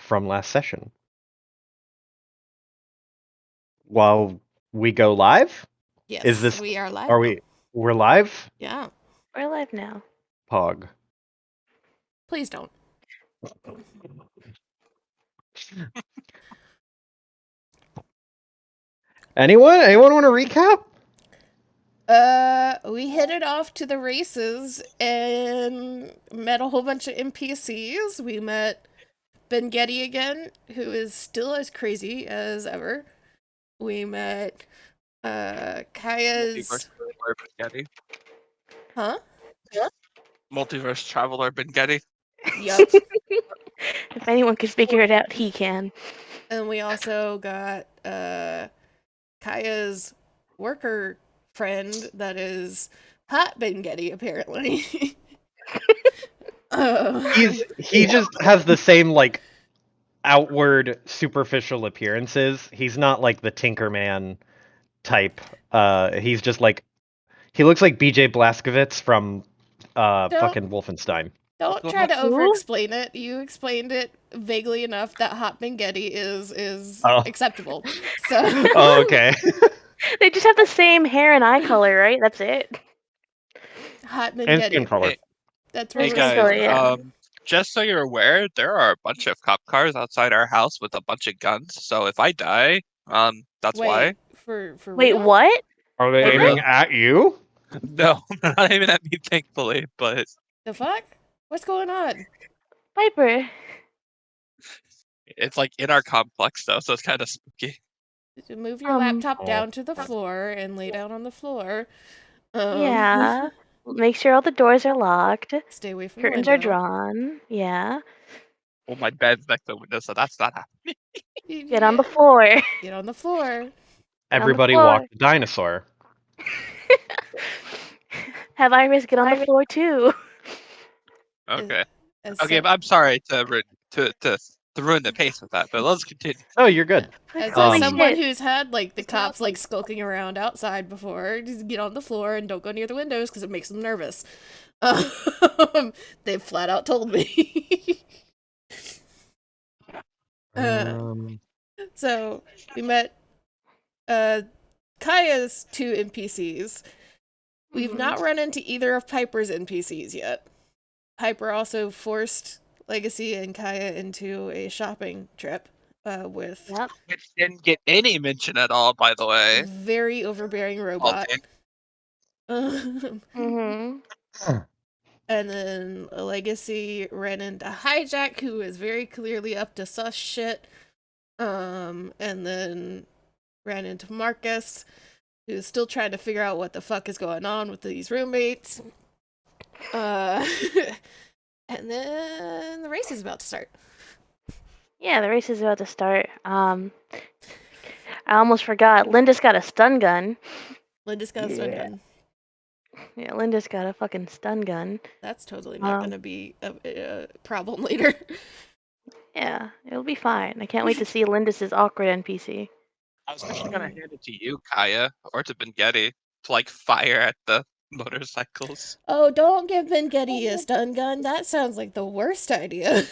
from last session. While we go live? Yes, Is this we are live. are now. we're live? Yeah. We're live now. Pog. Please don't. Anyone want to recap? We headed off to the races and met a whole bunch of NPCs. We met Ben Getty again, who is still as crazy as ever. We met Kaya's Multiverse Traveler Ben Getty. Huh? Multiverse Traveler Ben Getty. Yup. If anyone could figure it out, he can. And we also got Kaya's worker friend that is Hot Ben Getty, apparently. He just has the same like outward superficial appearances. He's not like the Tinkerman type. He's just like he looks like BJ Blazkowicz from fucking Wolfenstein. Don't try to over-explain it. You explained it vaguely enough that Hot Ben Getty is acceptable. So Oh, okay. They just have the same hair and eye color, right? That's it. Hot Ben And Getty. skin color. That's Hey what guys, color, yeah. just so you're aware, there are a bunch of cop cars outside our house with a bunch of guns. So if I die, that's why. For Wait, real? what? Are they Piper? aiming at you? No, they're not aiming at me, thankfully. But The fuck? What's going on? Piper. it's like in our complex though, so it's kind of spooky. Move your laptop down to the floor and lay down on the floor. Yeah. Make sure all the doors are locked. Stay away from Curtains the are window. drawn. Yeah. Well, my bed's next to the window, so that's not happening. Get on the floor. Get on the floor. Everybody floor. walk the dinosaur. Have Iris get on the floor too. Okay. As Okay, but I'm sorry to ruin the pace with that, but let's continue. Oh, you're good. As Holy someone shit. who's had like the cops like skulking around outside before, just get on the floor and don't go near the windows because it makes them nervous. They flat out told me. So we met Kaya's two NPCs. We've not run into either of Piper's NPCs yet. Piper also forced Legacy and Kaya into a shopping trip with Which didn't get any mention at all, by the way. very overbearing robot. Mm-hmm. And then Legacy ran into Hijack, who is very clearly up to sus shit. And then ran into Marcus, who's still trying to figure out what the fuck is going on with these roommates. And then the race is about to start. Yeah, the race is about to start. I almost forgot. Linda's got a stun gun. Linda's got a stun gun. Yeah, Linda's got a fucking stun gun. That's totally not going to be a problem later. Yeah, it'll be fine. I can't wait to see Linda's awkward NPC. I was actually gonna hand it to you, Kaya, or to Ben Getty, to like fire at the motorcycles. Oh, don't give Ben Getty a stun gun. That sounds like the worst idea.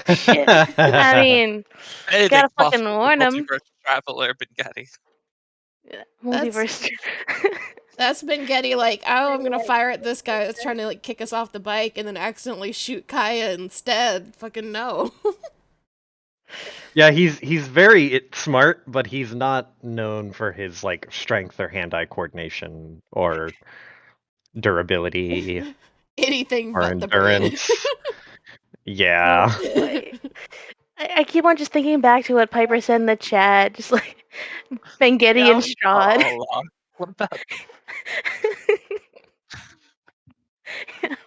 Shit. I mean, gotta fucking warn him. Multiverse Traveler Ben Getty. Yeah, multiverse. That's Ben Getty like, oh, I'm gonna fire at this guy that's trying to like kick us off the bike and then accidentally shoot Kaya instead. Fucking no. Yeah, he's very smart, but he's not known for his like strength or hand-eye coordination or durability. Anything or but endurance. the brain. Yeah. I keep on just thinking back to what Piper said in the chat, just like Ben Getty and Strahd. What about?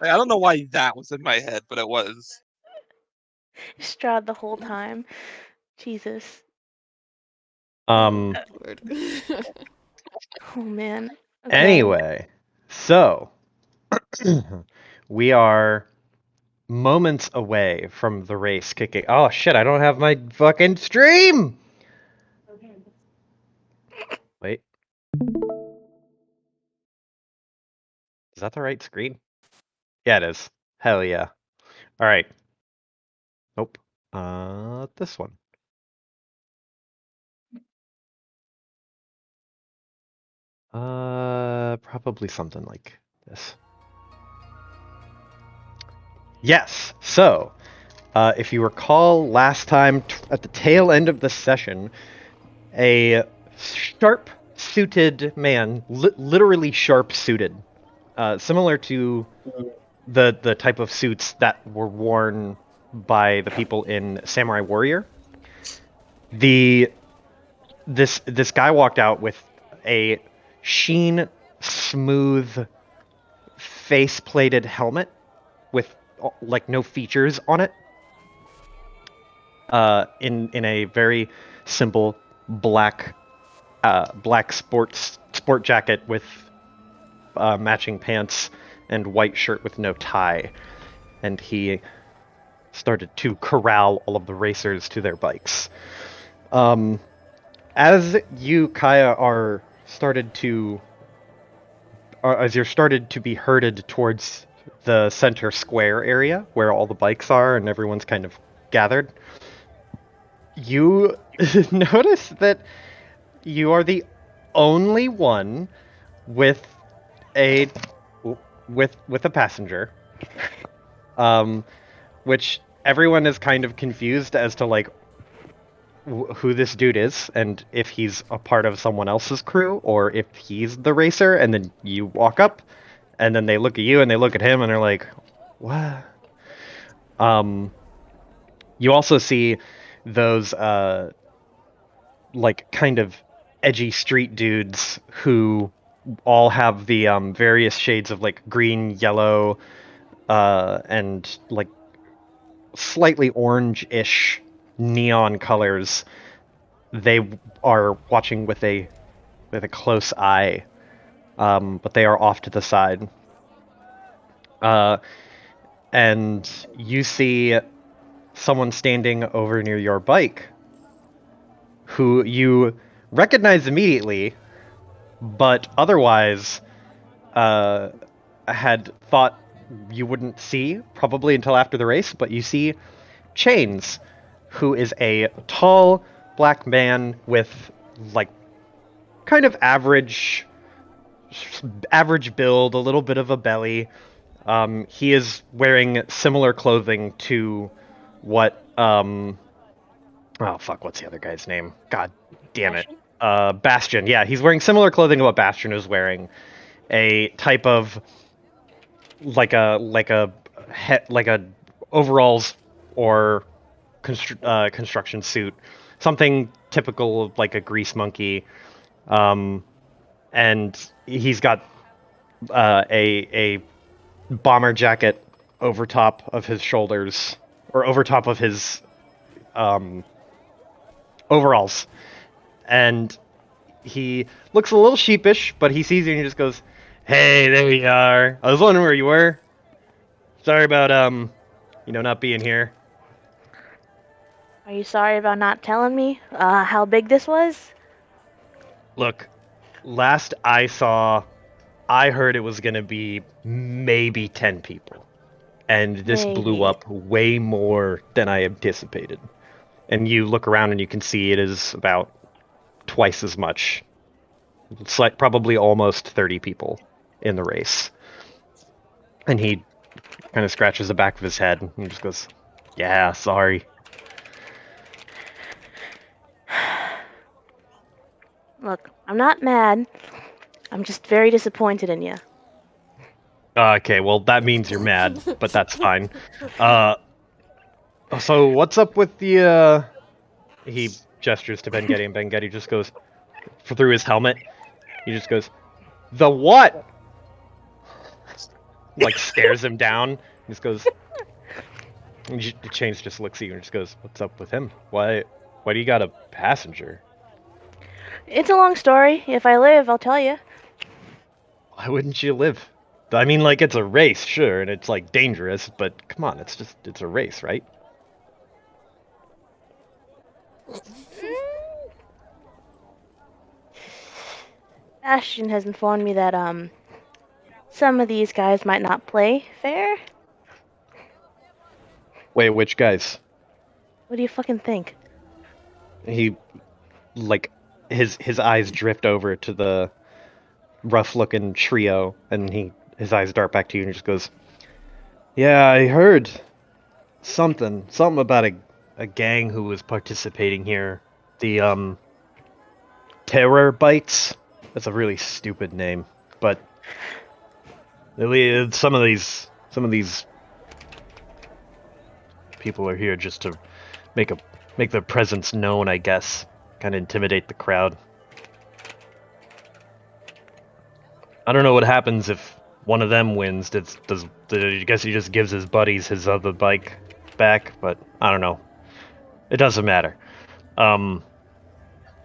I don't know why that was in my head, but it was. Strahd the whole time. Jesus. Oh man. Okay. Anyway, so we are moments away from the race kicking. Oh shit, I don't have my fucking stream! Wait. Is that the right screen? Yeah, it is. Hell yeah. Alright. Nope. This one. Probably something like this. Yes. So, if you recall last time at the tail end of the session, a sharp-suited man, literally sharp-suited, similar to the type of suits that were worn by the people in Samurai Warrior. This guy walked out with a sheen, smooth, face-plated helmet with like no features on it. In a very simple black sport jacket with matching pants and white shirt with no tie, and he started to corral all of the racers to their bikes. As you, Kaya, as you're started to be herded towards the center square area where all the bikes are and everyone's kind of gathered, you notice that you are the only one with a passenger, which everyone is kind of confused as to like who this dude is and if he's a part of someone else's crew or if he's the racer. And then you walk up, and then they look at you and they look at him and they're like, "What?" You also see those like kind of edgy street dudes who all have the various shades of like green, yellow, and like slightly orange-ish neon colors. They are watching with a close eye, but they are off to the side. And you see someone standing over near your bike who you recognize immediately, but otherwise had thought you wouldn't see probably until after the race. But you see Chains, who is a tall black man with like kind of average build, a little bit of a belly. He is wearing similar clothing to what what's the other guy's name? God damn it. Bastion. Yeah, he's wearing similar clothing to what Bastion is wearing. A type of like a overalls or construction suit, something typical of like a grease monkey. And he's got a bomber jacket over top of his shoulders, or over top of his overalls. And he looks a little sheepish, but he sees you and he just goes, "Hey, there you are. I was wondering where you were. Sorry about not being here." Are you sorry about not telling me how big this was? Look, last I saw, I heard it was gonna be maybe 10 people. And this blew Maybe. up way more than I anticipated. And you look around and you can see it is about twice as much. It's like probably almost 30 people in the race. And he kind of scratches the back of his head and he just goes, "Yeah, sorry." Look, I'm not mad. I'm just very disappointed in you. Okay, well that means you're mad, but that's fine. So what's up with the he gestures to Ben-Getty, and Ben-Getty just goes through his helmet. He just goes, "The what?" Like stares him down. And just goes. And Chains just looks at you and just goes, "What's up with him? Why do you got a passenger?" It's a long story. If I live, I'll tell you. Why wouldn't you live? I mean, like, it's a race, sure, and it's like dangerous, but come on, it's a race, right? Ashton has informed me that some of these guys might not play fair. Wait, which guys? What do you fucking think? He, like, his eyes drift over to the rough-looking trio, and his eyes dart back to you and just goes, "Yeah, I heard something about a gang who was participating here. The Terror Bites. That's a really stupid name, but some of these people are here just to make their presence known, I guess. Kind of intimidate the crowd. I don't know what happens if one of them wins. I guess he just gives his buddies his other bike back, but I don't know. It doesn't matter.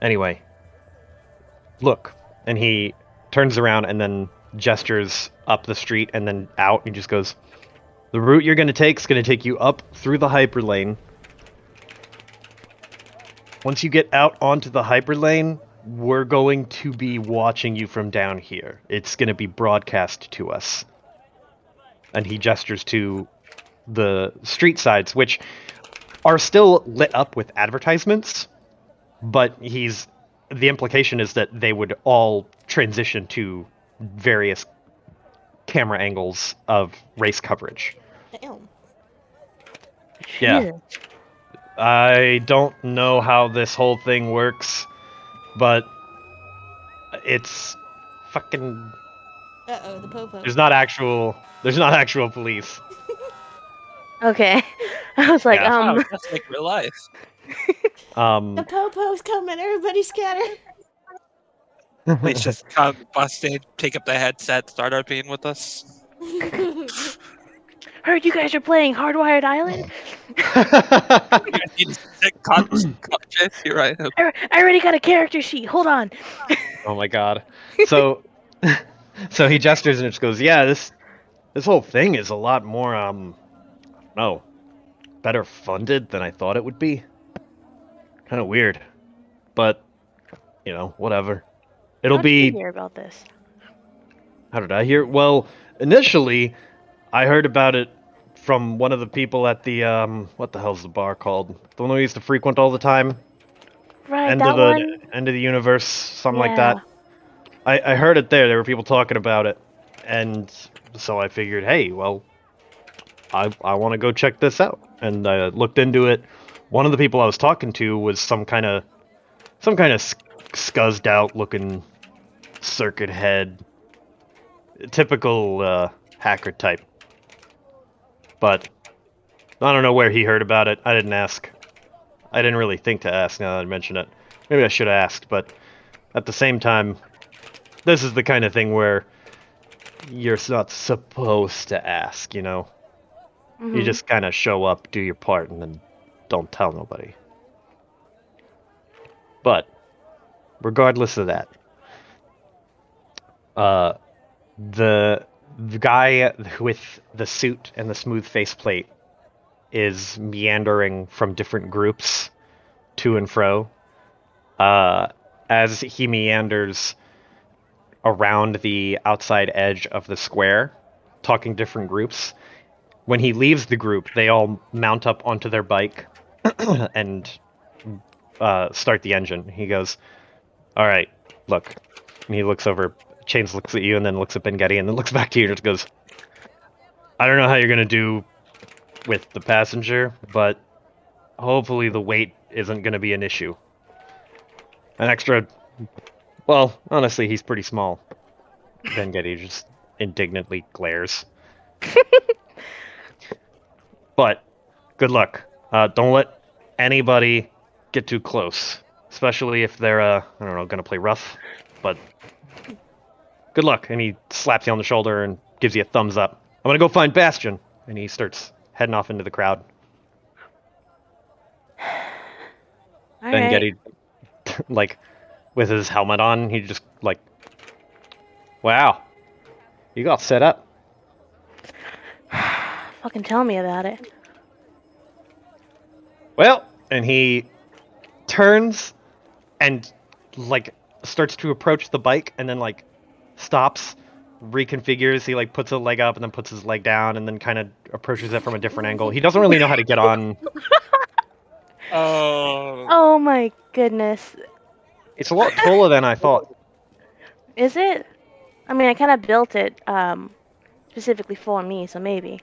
Anyway, look, and he turns around and then gestures up the street and then out. And he just goes, "The route you're gonna take is gonna take you up through the hyperlane. Once you get out onto the hyperlane, we're going to be watching you from down here. It's gonna be broadcast to us." And he gestures to the street sides, which are still lit up with advertisements, but the implication is that they would all transition to various camera angles of race coverage. Damn. Yeah. Jesus. I don't know how this whole thing works, but it's fucking Uh-oh, the popo. there's not actual police. Okay. I was like, Yeah. Wow, that's like real life. The popo's coming, everybody scatter. They just come, bust in, take up the headset, start RPing with us. heard you guys are playing Hardwired Island? You guys need to sit, you're right. I already got a character sheet. Hold on. Oh my god. So so he gestures and just goes, "Yeah, this whole thing is a lot more better funded than I thought it would be. Kind of weird. But whatever. It'll How'd you be hear about this? How did I hear? Well, initially I heard about it from one of the people at the what the hell's the bar called? The one we used to frequent all the time? Right, End that of the one. End of the universe, something like Yeah. that. I heard it there. There were people talking about it, and so I figured, hey, well, I want to go check this out, and I looked into it. One of the people I was talking to was some kind of scuzzed out looking circuit head, typical hacker type. But I don't know where he heard about it. I didn't ask. I didn't really think to ask now that I mention it. Maybe I should have asked, but at the same time, this is the kind of thing where you're not supposed to ask, You Mhm. just kind of show up, do your part, and then don't tell nobody. But, regardless of that, the guy with the suit and the smooth faceplate is meandering from different groups to and fro. As he meanders around the outside edge of the square, talking different groups. When he leaves the group, they all mount up onto their bike and start the engine. He goes, "All right, look." And he looks over. Chains looks at you and then looks at Ben Getty and then looks back to you and just goes, "I don't know how you're gonna do with the passenger, but hopefully the weight isn't gonna be an issue. An extra, well, honestly, he's pretty small." Ben Getty just indignantly glares. But good luck. Don't let anybody get too close, especially if they're I don't know, gonna play rough. But good luck. And he slaps you on the shoulder and gives you a thumbs up. "I'm gonna go find Bastion." And he starts heading off into the crowd. All Ben right. Getty, like, with his helmet on, he just like, "Wow, you got set up." Fucking tell me about it. Well, and he turns and like starts to approach the bike and then like stops, reconfigures. He like puts a leg up and then puts his leg down and then kind of approaches it from a different angle. He doesn't really know how to get on. Oh. Oh my goodness. It's a lot taller than I thought. Is it? I mean, I kind of built it specifically for me, so maybe.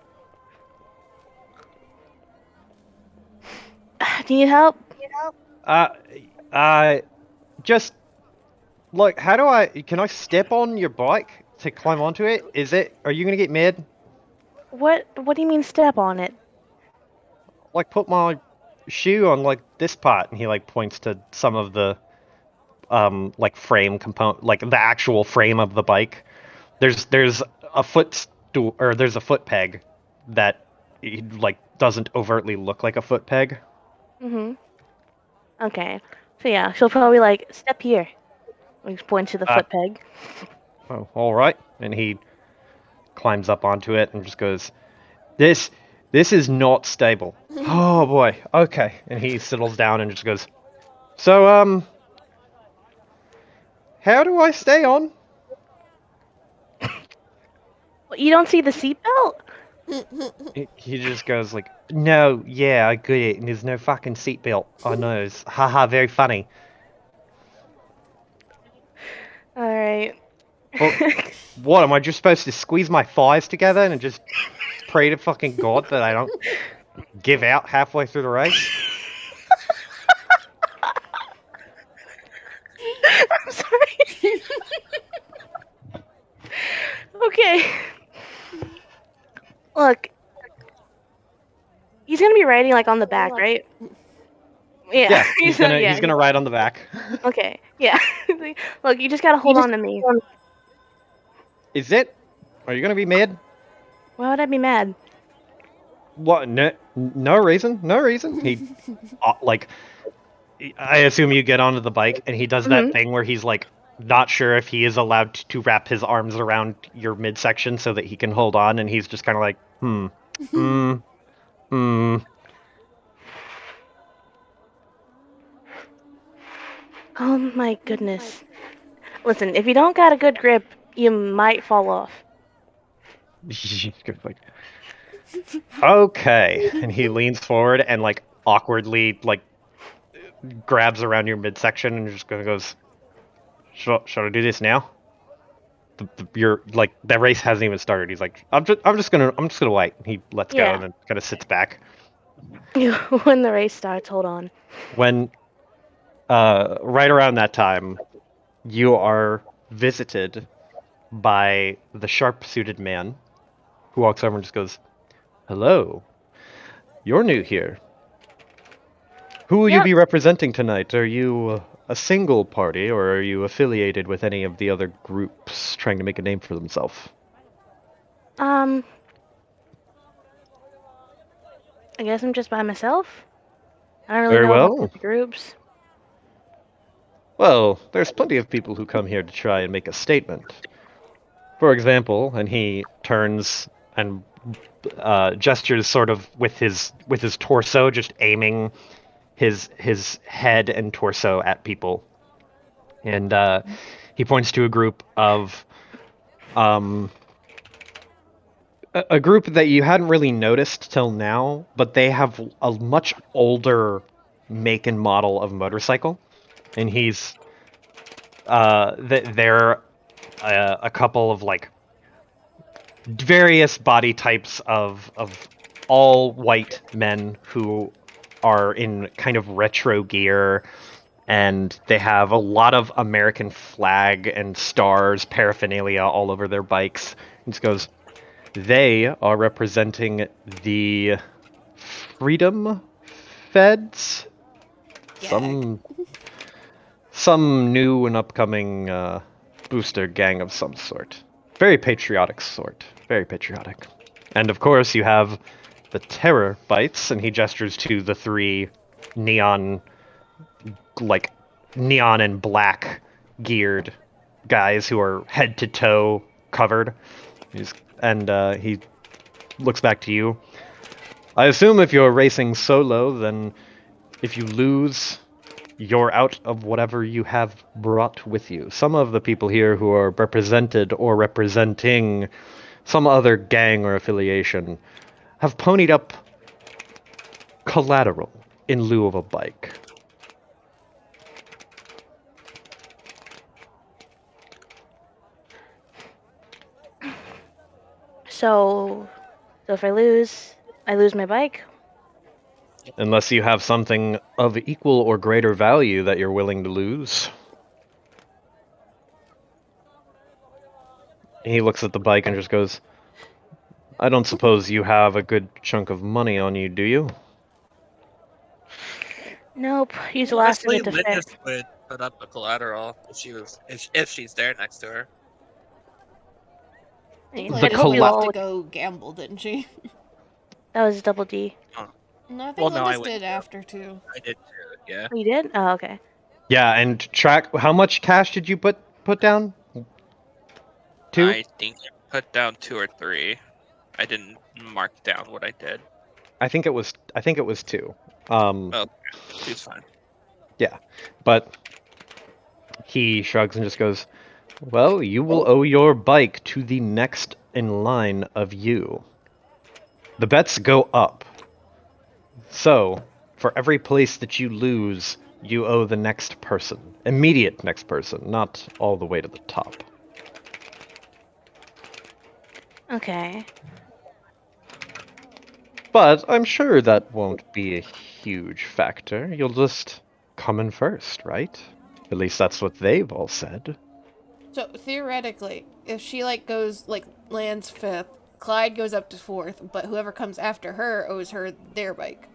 Do you need help? Uh, just look. How do I? Can I step on your bike to climb onto it? Are you gonna get mad? What do you mean step on it? Like put my shoe on like this part, and he like points to some of the like frame component, like the actual frame of the bike. There's a footstool or there's a foot peg that like doesn't overtly look like a foot peg. Mm-hmm. Okay. So yeah, she'll probably like step here. We point to the Uh, foot peg. Oh, all right. And he climbs up onto it and just goes, "This, this is not stable." Oh boy. Okay. And he settles down and just goes, "So, how do I stay on?" You don't see the seatbelt? He just goes like, "No, yeah, I get it. And there's no fucking seatbelt. I know. It's haha, very funny." All right. Well, what am I just supposed to squeeze my thighs together and just pray to fucking God that I don't give out halfway through the race? I'm sorry. Okay. Look, he's gonna be riding like on the back, right? Yeah. Yeah, he's gonna yeah. he's gonna ride on the back. Okay. Yeah. Look, you just gotta hold on to me. Is it? Are you gonna be mad? Why would I be mad? What? No, no reason. No reason. He, like, I assume you get onto the bike, and he does that Mhm. thing where he's like not sure if he is allowed to wrap his arms around your midsection so that he can hold on, and he's just kind of like, hmm. Oh my goodness. Listen, if you don't got a good grip, you might fall off. Like, okay, and he leans forward and like awkwardly like grabs around your midsection and just goes, "Should I do this now?" You're like that race hasn't even started. He's like, I'm just gonna wait. And he lets go Yeah. and then kind of sits back. When the race starts, hold on. When right around that time, you are visited by the sharp-suited man who walks over and just goes, "Hello, you're new here. Who will you Yep. be representing tonight? Are you a single party, or are you affiliated with any of the other groups trying to make a name for themselves?" I guess I'm just by myself. I don't really Very know about well. the groups. Well, there's plenty of people who come here to try and make a statement. For example, and he turns and gestures sort of with his torso, just aiming his head and torso at people, and he points to a group of a group that you hadn't really noticed till now, but they have a much older make and model of motorcycle, and he's they're a couple of like various body types of all white men who are in kind of retro gear, and they have a lot of American flag and stars paraphernalia all over their bikes. He just goes, they are representing the Freedom Feds, Gag. some new and upcoming booster gang of some sort. Very patriotic sort. Very patriotic. And of course, you have the Terror Bites, and he gestures to the three neon, like, neon and black geared guys who are head to toe covered. He looks back to you. I assume if you're racing solo, then if you lose, you're out of whatever you have brought with you. Some of the people here who are represented or representing some other gang or affiliation have ponied up collateral in lieu of a bike. So if I lose my bike. Unless you have something of equal or greater value that you're willing to lose. He looks at the bike and just goes, I don't suppose you have a good chunk of money on you, do you? Nope. Use the last of Honestly, it to fix. Linus would put up the collateral if she's there next to her. I think The Landis hope would you have all to would- go gamble, didn't she? That was double D. No, I think Well, no, I Landis wouldn't did do. after too. I did too. Yeah. Oh, you did? Oh, okay. Yeah, and track. How much cash did you put down? 2? I think I put down 2 or 3. I didn't mark down what I did. I think it was 2. Oh. 2's fine. But he shrugs and just goes, well, you will owe your bike to the next in line of you. The bets go up. So, for every place that you lose, you owe the next person. Immediate next person, not all the way to the top. Okay. But I'm sure that won't be a huge factor. You'll just come in first, right? At least that's what they've all said. So theoretically, if she lands 5th, Clyde goes up to 4th, but whoever comes after her owes her their bike.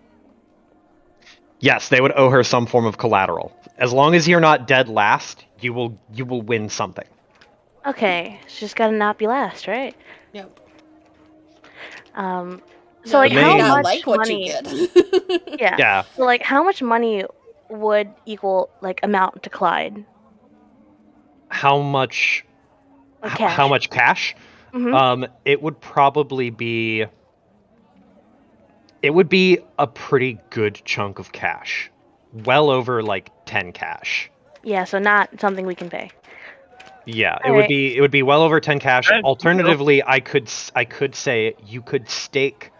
Yes, they would owe her some form of collateral. As long as you're not dead last, you will win something. Okay. She's gotta not be last, right? Yep. So like you may how not much like what money? you get. Yeah. Yeah. So like how much money would equal amount to Clyde? How much Like how cash. much cash? Mhm. It would probably be a pretty good chunk of cash. Well over 10 cash. Yeah, so not something we can pay. Yeah, it Alright. would be well over 10 cash. Nope. Alternatively, I could say you could stake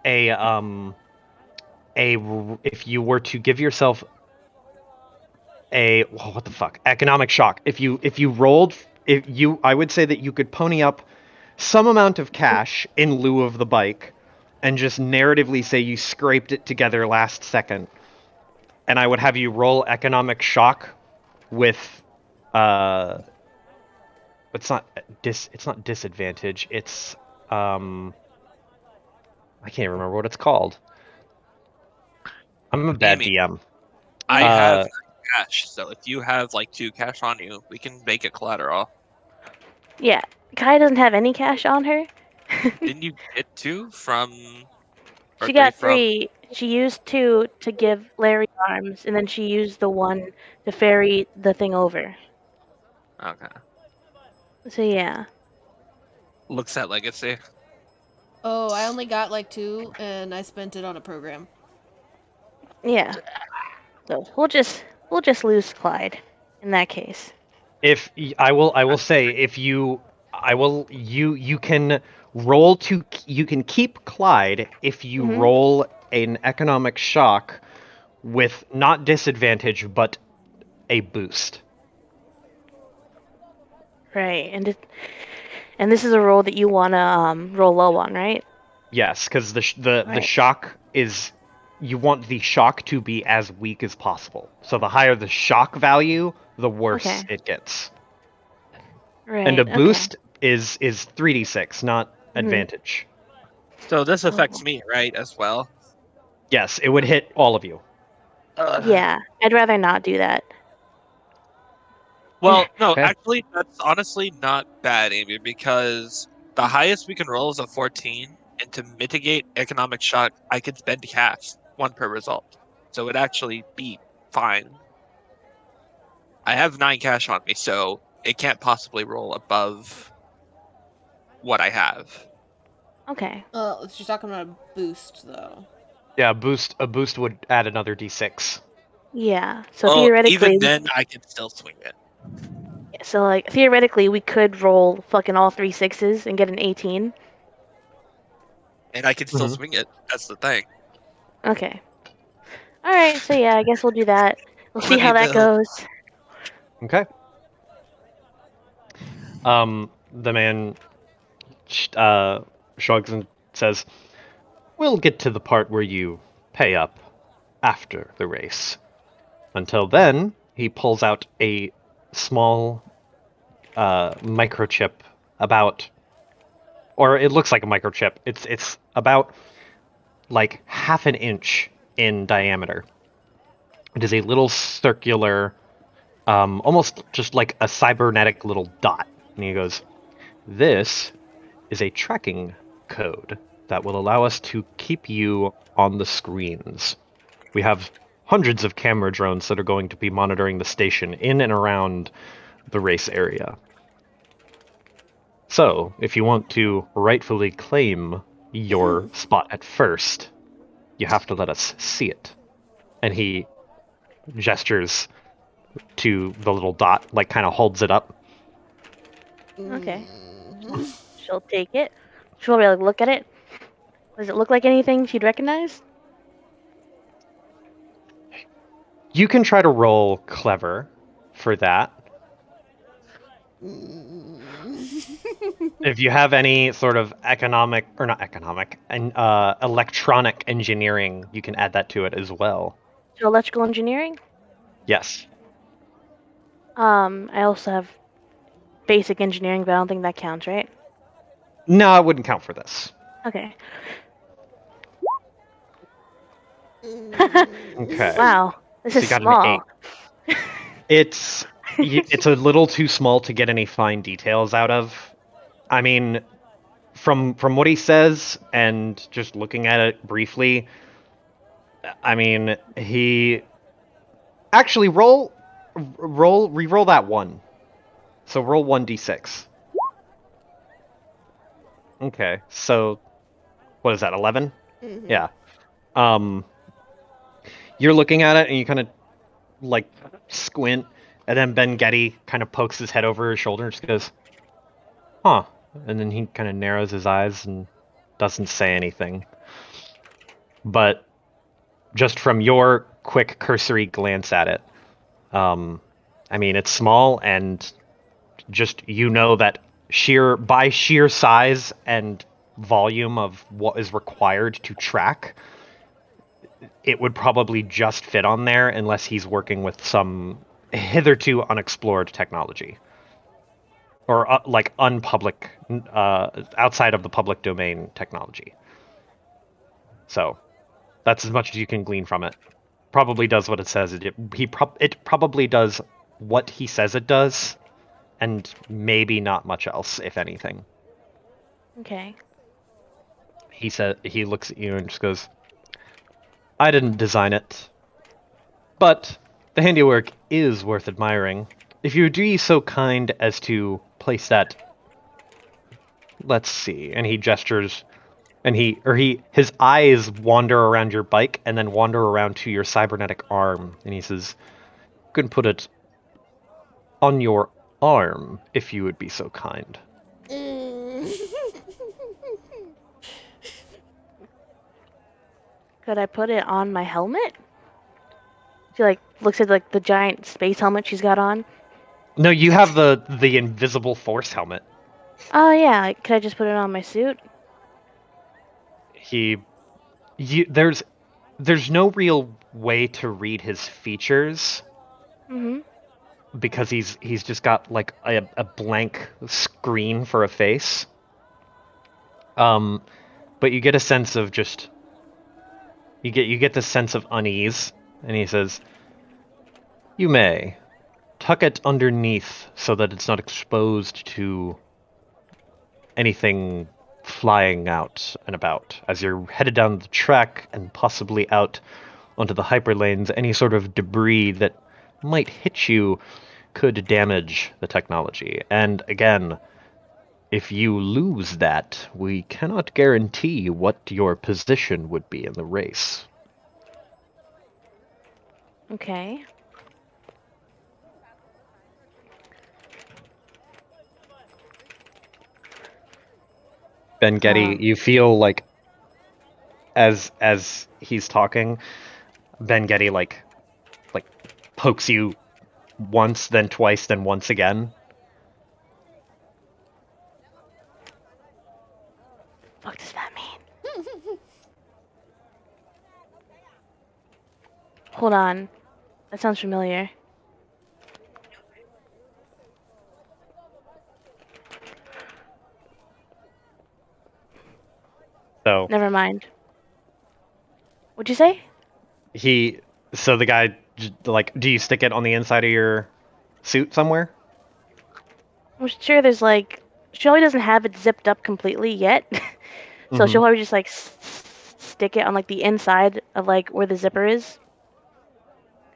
if you were to give yourself what the fuck, economic shock. If you rolled, I would say that you could pony up some amount of cash in lieu of the bike and just narratively say you scraped it together last second, and I would have you roll economic shock with it's not disadvantage, it's I can't remember what it's called. I'm a bad Amy, DM. I have cash, so if you have 2 cash on you, we can make it collateral. Yeah. Kai doesn't have any cash on her. Didn't you get 2 from? or She got from? 3. She used 2 to give Larry arms, and then she used the 1 to ferry the thing over. Okay. So yeah. Looks at legacy. Oh, I only got 2, and I spent it on a program. Yeah. So we'll just lose Clyde in that case. I will say if you can roll to you can keep Clyde if you Mhm. roll an economic shock with not disadvantage but a boost. Right. And this is a roll that you want to roll low on, right? Yes, because the Right. shock is, you want the shock to be as weak as possible. So the higher the shock value, the worse Okay. it gets. Right. And a okay. boost is 3d6, not advantage. So this affects Oh. me, right, as well? Yes, it would hit all of you. Yeah. I'd rather not do that. Well, no, Okay. actually, that's honestly not bad, Amy, because the highest we can roll is a 14, and to mitigate economic shock, I could spend cash, 1 per result. So it'd actually be fine. I have 9 cash on me, so it can't possibly roll above what I have. Okay. She's talking about a boost, though. Yeah, a boost would add another d6. Yeah. So Well, theoretically, even then, I can still swing it. theoretically, we could roll fucking all 3 6s and get an 18. And I can still Mhm. swing it. That's the thing. Okay. All right, so yeah, I guess we'll do that. We'll see Let how me that build. goes. Okay. The man shrugs and says, "We'll get to the part where you pay up after the race. Until then," he pulls out a small microchip about, or it looks like a microchip. It's about like half an inch in diameter. It is a little circular, almost just like a cybernetic little dot. And he goes, "This is a tracking code that will allow us to keep you on the screens. We have hundreds of camera drones that are going to be monitoring the station in and around the race area. So, if you want to rightfully claim your spot at first, you have to let us see it." And he gestures to the little dot, like kind of holds it up. Okay. Mhm. She'll take it. She'll really look at it. Does it look like anything she'd recognize? You can try to roll clever for that. If you have any sort of economic, or not economic, and electronic engineering, you can add that to it as well. So electrical engineering. Yes. I also have basic engineering, but I don't think that counts, right? No, I wouldn't count for this. Okay. Okay. Wow, this So is you got an small. 8. It's a little too small to get any fine details out of. I mean, from what he says and just looking at it briefly, I mean, he actually re-roll that 1. So roll 1d6. Okay. So what is that? 11? Mhm. Yeah. Um you're looking at it and you kind of like squint, and then Ben Getty kind of pokes his head over his shoulder and just goes, "Huh." And then he kind of narrows his eyes and doesn't say anything. But just from your quick cursory glance at it, I mean, it's small, and just that by sheer size and volume of what is required to track, it would probably just fit on there unless he's working with some hitherto unexplored technology, or like unpublic, outside of the public domain technology. So that's as much as you can glean from it. Probably does what it says. It probably does what he says it does, and maybe not much else, if anything. Okay. He looks at you and just goes, "I didn't design it, but the handiwork is worth admiring. If you would be so kind as to place that, let's see," and he gestures, and his eyes wander around your bike and then wander around to your cybernetic arm, and he says, "You can put it on your arm if you would be so kind." Could I put it on my helmet? She like looks at like the giant space helmet she's got on. No, you have the invisible force helmet. Oh yeah, like, could I just put it on my suit? There's no real way to read his features Mm-hmm. because he's just got like a blank screen for a face. But you get a sense of just you get this sense of unease, and he says, "You may tuck it underneath so that it's not exposed to anything flying out and about as you're headed down the track and possibly out onto the hyperlanes. Any sort of debris that might hit you could damage the technology. And again, if you lose that, we cannot guarantee what your position would be in the race." Okay. Ben Getty, you feel like as he's talking, Ben Getty like pokes you once, then twice, then once again. What does that mean? Hold on. That sounds familiar. So Never mind. What'd you say? so the guy like, do you stick it on the inside of your suit somewhere? I'm sure there's like. She probably doesn't have it zipped up completely yet. So she'll probably just like stick it on like the inside of like where the zipper is.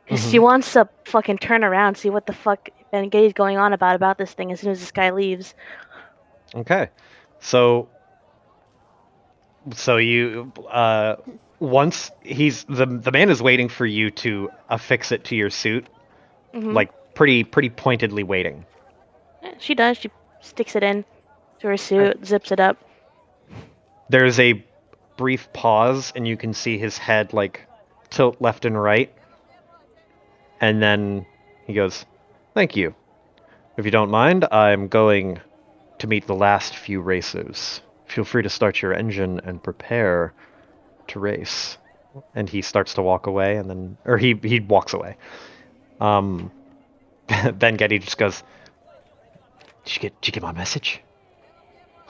Because she wants to fucking turn around, see what the fuck Ben Getty's going on about this thing as soon as this guy leaves. Okay. So you once the man is waiting for you to affix it to your suit, like pretty pointedly waiting. Yeah, she does. She sticks it in to her suit, zips it up. There's a brief pause, and you can see his head like tilt left and right, and then he goes, "Thank you. If you don't mind, I'm going to meet the last few racers. Feel free to start your engine and prepare to race." And he starts to walk away, and then, or he walks away. Ben Getty just goes, Did you get my message?"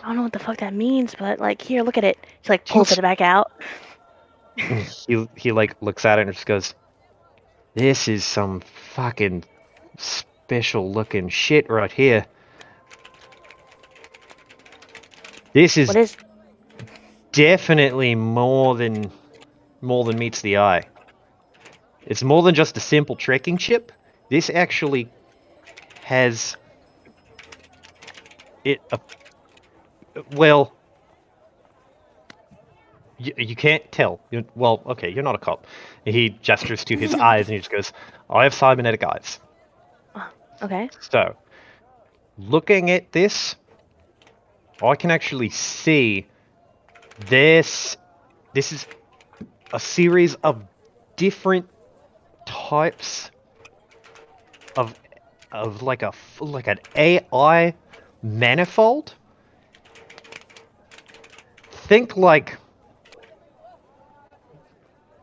I don't know what the fuck that means, but like, here, look at it. She like pulls it back out. He like looks at it and just goes, "This is some fucking special looking shit right here. This is What is? definitely more than meets the eye. It's more than just a simple trekking chip. This actually has it. Well, you can't tell. Well, okay, you're not a cop." He gestures to his eyes and he just goes, "I have cybernetic eyes. Okay. So, looking at this, I can actually see this. This is a series of different types of like an AI manifold. Think like,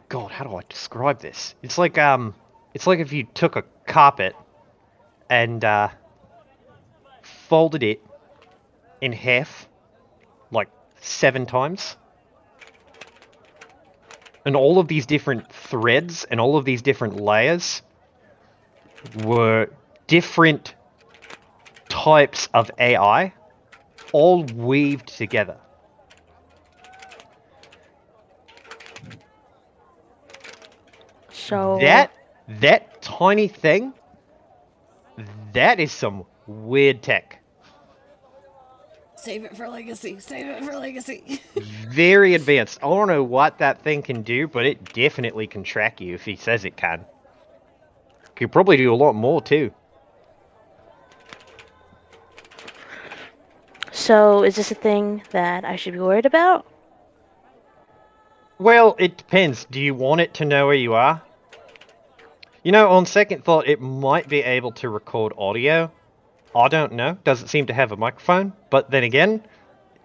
God, how do I describe this? It's like if you took a carpet and folded it in half like 7 times. And all of these different threads and all of these different layers were different types of AI all weaved together. So That tiny thing, that is some weird tech. Save it for legacy. Save it for legacy. Very advanced. I don't know what that thing can do, but it definitely can track you if he says it can. Could probably do a lot more too. So is this a thing that I should be worried about? Well, it depends. Do you want it to know where you are? You know, on second thought, it might be able to record audio. I don't know. Doesn't seem to have a microphone. But then again,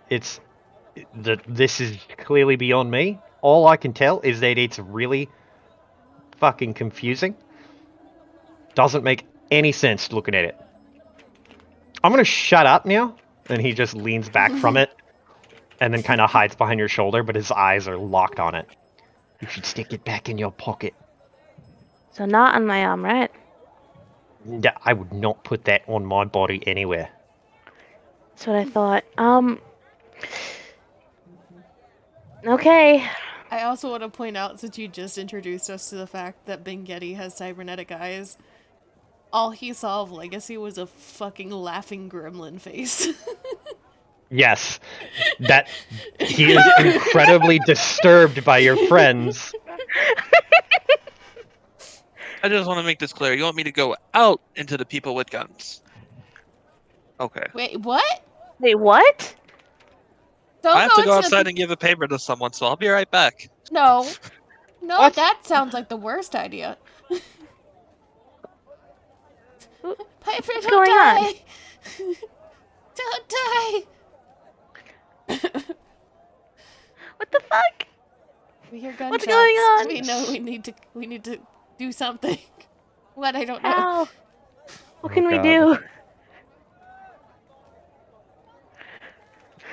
this is clearly beyond me. All I can tell is that it's really fucking confusing. Doesn't make any sense looking at it. I'm gonna shut up now. And he just leans back from it. And then kind of hides behind your shoulder, but his eyes are locked on it. You should stick it back in your pocket. So not on my arm, right? I would not put that on my body anywhere. That's what I thought. Okay. I also want to point out, since you just introduced us to the fact that Ben Getty has cybernetic eyes, all he saw of Legacy was a fucking laughing gremlin face. Yes, that he is incredibly disturbed by your friends. I just want to make this clear. You want me to go out into the people with guns? Okay. Wait, what? Wait, what? Don't I have to go into outside the... and give a paper to someone, so I'll be right back. No. No, What? that sounds like the worst idea. Piper, What's don't going on? die! Don't die! What the fuck? We hear gunshots. What's going on? We know we need to do something. What? I don't know. How? What Oh, can we God. do?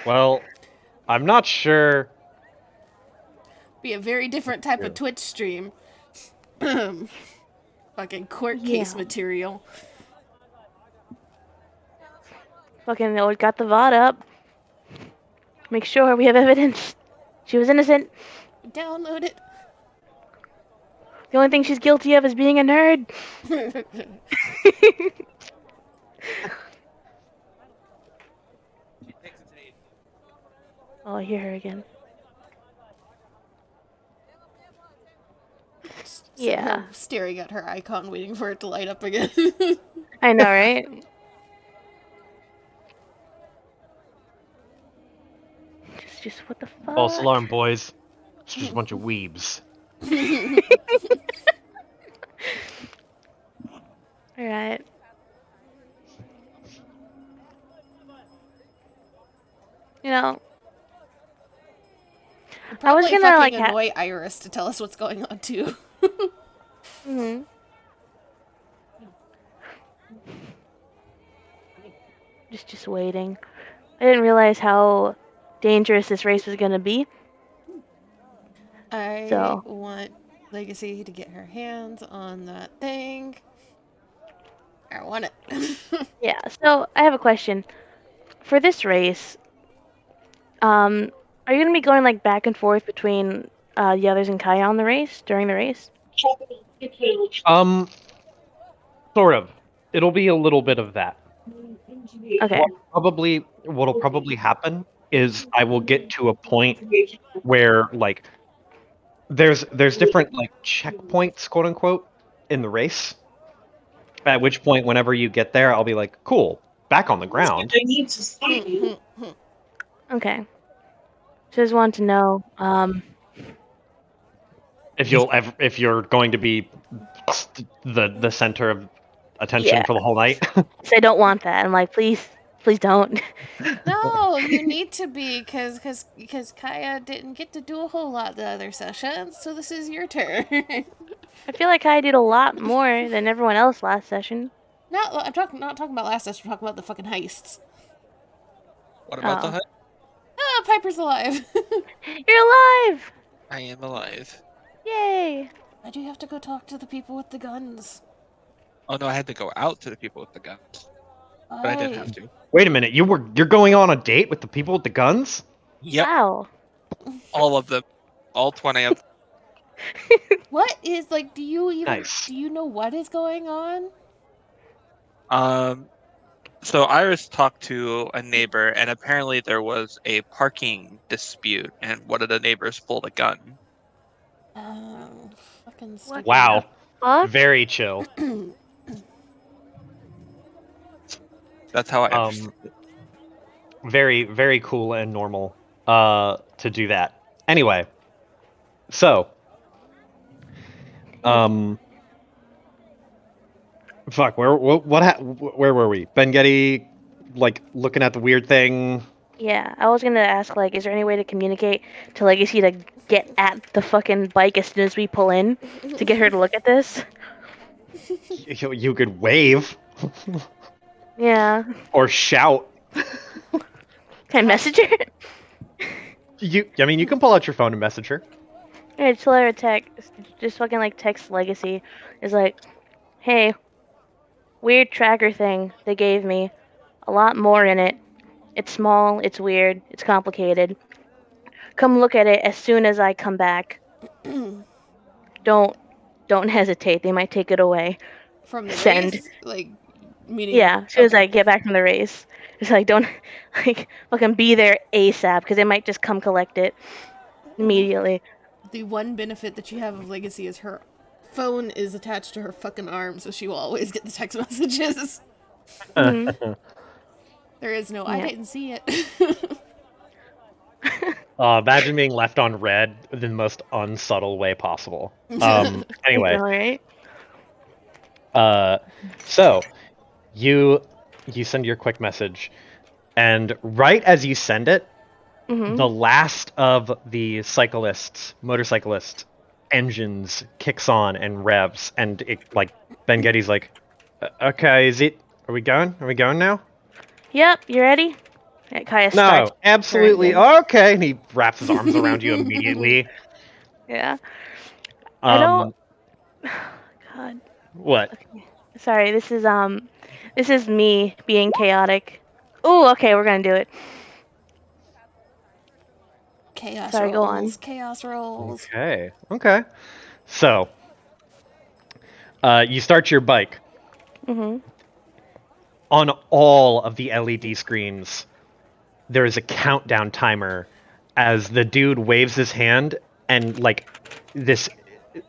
Well, I'm not sure. Be a very different type of Yeah. Twitch stream. Fucking court case Yeah. material. Fucking we got the VOD up. Make sure we have evidence. She was innocent. Download it. The only thing she's guilty of is being a nerd. Oh, I hear her again. Yeah. Her staring at her icon, waiting for it to light up again. I know, right? Just what the fuck? False alarm, boys. It's just a bunch of weebs. Alright. You know, Probably was gonna, fucking like, annoy Iris to tell us what's going on too. hmm just waiting. I didn't realize how dangerous this race was gonna be. I So. want Legacy to get her hands on that thing. I want it. Yeah, so I have a question. For this race, are you gonna be going like back and forth between the others and Kaya on the race during the race? Sort of. It'll be a little bit of that. Okay. What'll probably happen is I will get to a point where like there's different like checkpoints, quote unquote, in the race. At which point, whenever you get there, I'll be like, cool, back on the ground. Okay. So I just wanted to know, If you're going to be the center of attention Yeah. for the whole night. so I don't want that. I'm like, please don't. No, you need to be, because Kaya didn't get to do a whole lot the other sessions, so this is your turn. I feel like I did a lot more than everyone else last session. Not talking about last session, I'm talking about the fucking heists. What about the Oh. hut? Ah, Piper's alive. You're alive! I am alive. Yay! Why do you have to go talk to the people with the guns? Oh no, I had to go out to the people with the guns, but I didn't have to. Wait a minute, you're going on a date with the people with the guns? Yep, Wow. all of them, all 20 of them. What is, like, do you Nice. know what is going on? So Iris talked to a neighbor, and apparently there was a parking dispute, and one of the neighbors pulled a gun. Fucking What? stupid. Wow. Fuck? Very chill. That's how I understood it. Very, very cool and normal to do that. Anyway, so fuck, where were we? Ben Getty like looking at the weird thing. Yeah, I was gonna ask, like, is there any way to communicate to Legacy to get at the fucking bike as soon as we pull in to get her to look at this? You could wave Yeah. or shout. Can I message her? I mean, you can pull out your phone and message her. Yeah, just let her text. Just fucking like text Legacy. It's like, hey, weird tracker thing they gave me. A lot more in it. It's small. It's weird. It's complicated. Come look at it as soon as I come back. Don't hesitate. They might take it away. From the Send. race? Like, meaning... Yeah, as soon as okay. I get back from the race. It's like, don't, like, fucking be there ASAP, because they might just come collect it immediately. The one benefit that you have of Legacy is her phone is attached to her fucking arm, so she will always get the text messages. Mhm. There is no, I Yeah. didn't see it. Imagine being left on red in the most unsubtle way possible. Anyway, Right? so you send your quick message, and right as you send it, Mm-hmm. the last of the motorcyclists engines kicks on and revs, and it like Ben Getty's like, okay, are we going now? Yep, you ready? Yeah, Kaya starts. No, absolutely. engine. Okay, and he wraps his arms around you immediately. Yeah. I don't. God. What? Okay. Sorry. This is me being chaotic. Ooh. Okay, we're gonna do it. Chaos Sorry, go on. rolls. Chaos rolls. Okay. So, you start your bike. Mm-hmm. On all of the LED screens, there is a countdown timer as the dude waves his hand, and like this,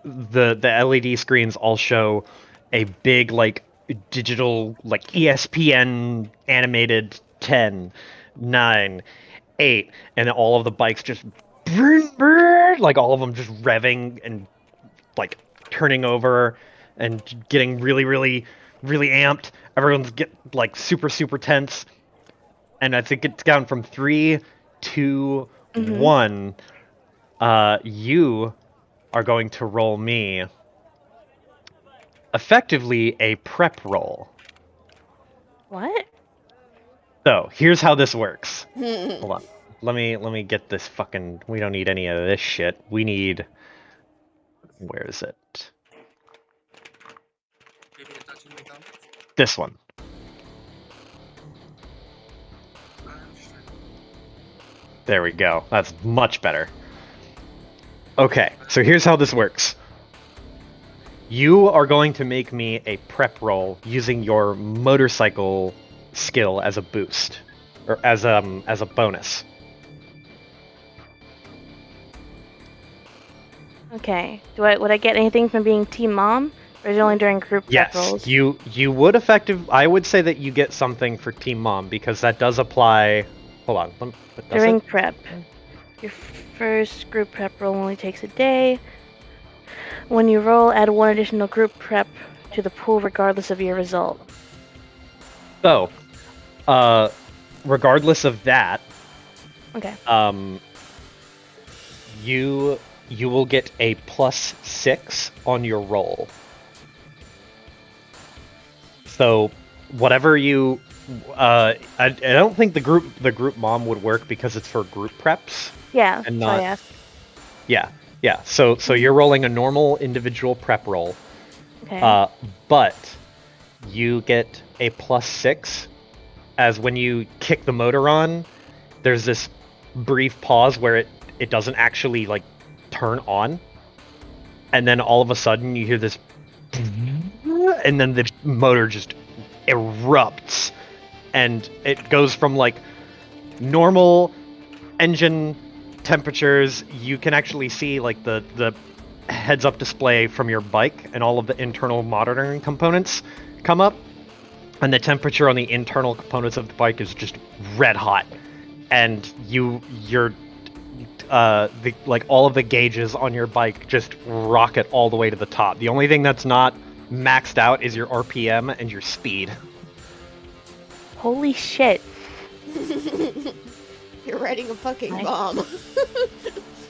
the LED screens all show a big like digital like ESPN animated 10, 9, 8, and all of the bikes just like all of them just revving and like turning over and getting really amped. Everyone's like super tense, and as it gets down from 3, 2, Mm-hmm. 1, you are going to roll me effectively a prep roll. What? So here's how this works. Hold on. Let me get this fucking. We don't need any of this shit. We need. Where is it? This one. There we go. That's much better. Okay, so here's how this works. You are going to make me a prep roll using your motorcycle skill as a boost, or as a bonus. Okay. Would I get anything from being team mom, or is it only during group prep Yes, rolls? you would I would say that you get something for Team Mom because that does apply. Hold on. Does During it? prep. Your first group prep roll only takes a day. When you roll, add one additional group prep to the pool regardless of your result. So, regardless of that, Okay. you will get a +6 on your roll. So, whatever you, I don't think the group mom would work because it's for group preps. Yeah, And so I not- asked. Yeah. So you're rolling a normal individual prep roll. Okay. But you get a +6 as when you kick the motor on, there's this brief pause where it doesn't actually like turn on, and then all of a sudden you hear this, and then the motor just erupts, and it goes from like normal engine temperatures. You can actually see like the heads-up display from your bike, and all of the internal monitoring components come up, and the temperature on the internal components of the bike is just red hot, and you're like all of the gauges on your bike just rocket all the way to the top. The only thing that's not maxed out is your RPM and your speed. Holy shit. You're writing a fucking Nice. bomb.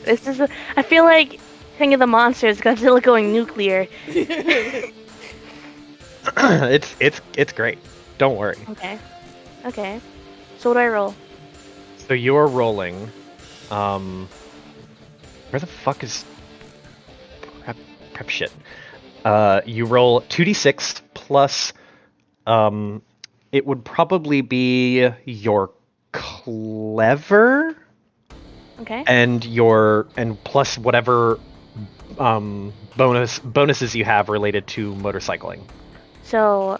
I feel like King of the Monsters, Godzilla going nuclear. It's great. Don't worry. Okay. Okay. So what do I roll? So you're rolling. Where the fuck is prep shit? You roll 2d6 plus. It would probably be your clever Okay. and plus whatever bonuses you have related to motorcycling. So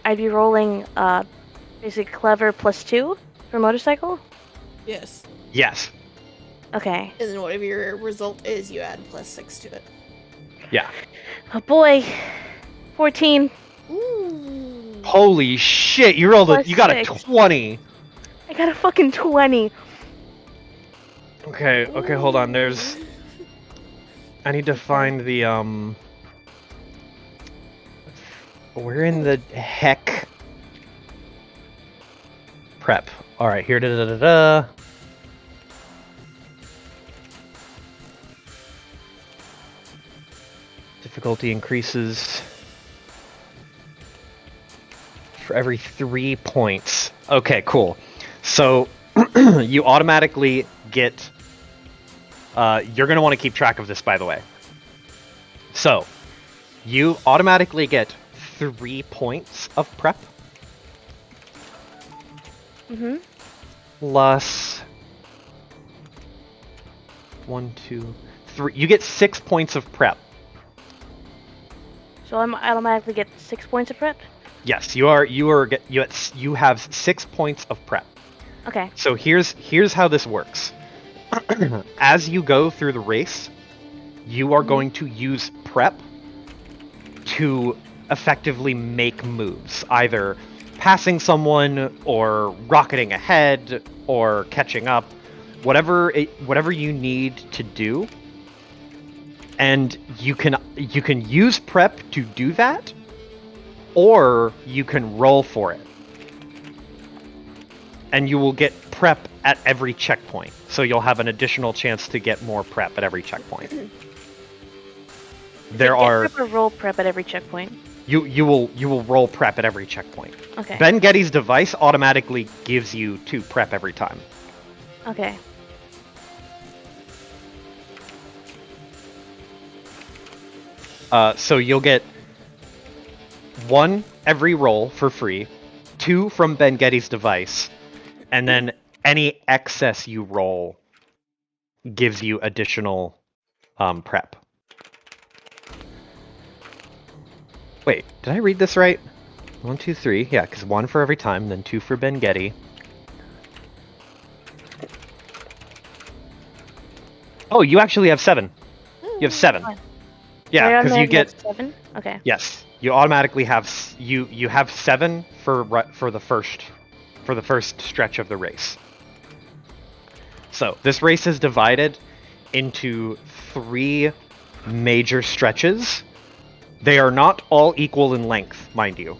I'd be rolling basically clever +2 for motorcycle? Yes. Yes. Okay. And then whatever your result is, you add +6 to it. Yeah. Oh boy. 14. Ooh. Holy shit! You rolled Plus you got a 6. 20. I got a fucking 20. Okay, hold on. I need to find the where in the heck? Prep. Alright, here da. Difficulty increases for every 3 points. Okay, cool. So you automatically get you're going to want to keep track of this, by the way. So you automatically get 3 points of prep Mm-hmm. plus 1, 2, 3. You get 6 points of prep. So I automatically get 6 points of prep? Yes, you have 6 points of prep. Okay. So here's how this works. As you go through the race, you are going to use prep to effectively make moves, either passing someone or rocketing ahead or catching up, whatever you need to do. And you can use prep to do that, or you can roll for it. And you will get prep at every checkpoint. So you'll have an additional chance to get more prep at every checkpoint. There are Prep or roll prep at every checkpoint. you will roll prep at every checkpoint. Okay. Ben Getty's device automatically gives you 2 prep every time. Okay. So you'll get 1 every roll for free, 2 from Ben Getty's device, and then any excess you roll gives you additional prep. Wait, did I read this right? 1, 2, 3. Yeah, because 1 for every time, then 2 for Ben Getty. Oh, you actually have 7. You have 7. Fine. Yeah, because you get 7? Okay. yes. You automatically have you have 7 for the first stretch of the race. So this race is divided into 3 major stretches. They are not all equal in length, mind you.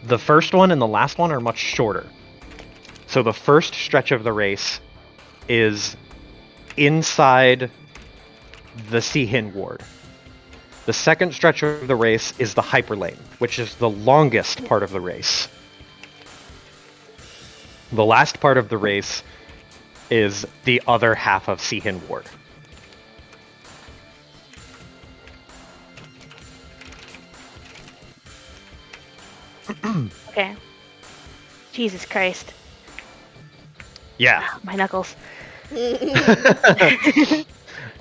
The first one and the last one are much shorter. So the first stretch of the race is inside the Sihin ward. The second stretch of the race is the hyperlane, which is the longest part of the race. The last part of the race is the other half of Sihin ward. Okay. Jesus Christ. Yeah. My knuckles.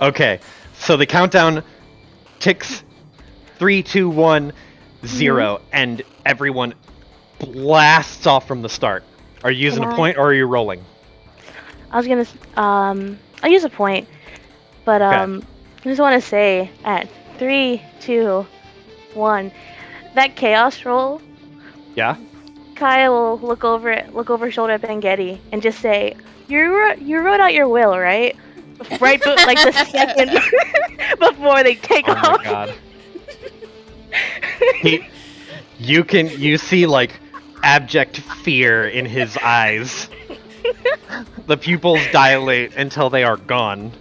Okay, so the countdown ticks 3, 2, 1, 0, and everyone blasts off from the start. Are you using a point or are you rolling? I was gonna, I'll use a point, but I just want to say at 3, 2, 1, that chaos roll. Yeah. Kaya will look over her shoulder at Ben Getty and just say, "You wrote out your will, right?" Right, but like the second before they take Oh off. my god. You see like abject fear in his eyes. The pupils dilate until they are gone.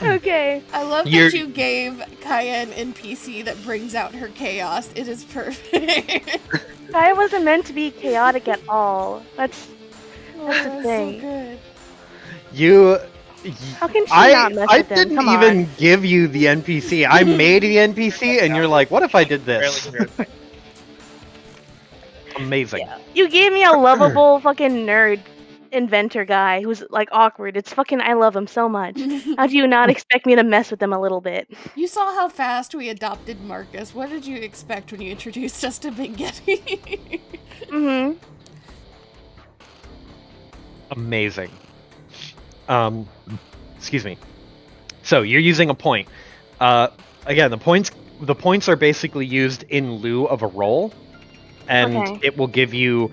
Okay. I love You're- that you gave Kaya an NPC that brings out her chaos. It is perfect. Kaya wasn't meant to be chaotic at all. That's Oh, the that's thing. so good. You. How can she not mess I with him? didn't Come even on. give you the NPC. I made the NPC, and you're like, "What if I did this?" Barely clear. Amazing. You gave me a lovable fucking nerd inventor guy who's like awkward. It's fucking, I love him so much. How do you not expect me to mess with him a little bit? You saw how fast we adopted Marcus. What did you expect when you introduced us to Big Getty? Mm-hmm. Amazing. Excuse me. So you're using a point. Again, the points are basically used in lieu of a roll, and Okay. it will give you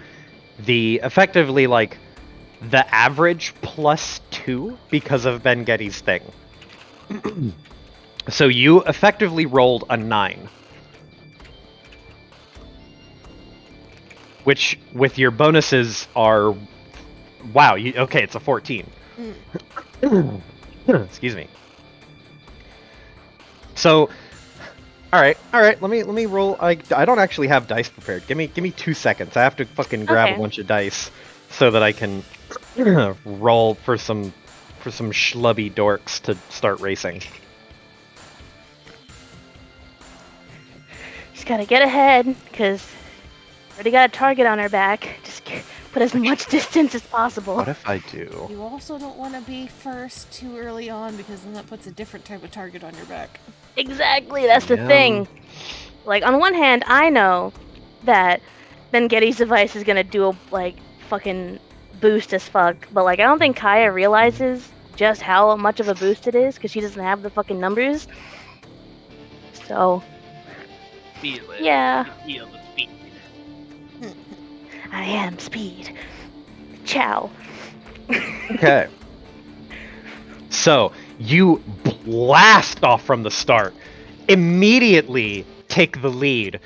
effectively like the average +2 because of Ben Getty's thing. So you effectively rolled a 9. Which, with your bonuses, are... Wow, okay, it's a 14. Excuse me. So, all right. Let me roll. I don't actually have dice prepared. Give me 2 seconds. I have to fucking grab a Okay. bunch of dice so that I can roll for some schlubby dorks to start racing. Just gotta get ahead, because already got a target on our back. Just put as much distance as possible. What if I do? You also don't want to be first too early on, because then that puts a different type of target on your back. Exactly, that's the Yeah. thing. Like, on one hand, I know that Ben Getty's device is gonna do a, like, fucking boost as fuck, but, like, I don't think Kaya realizes just how much of a boost it is, because she doesn't have the fucking numbers. So, Feel it. yeah, Feel the speed. I am speed. Ciao. Okay. So, you blast off from the start. Immediately take the lead.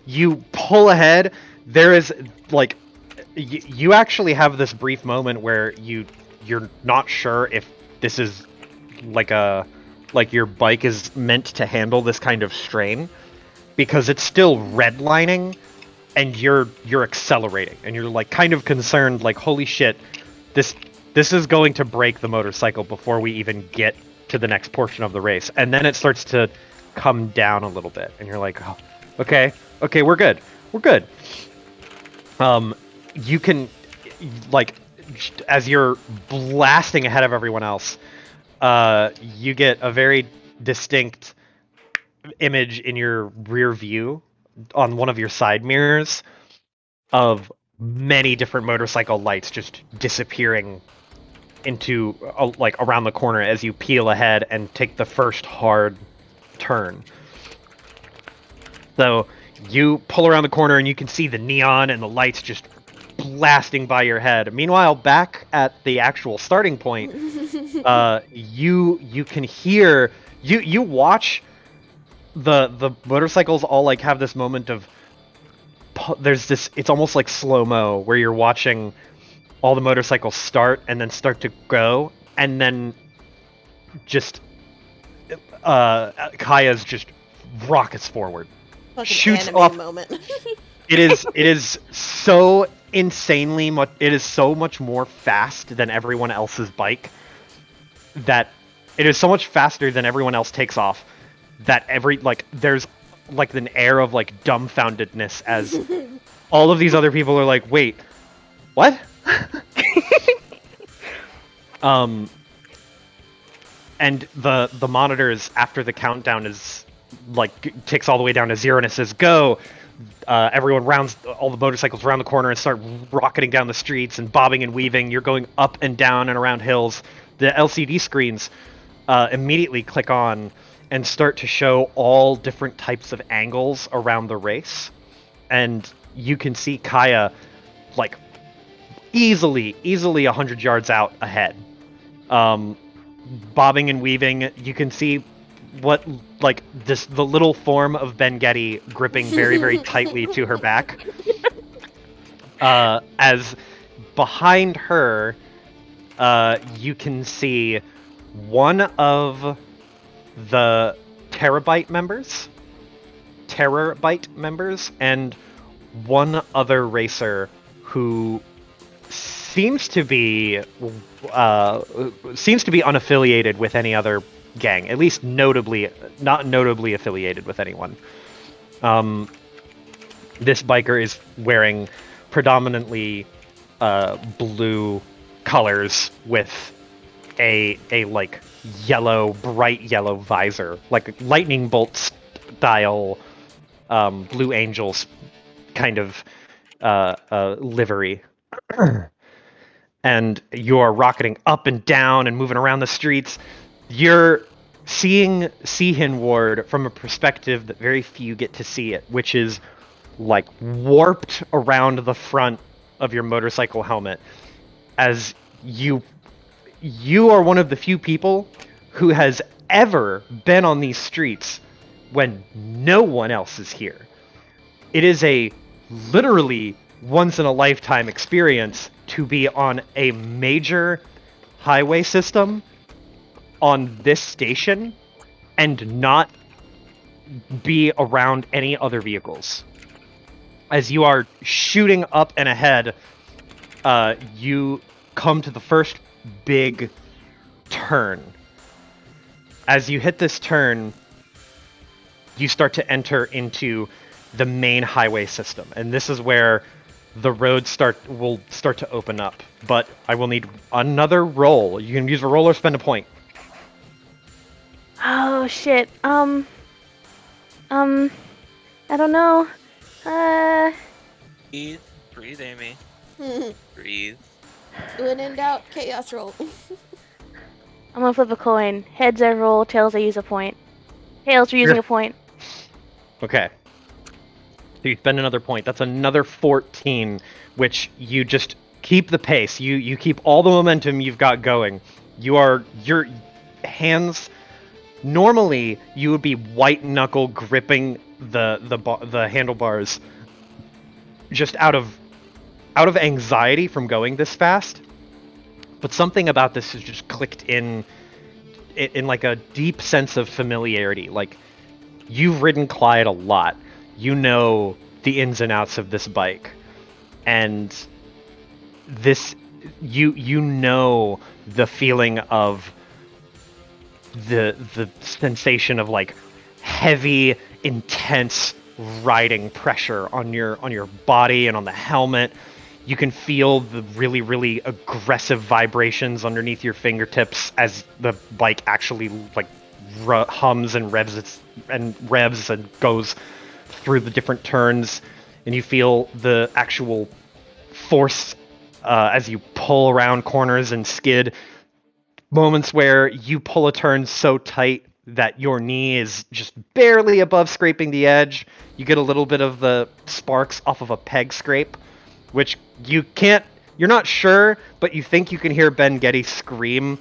You pull ahead. There is, like... you actually have this brief moment where you're not sure if this is like your bike is meant to handle this kind of strain, because it's still redlining and you're accelerating and you're like kind of concerned, like, holy shit, this is going to break the motorcycle before we even get to the next portion of the race. And then it starts to come down a little bit and you're like, oh, okay, we're good. You can, like, as you're blasting ahead of everyone else, you get a very distinct image in your rear view on one of your side mirrors of many different motorcycle lights just disappearing into, like, around the corner as you peel ahead and take the first hard turn. So you pull around the corner and you can see the neon and the lights just blasting by your head. Meanwhile, back at the actual starting point, you can hear, you watch the motorcycles all like have this moment of, there's this, it's almost like slow-mo where you're watching all the motorcycles start and then start to go, and then just Kaya's just rockets forward. Fucking Shoots anime off- moment. It is so insanely much. It is so much more fast than everyone else's bike. That it is so much faster than everyone else takes off. That there's like an air of like dumbfoundedness as all of these other people are like, wait, what? And the monitors after the countdown is like ticks all the way down to 0 and it says go. Everyone rounds all the motorcycles around the corner and start rocketing down the streets and bobbing and weaving. You're going up and down and around hills. The LCD screens immediately click on and start to show all different types of angles around the race. And you can see Kaya like easily 100 yards out ahead. Bobbing and weaving. You can see what, like, this, the little form of Ben Getty gripping very, very tightly to her back. As behind her, you can see one of the Terabyte members, and one other racer who seems to be unaffiliated with any other gang, at least not notably affiliated with anyone. This biker is wearing predominantly blue colors with a like bright yellow visor, like lightning bolt style Blue Angels kind of livery. And you're rocketing up and down and moving around the streets. You're seeing Sihin Ward from a perspective that very few get to see it, which is like warped around the front of your motorcycle helmet, as you are one of the few people who has ever been on these streets when no one else is here. It is a literally once in a lifetime experience to be on a major highway system on this station and not be around any other vehicles. As you are shooting up and ahead, you come to the first big turn. As you hit this turn, you start to enter into the main highway system, and this is where the roads will start to open up. But I will need another roll. You can use a roll or spend a point. Oh shit. I don't know. Breathe, Amy. Breathe. When in doubt, chaos roll. I'm gonna flip a coin. Heads I roll, tails I use a point. Tails for using Sure. a point. Okay. So you spend another point. That's another 14, which you just keep the pace. You keep all the momentum you've got going. Your hands. Normally, you would be white knuckle gripping the handlebars, just out of anxiety from going this fast. But something about this has just clicked in like a deep sense of familiarity. Like, you've ridden Clyde a lot. You know the ins and outs of this bike, and this you know the feeling of the sensation of like heavy, intense riding pressure on your body and on the helmet. You can feel the really, really aggressive vibrations underneath your fingertips as the bike actually like hums and revs and goes through the different turns, and you feel the actual force as you pull around corners and skid. Moments where you pull a turn so tight that your knee is just barely above scraping the edge. You get a little bit of the sparks off of a peg scrape, which you're not sure, but you think you can hear Ben Getty scream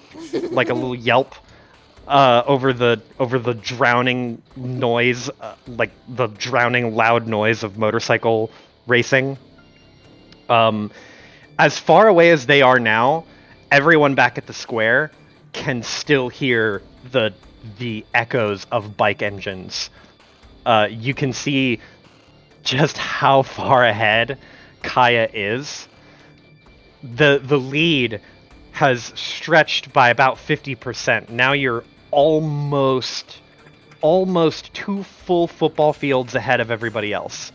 like a little yelp over the drowning noise, like the drowning loud noise of motorcycle racing. As far away as they are now, everyone back at the square can still hear the echoes of bike engines. You can see just how far ahead Kaya is. The lead has stretched by about 50%. Now you're almost 2 full football fields ahead of everybody else.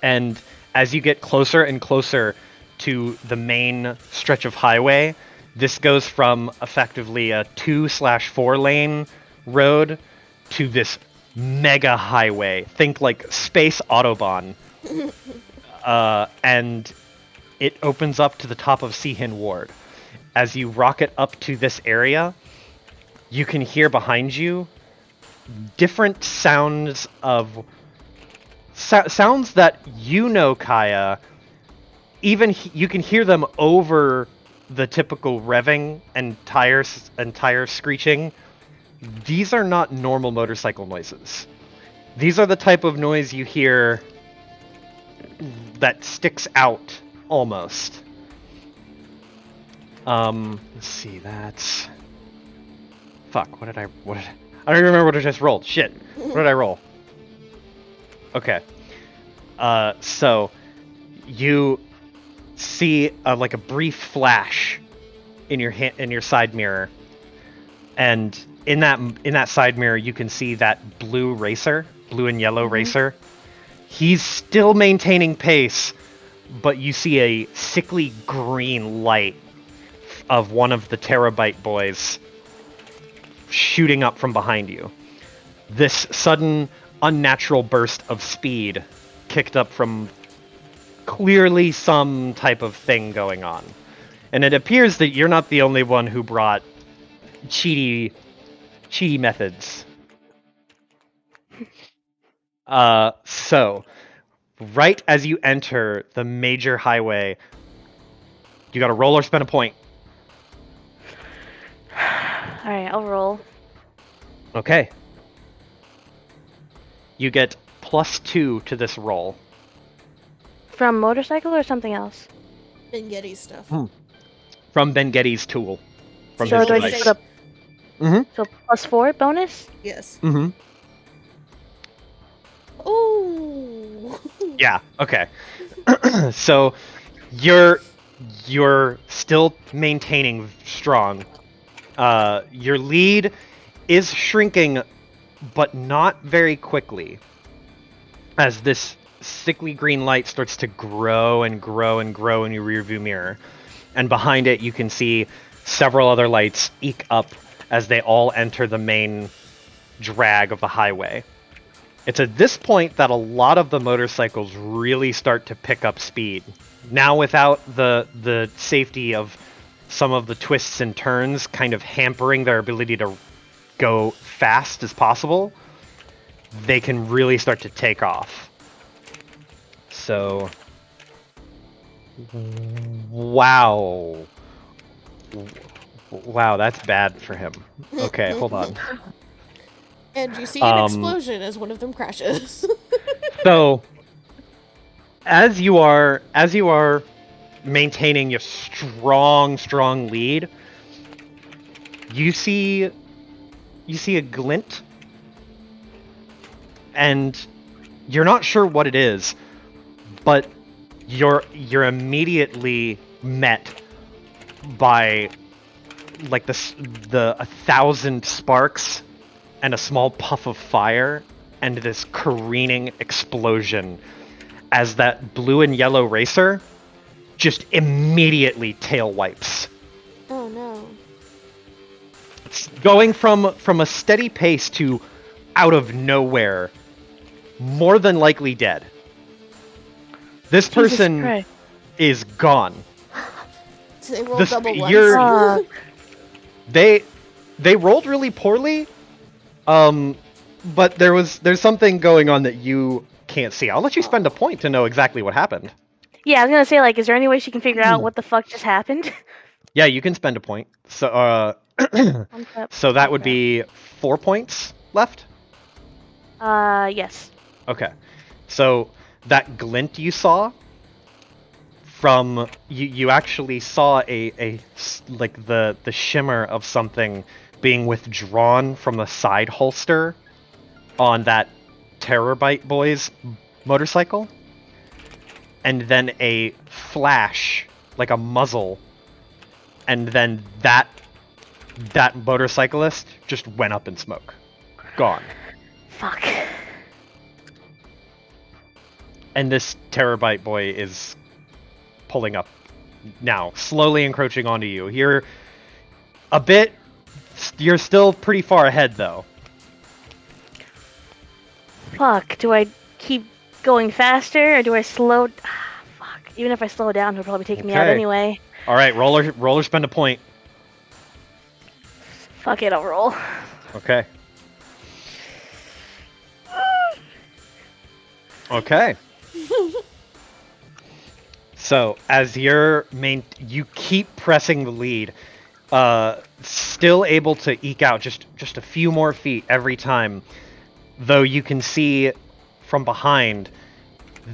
And as you get closer and closer to the main stretch of highway, this goes from effectively a 2/4 lane road to this mega highway. Think like space Autobahn. And it opens up to the top of Seahin Ward. As you rocket up to this area, you can hear behind you different sounds of sounds that you know, Kaya. Even you can hear them over the typical revving and tire screeching. These are not normal motorcycle noises. These are the type of noise you hear that sticks out almost. Let's see. That's fuck. What did I don't even remember what I just rolled. Shit. What did I roll? Okay. So you see like a brief flash in your side mirror, and in that side mirror you can see that blue and yellow racer. He's still maintaining pace, but you see a sickly green light of one of the Terabyte boys shooting up from behind you. This sudden, unnatural burst of speed kicked up from clearly some type of thing going on. And it appears that you're not the only one who brought cheaty methods. So, right as you enter the major highway, you got to roll or spend a point. All right, I'll roll. Okay. You get +2 to this roll. From motorcycle or something else? And Yeti stuff. From Ben Getty's tool. From So his do I device. just device. put a so +4 bonus? Yes. Mm-hmm. Oh. Yeah, okay. So you're still maintaining strong. Your lead is shrinking, but not very quickly, as this sickly green light starts to grow and grow and grow in your rearview mirror. And behind it, you can see several other lights eke up as they all enter the main drag of the highway. It's at this point that a lot of the motorcycles really start to pick up speed. Now, without the safety of some of the twists and turns kind of hampering their ability to go fast as possible, they can really start to take off. So, wow. Wow, that's bad for him. Okay, hold on. And you see an explosion as one of them crashes. So, as you are maintaining your strong lead, you see a glint, and you're not sure what it is, but you're immediately met by like the 1,000 sparks and a small puff of fire and this careening explosion as that blue and yellow racer just immediately tail wipes. Oh no. It's going from a steady pace to out of nowhere, more than likely dead. This Jesus person Christ. is gone. So they roll This- double you're- ones. They rolled really poorly, but there's something going on that you can't see. I'll let you spend a point to know exactly what happened. Yeah, I was gonna say, like, is there any way she can figure out what the fuck just happened? Yeah, you can spend a point. So One step. so that would be 4 points left. Yes. Okay. So that glint you saw from you actually saw like the shimmer of something being withdrawn from the side holster on that Terrorbite Boys motorcycle, and then a flash like a muzzle, and then that motorcyclist just went up in smoke. Gone. Fuck. And this Terrorbite boy is pulling up now, slowly encroaching onto you. You're still pretty far ahead, though. Fuck. Do I keep going faster or do I slow? Fuck. Even if I slow down, he'll probably take me out Okay. anyway. All right, roller, spend a point. Fuck it, I'll roll. Okay. Okay. So as you keep pressing the lead, still able to eke out just a few more feet every time, though you can see from behind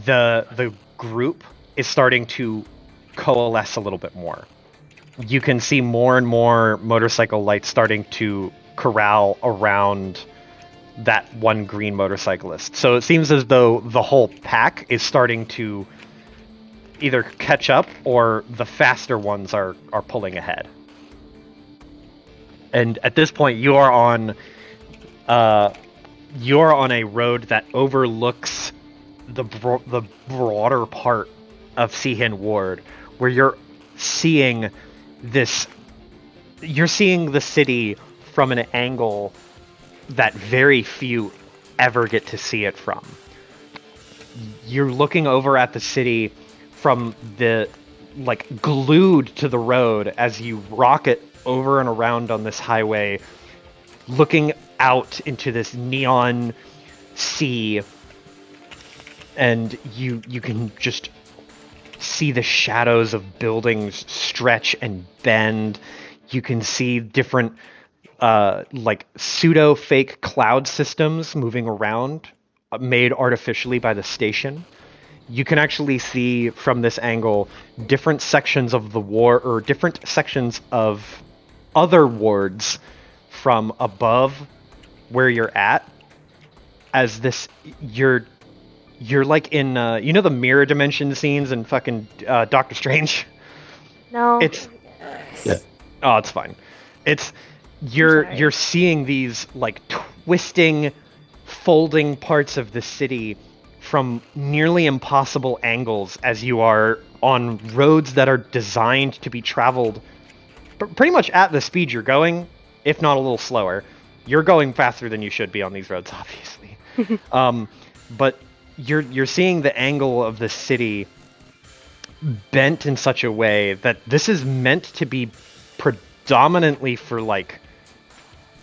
the group is starting to coalesce a little bit more. You can see more and more motorcycle lights starting to corral around that one green motorcyclist. So it seems as though the whole pack is starting to either catch up or the faster ones are pulling ahead. And at this point, you are on a road that overlooks the broader part of Seahin Ward, where you're seeing the city from an angle that very few ever get to see it from. You're looking over at the city from glued to the road as you rocket over and around on this highway, looking out into this neon sea and you can just see the shadows of buildings stretch and bend. You can see different like pseudo fake cloud systems moving around, made artificially by the station. You can actually see from this angle different sections of the war, or different sections of other wards from above where you're at. As this, you're like in you know the mirror dimension scenes in fucking Doctor Strange. No. It's Yes. oh, it's fine. It's sorry. you're seeing these like twisting, folding parts of the city from nearly impossible angles as you are on roads that are designed to be traveled pretty much at the speed you're going, if not a little slower. You're going faster than you should be on these roads, obviously. But you're seeing the angle of the city bent in such a way that this is meant to be predominantly for like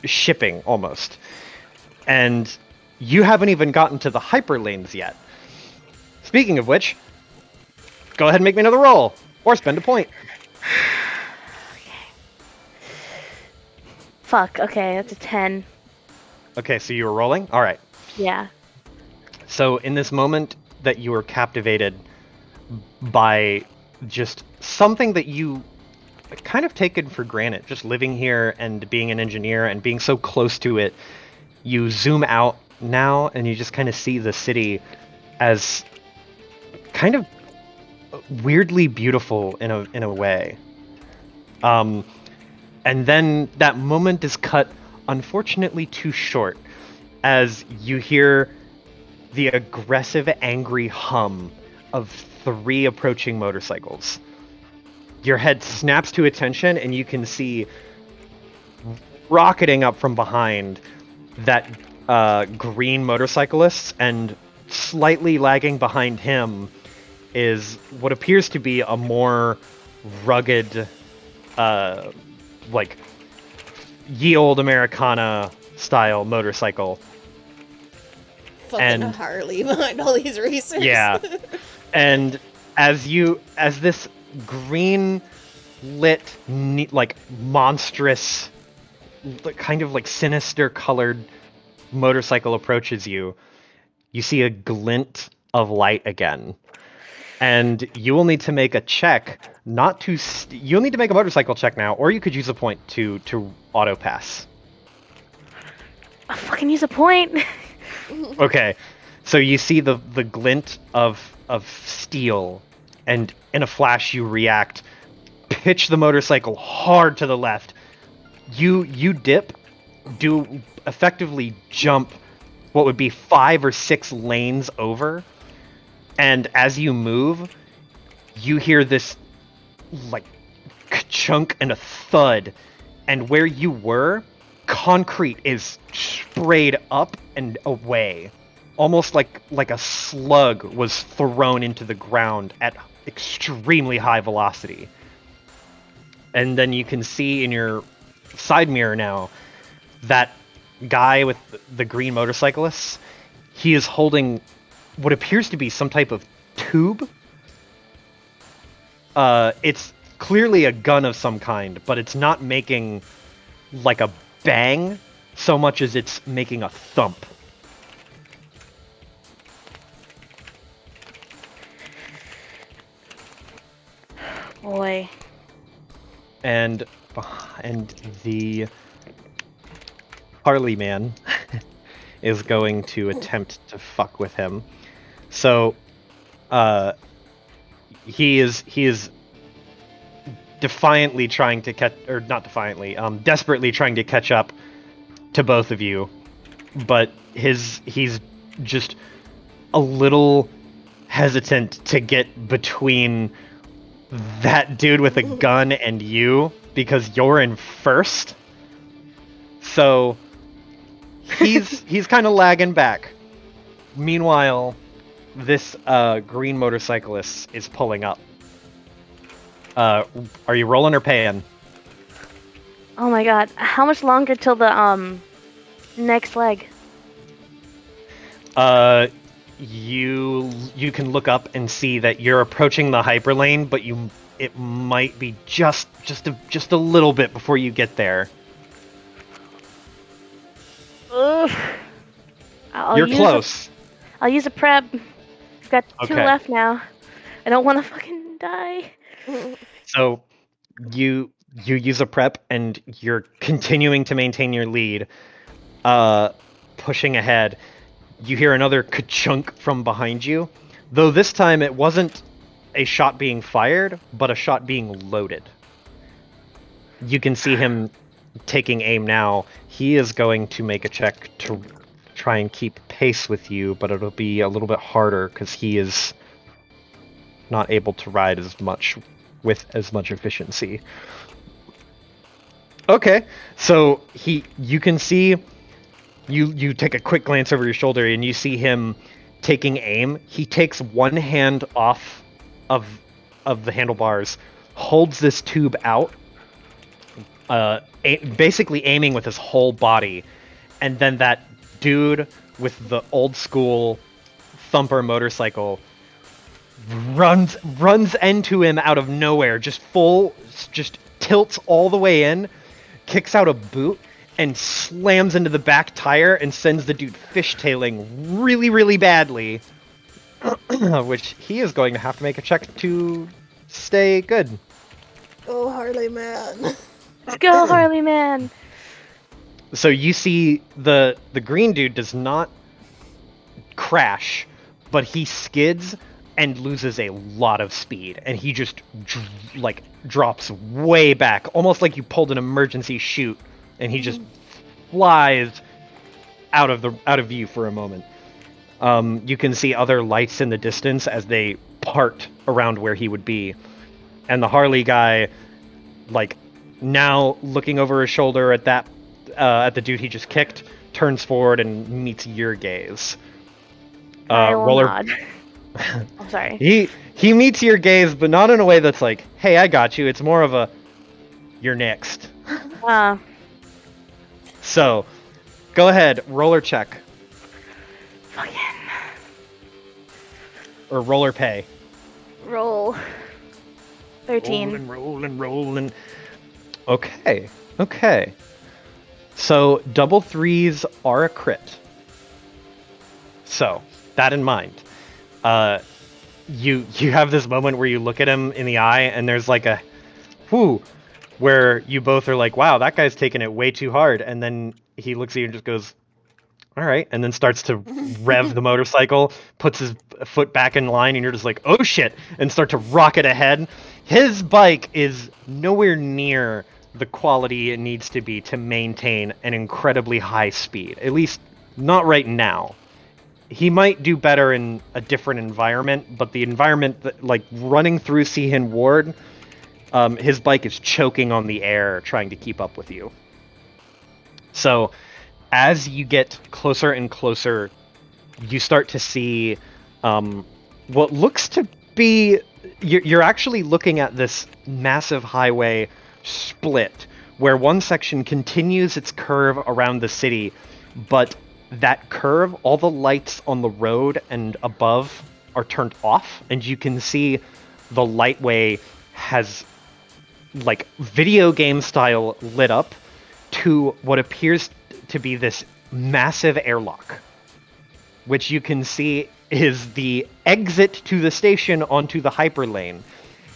shipping almost. And you haven't even gotten to the hyperlanes yet. Speaking of which, go ahead and make me another roll, or spend a point. Fuck. Okay, that's a 10. Okay, so you were rolling? Alright. Yeah. So in this moment that you were captivated by just something that you kind of taken for granted, just living here and being an engineer and being so close to it, you zoom out now and you just kind of see the city as kind of weirdly beautiful in a way. And then that moment is cut, unfortunately, too short, as you hear the aggressive, angry hum of 3 approaching motorcycles. Your head snaps to attention, and you can see rocketing up from behind that green motorcyclist, and slightly lagging behind him is what appears to be a more rugged, like ye old Americana style motorcycle. Fucking And- Harley behind all these racers. Yeah. And as this green lit, like monstrous, kind of like sinister colored motorcycle approaches you, you see a glint of light again. And you will need to make a check, not to. You'll need to make a motorcycle check now, or you could use a point to auto pass. I'll fucking use a point. Okay, so you see the glint of steel, and in a flash you react, pitch the motorcycle hard to the left. You dip, do effectively jump what would be 5 or 6 lanes over, and as you move, you hear this like chunk and a thud, and where you were, concrete is sprayed up and away, almost like a slug was thrown into the ground at extremely high velocity. And then you can see in your side mirror now that guy with the green motorcyclist, he is holding what appears to be some type of tube. It's clearly a gun of some kind, but it's not making like a bang so much as it's making a thump. Boy. And the Harley man is going to attempt to fuck with him. So he is defiantly trying to catch, or not defiantly, desperately trying to catch up to both of you, but he's just a little hesitant to get between that dude with a gun and you, because you're in first. So he's kind of lagging back. Meanwhile, this green motorcyclist is pulling up. Are you rolling or paying? Oh my god. How much longer till the next leg? you can look up and see that you're approaching the hyperlane, but it might be just a little bit before you get there. Ugh. You're close. I'll use a prep. I've got 2 Okay. left now. I don't want to fucking die. So you use a prep and you're continuing to maintain your lead, pushing ahead. You hear another ka-chunk from behind you, though this time it wasn't a shot being fired, but a shot being loaded. You can see him taking aim now. He is going to make a check to try and keep pace with you, but it'll be a little bit harder because he is not able to ride as much with as much efficiency. Okay, so you can see, you take a quick glance over your shoulder and you see him taking aim. He takes one hand off of the handlebars, holds this tube out, basically aiming with his whole body, and then that dude with the old school thumper motorcycle runs into him out of nowhere, just tilts all the way in, kicks out a boot, and slams into the back tire and sends the dude fishtailing really, really badly, which he is going to have to make a check to stay good. Oh, Harley man. Let's go, Harley man. So you see the green dude does not crash, but he skids and loses a lot of speed, and he just drops way back, almost like you pulled an emergency chute, and he just flies out of view for a moment. You can see other lights in the distance as they part around where he would be, and the Harley guy, now looking over his shoulder at the dude he just kicked, turns forward and meets your gaze. I will Roller. nod. I'm sorry. He meets your gaze, but not in a way that's like, "Hey, I got you." It's more of a, "You're next." So, go ahead, roller check Fucking or roller pay. roll. 13. Rolling. Okay. So double threes are a crit. So that in mind, you have this moment where you look at him in the eye, and there's like a, whoo, where you both are like, wow, that guy's taking it way too hard, and then he looks at you and just goes, all right, and then starts to rev the motorcycle, puts his foot back in line, and you're just like, oh shit, and start to rocket ahead. His bike is nowhere near the quality it needs to be to maintain an incredibly high speed, at least not right now. He might do better in a different environment, but the environment, like running through Seahin Ward, his bike is choking on the air trying to keep up with you. So as you get closer and closer, you start to see what looks to be, you're actually looking at this massive highway split where one section continues its curve around the city, but that curve, all the lights on the road and above are turned off, and you can see the lightway has like video game style lit up to what appears to be this massive airlock, which you can see is the exit to the station onto the hyperlane.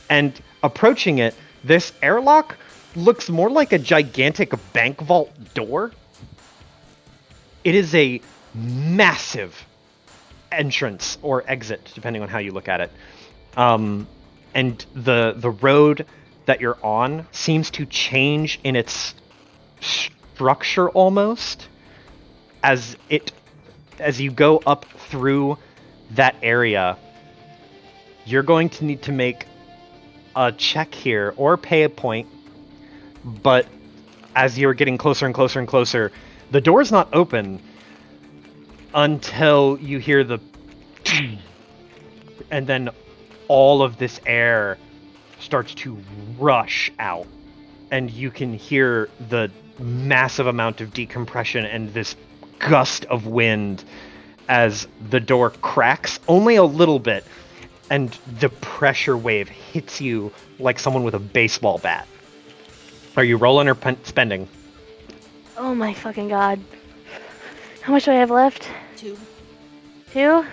And approaching it, this airlock looks more like a gigantic bank vault door. It is a massive entrance or exit, depending on how you look at it. And the road that you're on seems to change in its structure almost as you go up through that area. You're going to need to make a check here or pay a point, but as you're getting closer and closer and closer, the door's not open until you hear the and then all of this air starts to rush out, and you can hear the massive amount of decompression and this gust of wind as the door cracks only a little bit, and the pressure wave hits you like someone with a baseball bat. Are you rolling or spending? Oh my fucking god. How much do I have left? 2. 2?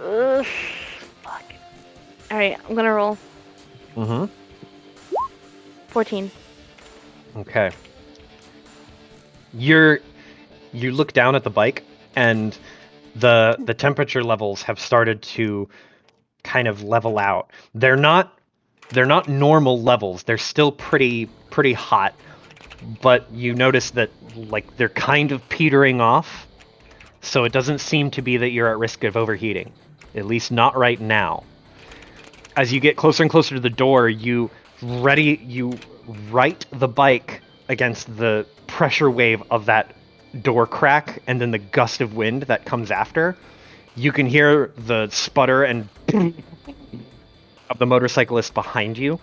Ugh. Fuck. Alright, I'm gonna roll. Mm-hmm. 14. Okay. You look down at the bike, and the temperature levels have started to kind of level out. They're not normal levels. They're still pretty hot, but you notice that like they're kind of petering off. So it doesn't seem to be that you're at risk of overheating, at least not right now. As you get closer and closer to the door, you right the bike against the pressure wave of that door crack and then the gust of wind that comes after. You can hear the sputter and of the motorcyclist behind you,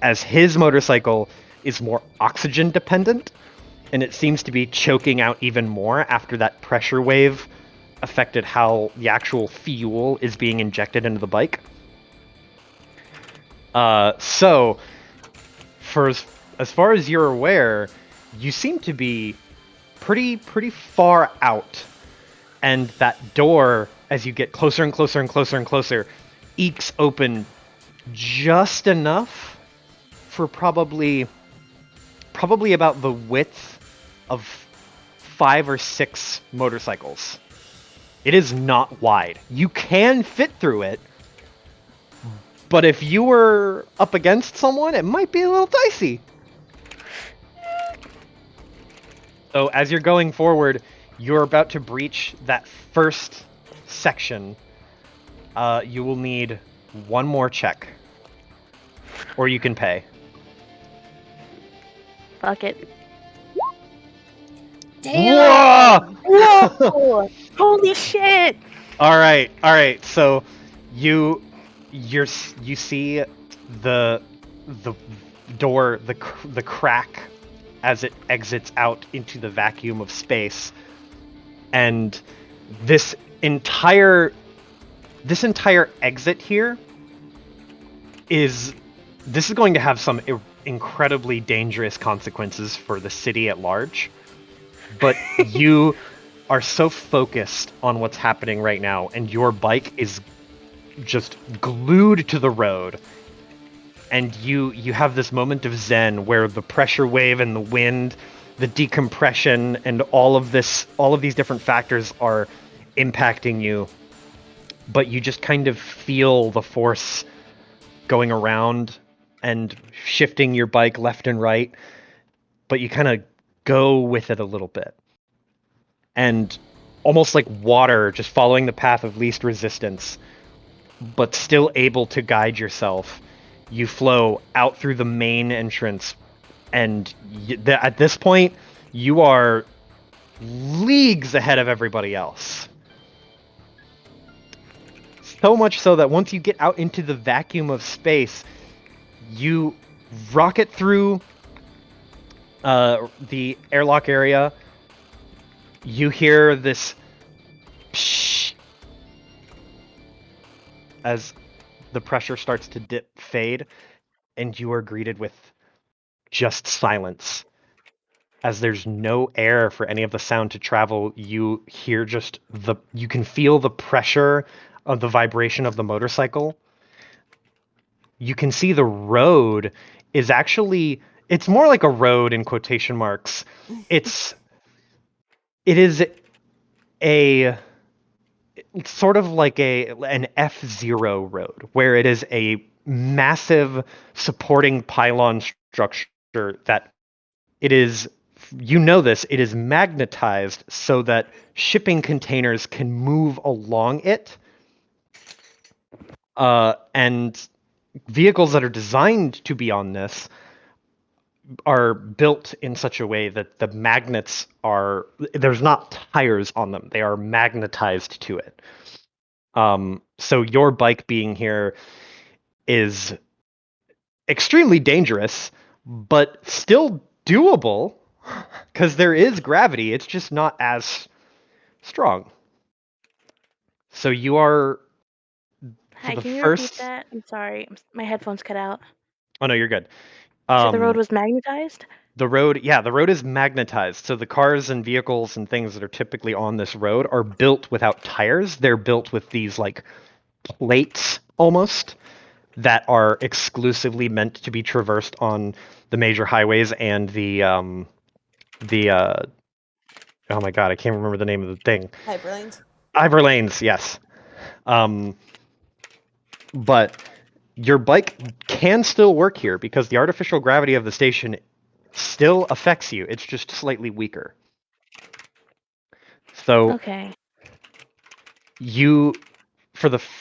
as his motorcycle is more oxygen dependent, and it seems to be choking out even more after that pressure wave affected how the actual fuel is being injected into the bike. So, for as far as you're aware, you seem to be pretty far out, and that door, as you get closer and closer and closer and closer, ekes open just enough for probably about the width of 5 or 6 motorcycles. It is not wide. You can fit through it, but if you were up against someone, it might be a little dicey. So as you're going forward, you're about to breach that first section. You will need one more check, or you can pay. Fuck it. Damn! Whoa! Holy shit! All right. So you see the door, the crack as it exits out into the vacuum of space, and this entire exit here is going to have some incredibly dangerous consequences for the city at large. But you are so focused on what's happening right now, and your bike is just glued to the road, and you have this moment of zen where the pressure wave and the wind, the decompression, and all of these different factors are impacting you, but you just kind of feel the force going around and shifting your bike left and right, but you kind of go with it a little bit. And almost like water, just following the path of least resistance, but still able to guide yourself. You flow out through the main entrance, and at this point, you are leagues ahead of everybody else. So much so that once you get out into the vacuum of space, you rocket through the airlock area. You hear this psh as the pressure starts to fade, and you are greeted with just silence. As there's no air for any of the sound to travel, you hear you can feel the pressure of the vibration of the motorcycle. You can see the road is actually, it's more like a road in quotation marks. It is it's sort of like an F-Zero road, where it is a massive supporting pylon structure that it is, it is magnetized so that shipping containers can move along it. And vehicles that are designed to be on this are built in such a way that the magnets there's not tires on them. They are magnetized to it. So your bike being here is extremely dangerous, but still doable because there is gravity. It's just not as strong. So you are Hi, the can you repeat first. that? I'm sorry, my headphones cut out. Oh no, you're good. You said the road was magnetized? The road, yeah, the road is magnetized. So the cars and vehicles and things that are typically on this road are built without tires. They're built with these like plates almost that are exclusively meant to be traversed on the major highways and the oh my god, I can't remember the name of the thing. Hyperlanes. Lanes, yes. But your bike can still work here because the artificial gravity of the station still affects you. It's just slightly weaker. So Okay. you,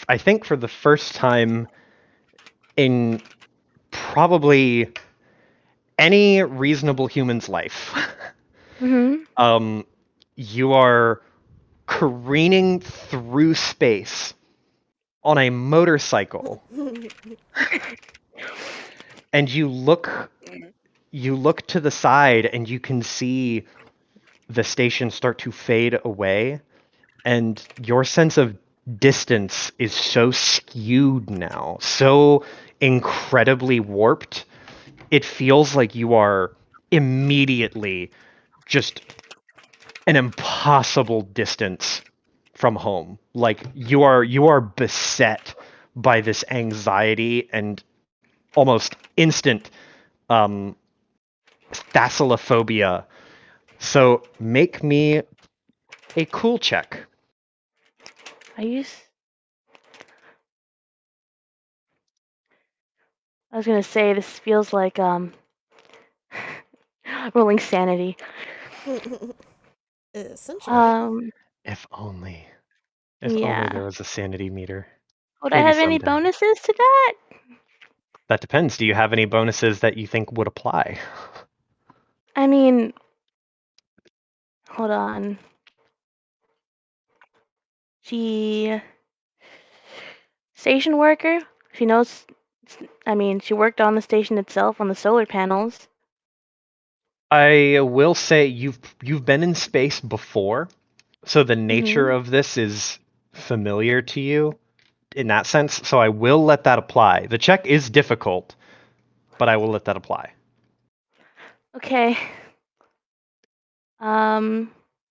I think for the first time in probably any reasonable human's life, Mm-hmm. you are careening through space on a motorcycle, and you look to the side, and you can see the station start to fade away, and your sense of distance is so skewed now, so incredibly warped. It feels like you are immediately just an impossible distance from home. Like you are beset by this anxiety and almost instant um thalassophobia. So make me a cool check. I was gonna say this feels like rolling sanity. Essentially. If only. If only there Yeah. was a sanity meter. Would I Maybe have any someday. bonuses to that? That depends. Do you have any bonuses that you think would apply? I mean, hold on. She station worker. She knows. I mean, she worked on the station itself on the solar panels. I will say you've been in space before, so the nature Mm-hmm. of this is familiar to you in that sense. So I will let that apply. The check is difficult, but I will let that apply. Okay.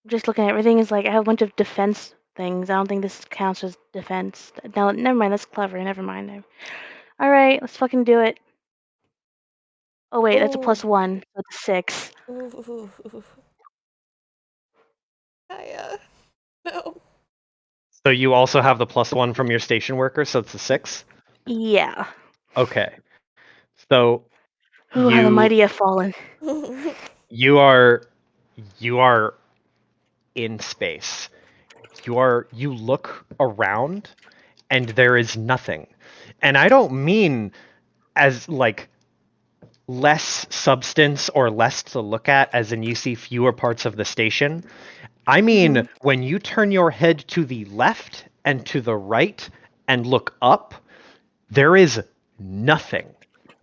Just looking at everything is like I have a bunch of defense things. I don't think this counts as defense. No, never mind. That's clever. Never mind. All right, let's fucking do it. Oh wait, that's a Oh. +1. So it's 6. Ooh. No. So you also have the +1 from your station worker, so it's a 6. Yeah. Okay. So Ooh, how the you mighty have fallen. you are you are in space. You look around and there is nothing. And I don't mean as like less substance or less to look at as in you see fewer parts of the station. I mean when you turn your head to the left and to the right and look up, there is nothing.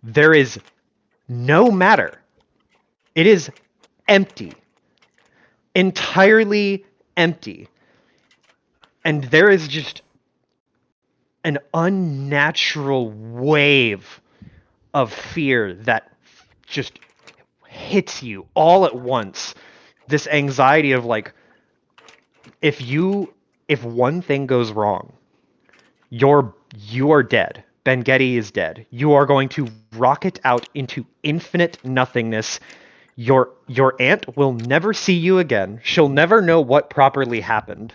There is no matter. It is empty. Entirely empty. And there is just an unnatural wave of fear that just hits you all at once. This anxiety of like, if one thing goes wrong, you are dead. Ben Getty is dead. You are going to rocket out into infinite nothingness. Your aunt will never see you again. She'll never know what properly happened.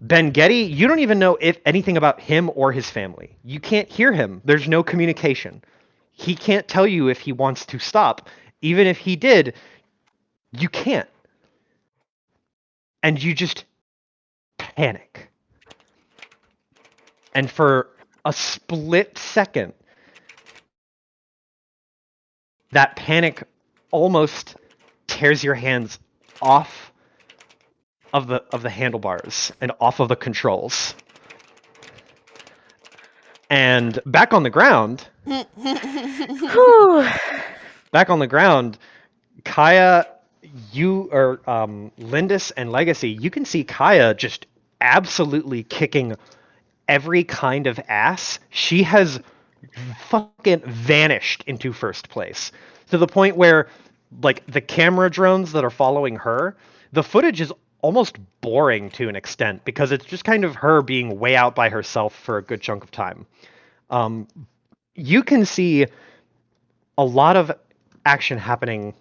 Ben Getty, you don't even know if anything about him or his family. You can't hear him. There's no communication. He can't tell you if he wants to stop. Even if he did, you can't. And you just panic. And for a split second, that panic almost tears your hands off of the handlebars and off of the controls. And back on the ground, Whew. Kaya, you or Lindis and Legacy, you can see Kaya just absolutely kicking every kind of ass. She has fucking vanished into first place to the point where, like, the camera drones that are following her, the footage is almost boring to an extent because it's just kind of her being way out by herself for a good chunk of time. You can see a lot of action happening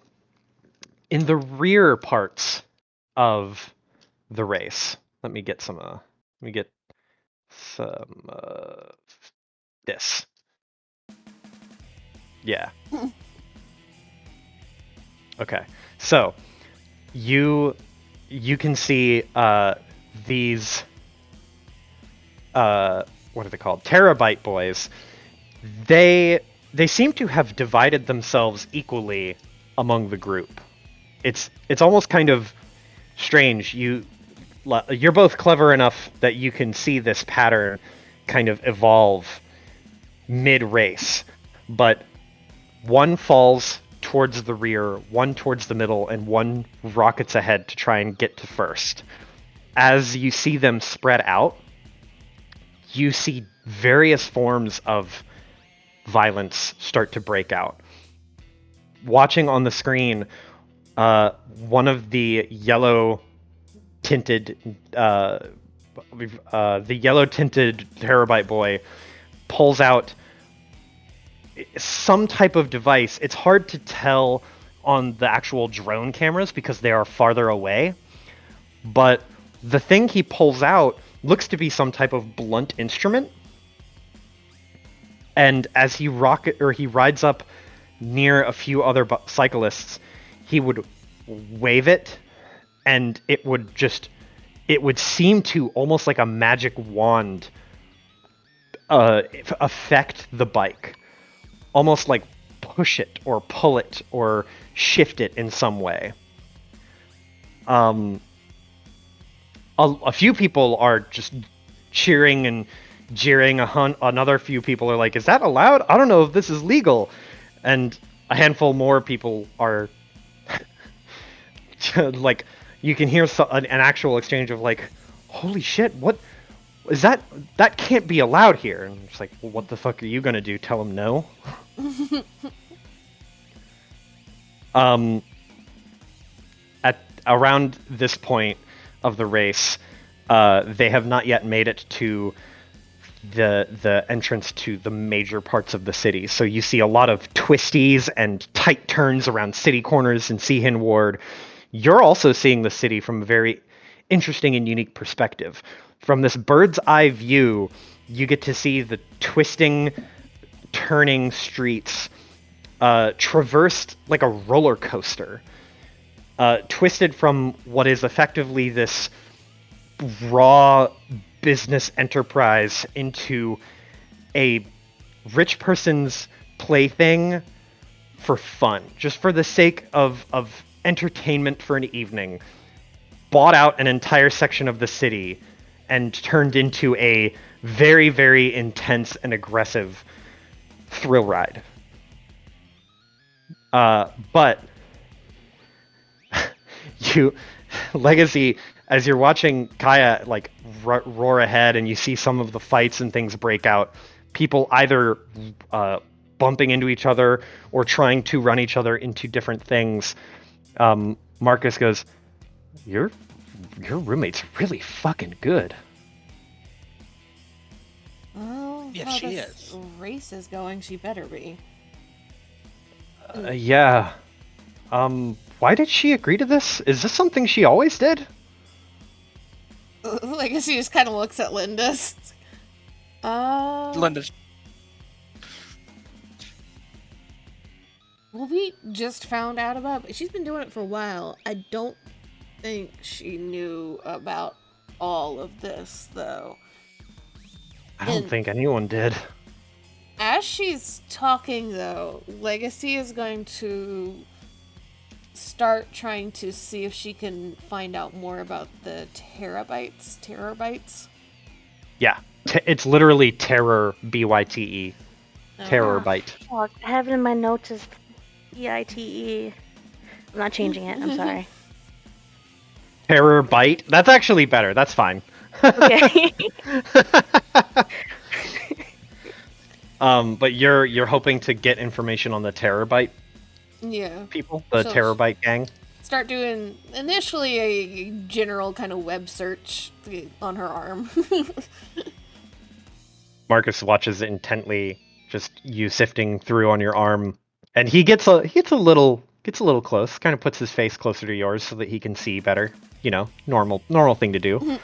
in the rear parts of the race. Let me get some this. Yeah. Okay. So you can see these what are they called? Terabyte boys. They seem to have divided themselves equally among the group. It's almost kind of strange. You're both clever enough that you can see this pattern kind of evolve mid-race, but one falls towards the rear, one towards the middle, and one rockets ahead to try and get to first. As you see them spread out, you see various forms of violence start to break out. Watching on the screen, one of the yellow tinted terabyte boy pulls out some type of device. It's hard to tell on the actual drone cameras because they are farther away, but the thing he pulls out looks to be some type of blunt instrument. And as he rides up near a few other cyclists, he would wave it, and it would seem to, almost like a magic wand, affect the bike, almost like push it or pull it or shift it in some way. A few people are just cheering and jeering. Another few people are like, "Is that allowed? I don't know if this is legal." And a handful more people are like, you can hear an actual exchange of like, "Holy shit, what is that? That can't be allowed here." And it's like, "Well, what the fuck are you gonna do? Tell them no?" At around this point of the race, they have not yet made it to the entrance to the major parts of the city. So you see a lot of twisties and tight turns around city corners in Seahin Ward. You're also seeing the city from a very interesting and unique perspective. From this bird's eye view, you get to see the twisting, turning streets traversed like a roller coaster, twisted from what is effectively this raw business enterprise into a rich person's plaything for fun, just for the sake of entertainment for an evening. Bought out an entire section of the city and turned into a very, very intense and aggressive thrill ride. But Legacy, as you're watching Kaya like roar ahead and you see some of the fights and things break out, people either bumping into each other or trying to run each other into different things, Marcus goes, your roommate's really fucking good. Well, Yeah, how she this is. race is going, she better be. Yeah. Why did she agree to this? Is this something she always did? Legacy just kind of looks at Linda's. Linda's. Well, we just found out about it. She's been doing it for a while. I don't think she knew about all of this, though. I don't think anyone did. As she's talking, though, Legacy is going to start trying to see if she can find out more about the terabytes. Yeah, it's literally terror, BYTE, Terrorbyte. Fuck, I have it in my notes as EITE. I'm not changing it. I'm sorry. Terrorbyte. That's actually better. That's fine. Okay. But you're hoping to get information on the Terabyte Yeah. people, the So- Terabyte gang. Start doing initially a general kind of web search on her arm. Marcus watches intently, just you sifting through on your arm, and he gets a little close. Kind of puts his face closer to yours so that he can see better. You know, normal thing to do.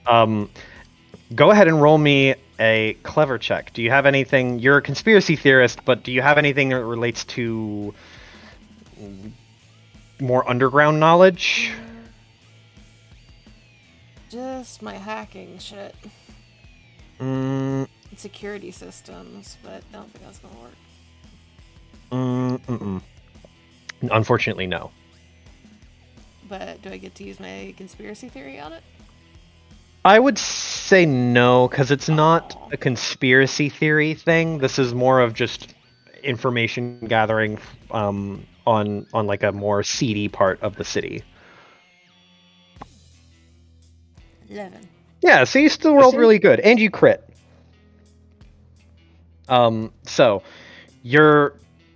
Go ahead and roll me a clever check. Do you have anything? You're a conspiracy theorist, but do you have anything that relates to more underground knowledge? Just my hacking shit. Mm, Security systems, but I don't think that's gonna work. Unfortunately, no. But do I get to use my conspiracy theory on it? I would say no, because it's not Aw. a conspiracy theory thing. This is more of just information gathering on like a more seedy part of the city. 11. Yeah, so you still rolled really good, and you crit. So your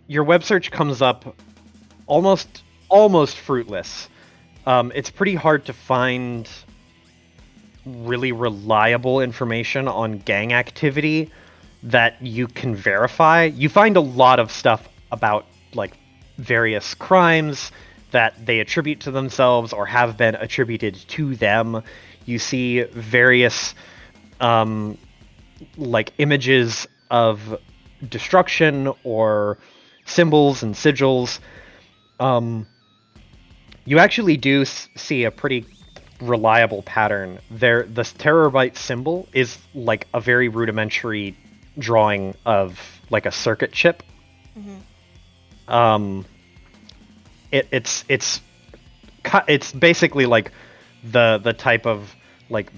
web search comes up almost fruitless. It's pretty hard to find really reliable information on gang activity that you can verify. You find a lot of stuff about like various crimes that they attribute to themselves or have been attributed to them. You see various like images of destruction or symbols and sigils. You actually do see a pretty reliable pattern. The terabyte symbol is like a very rudimentary drawing of like a circuit chip. It's basically like the type of like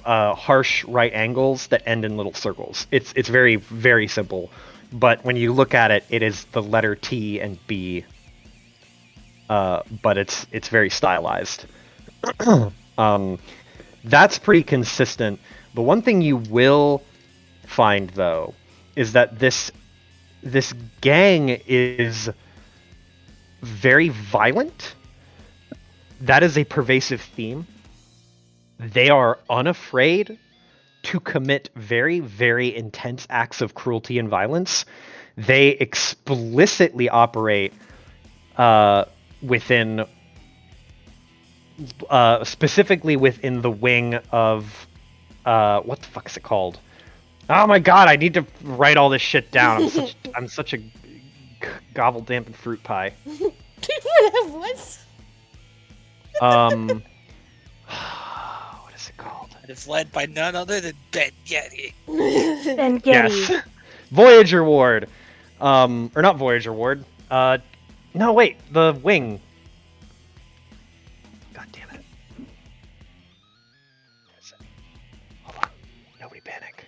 harsh right angles that end in little circles. It's very very simple, but when you look at it, it is the letter T and B. But it's very stylized. That's pretty consistent. The one thing you will find though is that this gang is very violent. That is a pervasive theme. They are unafraid to commit very, very intense acts of cruelty and violence. They explicitly operate within specifically within the wing of what the fuck is it called? Oh my god, I need to write all this shit down. I'm such a gobble dampened fruit pie. What? What is it called? And it's led by none other than Ben Yeti. Ben Getty. Yes. Voyager Ward. Or not Voyager Ward. No wait, the wing. God damn it. Hold on. Nobody panic.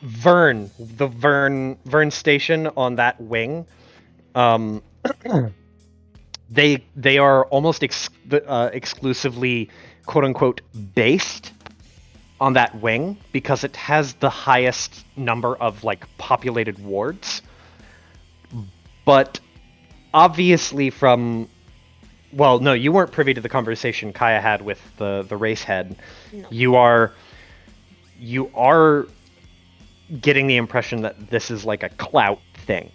Vern, the Vern station on that wing, they are almost exclusively quote unquote based on that wing because it has the highest number of like populated wards. But obviously from well, no, you weren't privy to the conversation Kaya had with the race head. No. You are getting the impression that this is like a clout thing.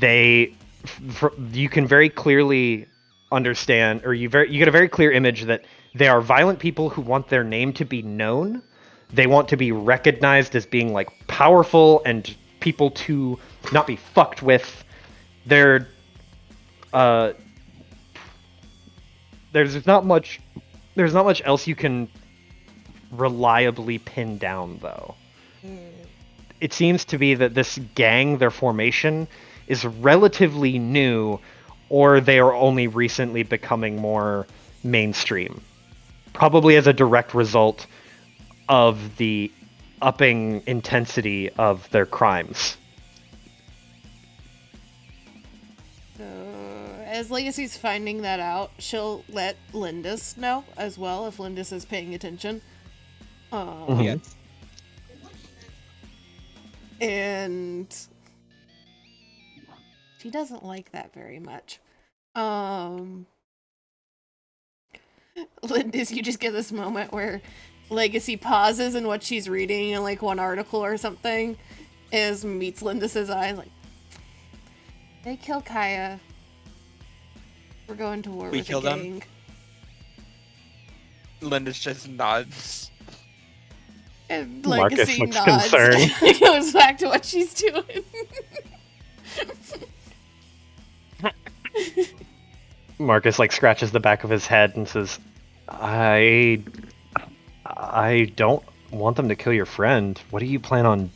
You can very clearly understand, or you get a very clear image that they are violent people who want their name to be known. They want to be recognized as being like powerful and people to not be fucked with. There's not much else you can reliably pin down though. It seems to be that this gang, their formation, is relatively new, or they are only recently becoming more mainstream. Probably as a direct result of the upping intensity of their crimes. So, as Legacy's finding that out, she'll let Lindis know as well if Lindis is paying attention. Yes. And she doesn't like that very much. Lindis, you just get this moment where Legacy pauses in what she's reading in like one article or something, is meets Lindis's eyes like, they kill Kaya. We're going to war We with kill the them? gang. Lindis just nods. And Marcus Legacy looks nods. concerned. Goes back to what she's doing. Marcus like scratches the back of his head and says, I don't want them to kill your friend. What do you plan on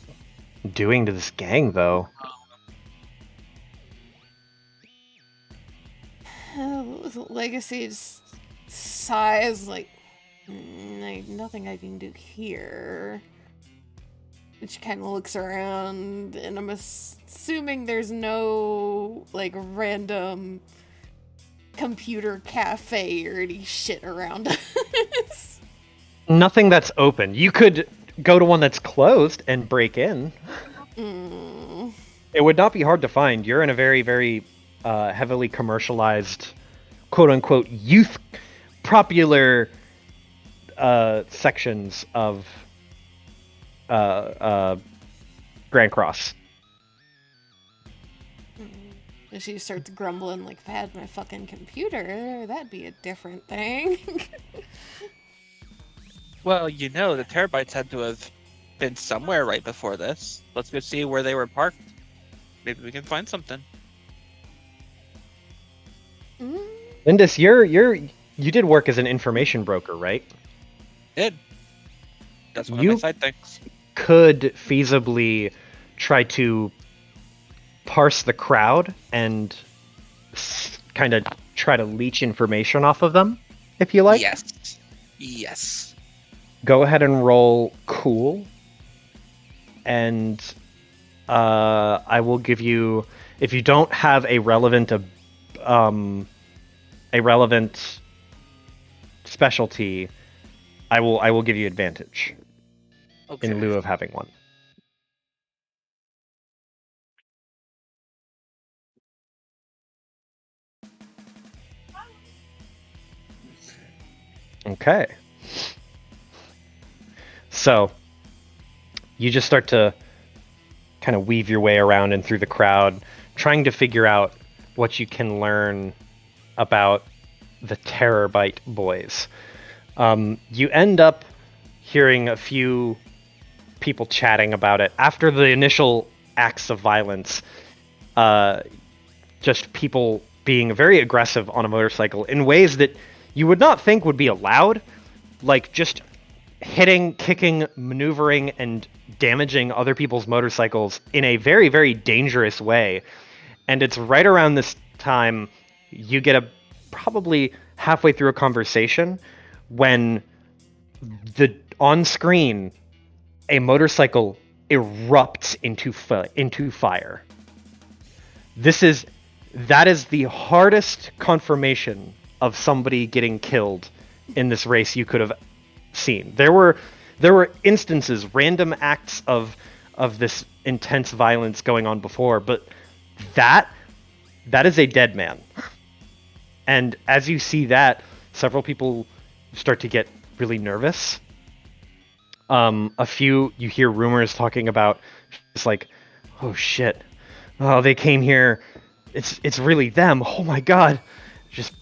doing to this gang, though? Legacy just sighs like, nothing I can do here. And she kind of looks around, and I'm assuming there's no like random computer cafe or any shit around us. Nothing that's open. You could go to one that's closed and break in. Mm. It would not be hard to find. You're in a very, very heavily commercialized, quote-unquote, youth popular sections of Grand Cross. And she starts grumbling like, if I had my fucking computer, that'd be a different thing. Well, you know, the terabytes had to have been somewhere right before this. Let's go see where they were parked. Maybe we can find something. Mm. Lindis, you did work as an information broker, right? Did. That's one You- of my side things. Could feasibly try to parse the crowd and kind of try to leech information off of them, if you like. Yes. Yes. Go ahead and roll cool, and I will give you, if you don't have a relevant specialty, I will give you advantage Okay. in lieu of having one. Okay. So, you just start to kind of weave your way around and through the crowd, trying to figure out what you can learn about the Terabyte boys. You end up hearing a few people chatting about it after the initial acts of violence. Just people being very aggressive on a motorcycle in ways that you would not think would be allowed, like just hitting, kicking, maneuvering, and damaging other people's motorcycles in a very, very dangerous way. And it's right around this time you get probably halfway through a conversation when on screen a motorcycle erupts into fire. That is the hardest confirmation of somebody getting killed in this race you could have seen. There were instances, random acts of this intense violence going on before, but that is a dead man. And as you see that, several people start to get really nervous. A few, you hear rumors talking about just like, oh shit, oh they came here, it's really them. Oh my god, just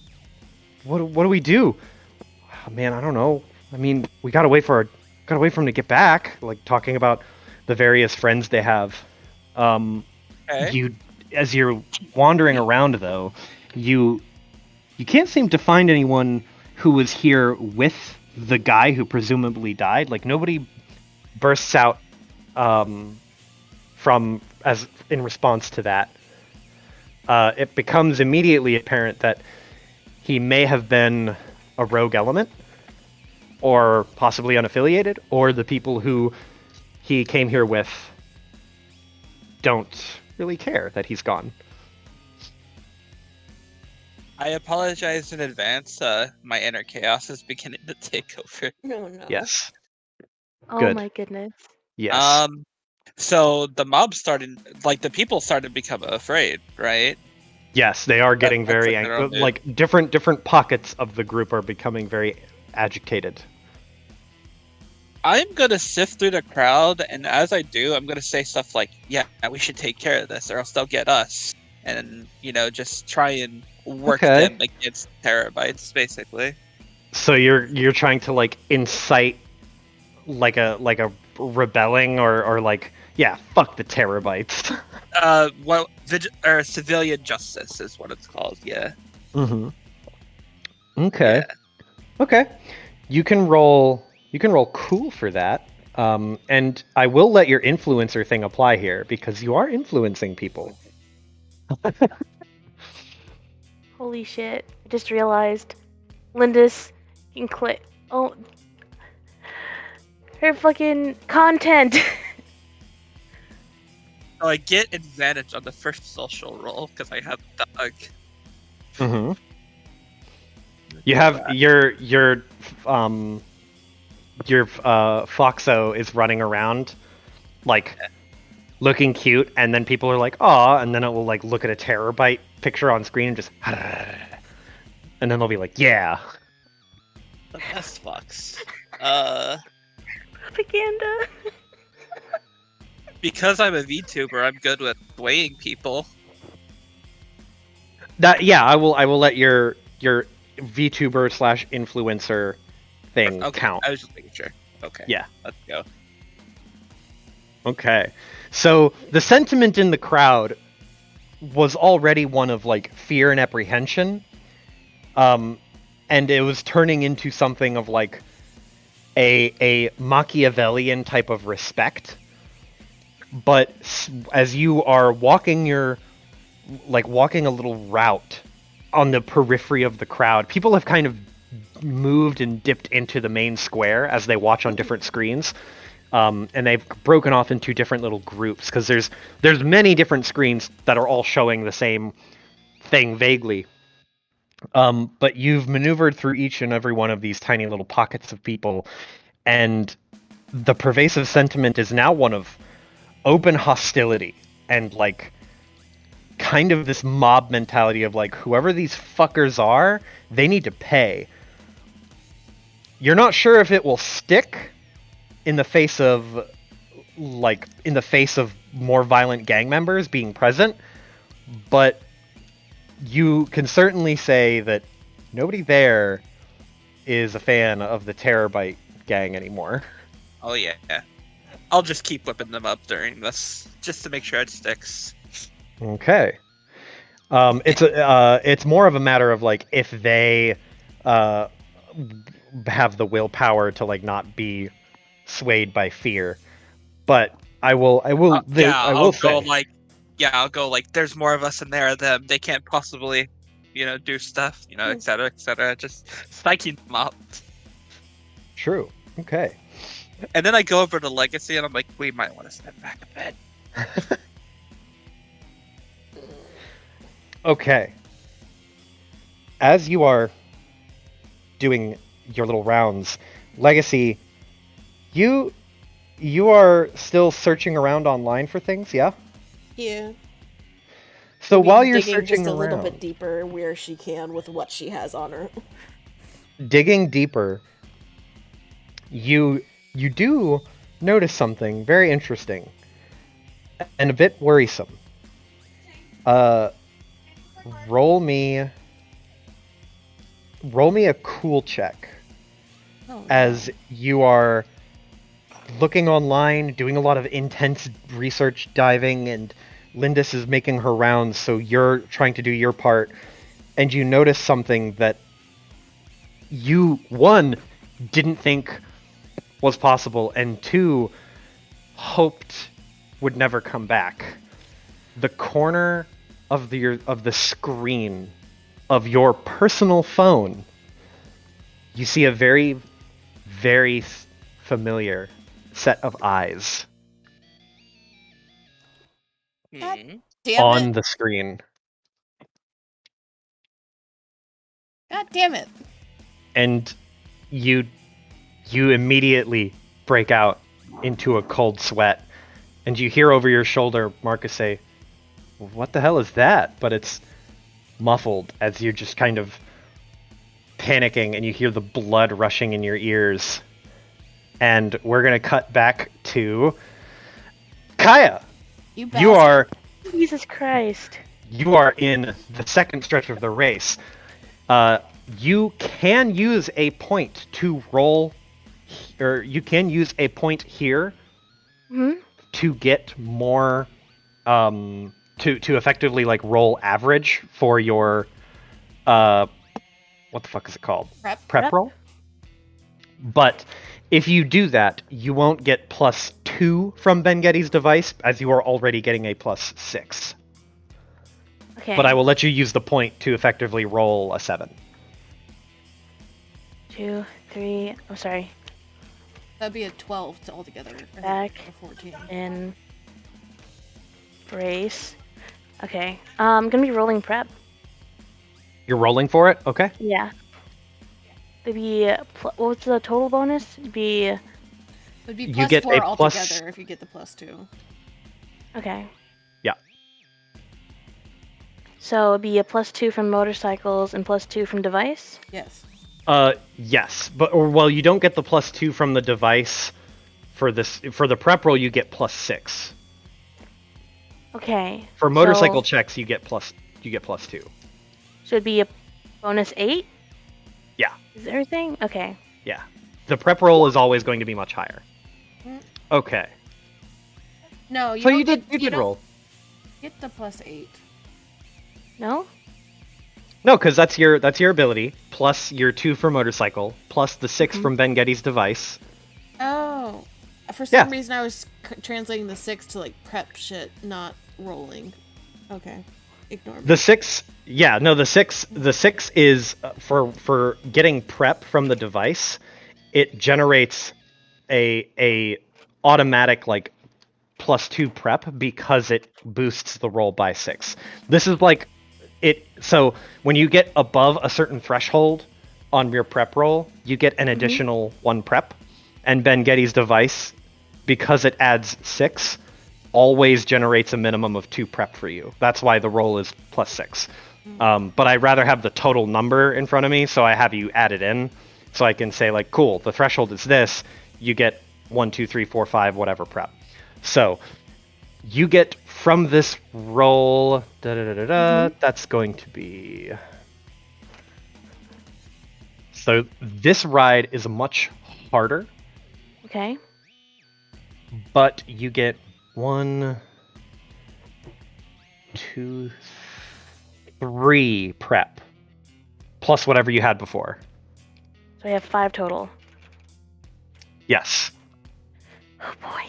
what do we do? Oh, man, I don't know. I mean, we gotta wait for them to get back. Like talking about the various friends they have. Okay. As you're wandering around though, you can't seem to find anyone who was here with the guy who presumably died. Like nobody bursts out in response to that. It becomes immediately apparent that he may have been a rogue element, or possibly unaffiliated, or the people who he came here with don't really care that he's gone. I apologize in advance. My inner chaos is beginning to take over. No, no. Yes. Oh Good. my goodness. Yes. So the mob started, like the people started to become afraid, right? Yes, they are getting that's very a general mood. like different pockets of the group are becoming very agitated. I'm gonna sift through the crowd, and as I do, I'm gonna say stuff like, "Yeah, we should take care of this, or else they'll get us," and just try and work Okay. them against terabytes, basically. So you're trying to like incite like a rebelling or like yeah, fuck the terabytes. Well, or civilian justice is what it's called. Yeah, Mm-hmm. Okay. yeah. Okay. You can roll cool for that. And I will let your influencer thing apply here because you are influencing people. Holy shit. I just realized. Lindis can click. Oh. Her fucking content. So I get advantage on the first social roll because I have dog. Mm-hmm. You have your Foxo is running around like looking cute, and then people are like, "Aw," and then it will like look at a terabyte picture on screen and just, and then they'll be like, "Yeah." The best fox. Propaganda. Because I'm a VTuber, I'm good with swaying people. That yeah, I will let your VTuber / influencer thing Okay, count. I was just making sure. Okay. Yeah. Let's go. Okay. So the sentiment in the crowd was already one of like fear and apprehension. And it was turning into something of like a Machiavellian type of respect. But as you are walking walking a little route on the periphery of the crowd, people have kind of moved and dipped into the main square as they watch on different screens. And they've broken off into different little groups because there's many different screens that are all showing the same thing vaguely. But you've maneuvered through each and every one of these tiny little pockets of people, and the pervasive sentiment is now one of open hostility and like kind of this mob mentality of like whoever these fuckers are, they need to pay. You're not sure if it will stick in the face of more violent gang members being present, but you can certainly say that nobody there is a fan of the Terabyte gang anymore. Oh yeah. I'll just keep whipping them up during this, just to make sure it sticks. Okay. It's more of a matter of like if they uh, have the willpower to like not be swayed by fear. But I will I'll go say like, there's more of us in there than they can't possibly, do stuff, et cetera, et cetera. Just spiking them up. true. Okay. And then I go over to Legacy and I'm like, we might want to step back a bit. Okay. As you are doing your little rounds, Legacy, you are still searching around online for things, yeah? Yeah. So Maybe while you're digging searching just a little around, bit deeper where she can with what she has on her. digging deeper, you do notice something very interesting and a bit worrisome. Roll me a cool check as you are looking online, doing a lot of intense research diving, and Lindis is making her rounds, so you're trying to do your part, and you notice something that you, one, didn't think was possible, and two, hoped would never come back. The corner of the screen of your personal phone, you see a very, very familiar set of eyes Damn on it. the screen. God damn it. And you immediately break out into a cold sweat, and you hear over your shoulder Marcus say, "What the hell is that?" But it's muffled as you're just kind of panicking, and you hear the blood rushing in your ears. And we're gonna cut back to Kaya. You You are Jesus Christ. in the second stretch of the race. You can use a point to roll, or you can use a point here Hmm. to get more, to effectively like roll average for your, what the fuck is it called? Prep. Prep. Roll. But if you do that, you won't get +2 from Ben Getty's device, as you are already getting a +6. Okay. But I will let you use the point to effectively roll a 7. 2, 3. Oh, sorry. That'd be a 12 to altogether. I think, Back. or 14. In brace. Okay. I'm gonna be rolling prep. You're rolling for it? Okay. Yeah. It'd be what's the total bonus? It'd be It'd be You plus get 4 a plus- altogether if you get the +2. okay. Yeah. So it'd be a +2 from motorcycles and +2 from device. Yes. Yes, well, you don't get the +2 from the device for this. For the prep roll, you get +6. Okay. For motorcycle So, checks, you get +2. so it'd be a bonus 8. Yeah. Is everything okay? Yeah. The prep roll is always going to be much higher. Mm. Okay. No, you So don't you get, did don't roll. get the +8. No. No, because that's your ability plus your 2 for motorcycle plus the 6 Mhm. from Ben Getty's device. Oh. For some Yeah. reason, I was translating the 6 to like prep shit, not rolling. Okay. Ignore me. The 6, yeah, no, the 6 is for getting prep from the device. It generates a automatic like +2 prep because it boosts the roll by 6. This is like it. So when you get above a certain threshold on your prep roll, you get an additional 1 prep. And Ben Getty's device, because it adds 6, always generates a minimum of 2 prep for you. That's why the roll is +6. But I'd rather have the total number in front of me, so I have you add it in, so I can say like, cool, the threshold is this. You get 1, 2, 3, 4, 5, whatever prep. So you get from this roll, that's going to be. So this ride is much harder, Okay. but you get 1, 2, 3 prep plus whatever you had before. So I have 5 total. Yes. Oh boy.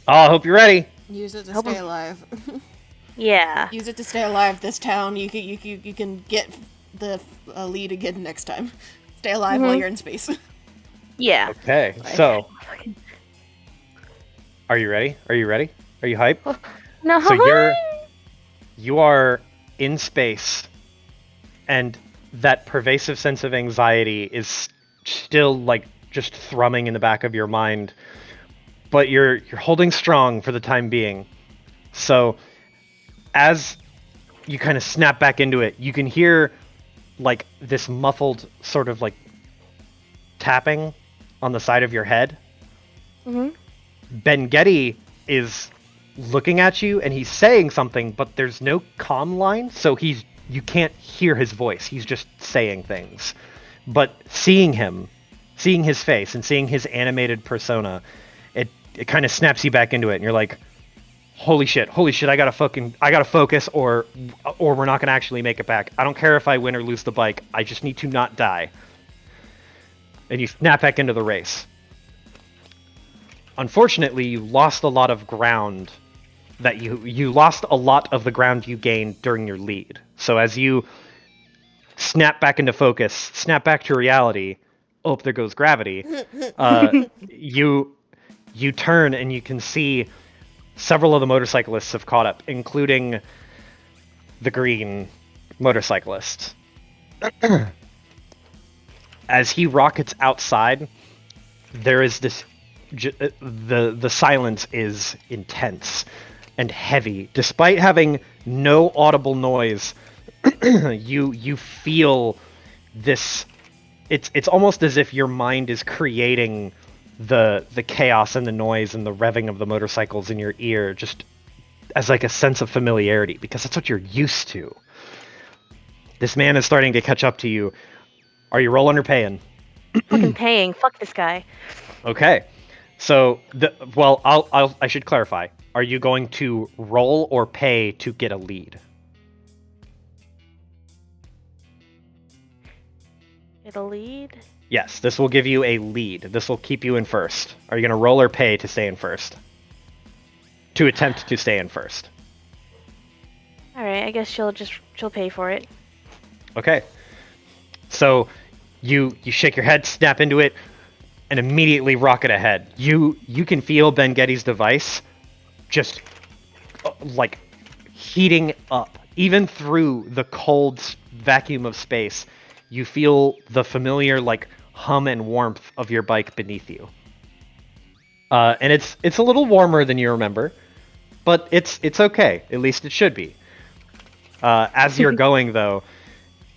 Oh, I hope you're ready. Use it to Help stay him. alive. Yeah. Use it to stay alive this town. You can get the lead again next time. Stay alive while Mhm. you're in space. Yeah. Okay, so are you ready? Are you ready? Are you hyped? No. So you are in space, and that pervasive sense of anxiety is still like just thrumming in the back of your mind, but you're holding strong for the time being. So as you kind of snap back into it, you can hear like this muffled sort of like tapping on the side of your head. Mhm. Ben Getty is looking at you and he's saying something, but there's no comm line, so you can't hear his voice. He's just saying things. But seeing his face and seeing his animated persona, it kind of snaps you back into it, and you're like, holy shit, I gotta focus, or we're not gonna actually make it back. I don't care if I win or lose the bike. I just need to not die. And you snap back into the race. Unfortunately, you lost a lot of ground that you lost a lot of the ground you gained during your lead. So as you snap back into focus, snap back to reality, oh, there goes gravity. You turn and you can see several of the motorcyclists have caught up, including the green motorcyclist. As he rockets outside, there is this the silence is intense and heavy. Despite having no audible noise, you feel this. It's almost as if your mind is creating the chaos and the noise and the revving of the motorcycles in your ear, just as like a sense of familiarity, because that's what you're used to. This man is starting to catch up to you. Are you rolling or paying? Fucking paying. Fuck this guy. Okay. So I should clarify. Are you going to roll or pay to get a lead? Get a lead? Yes, this will give you a lead. This will keep you in first. Are you going to roll or pay to stay in first? To attempt to stay in first. Alright, I guess she'll pay for it. Okay. So you shake your head, snap into it, and immediately rocket ahead. You can feel Ben Getty's device just like heating up. Even through the cold vacuum of space, you feel the familiar like hum and warmth of your bike beneath you. And it's a little warmer than you remember, but it's okay. At least it should be. As you're going though,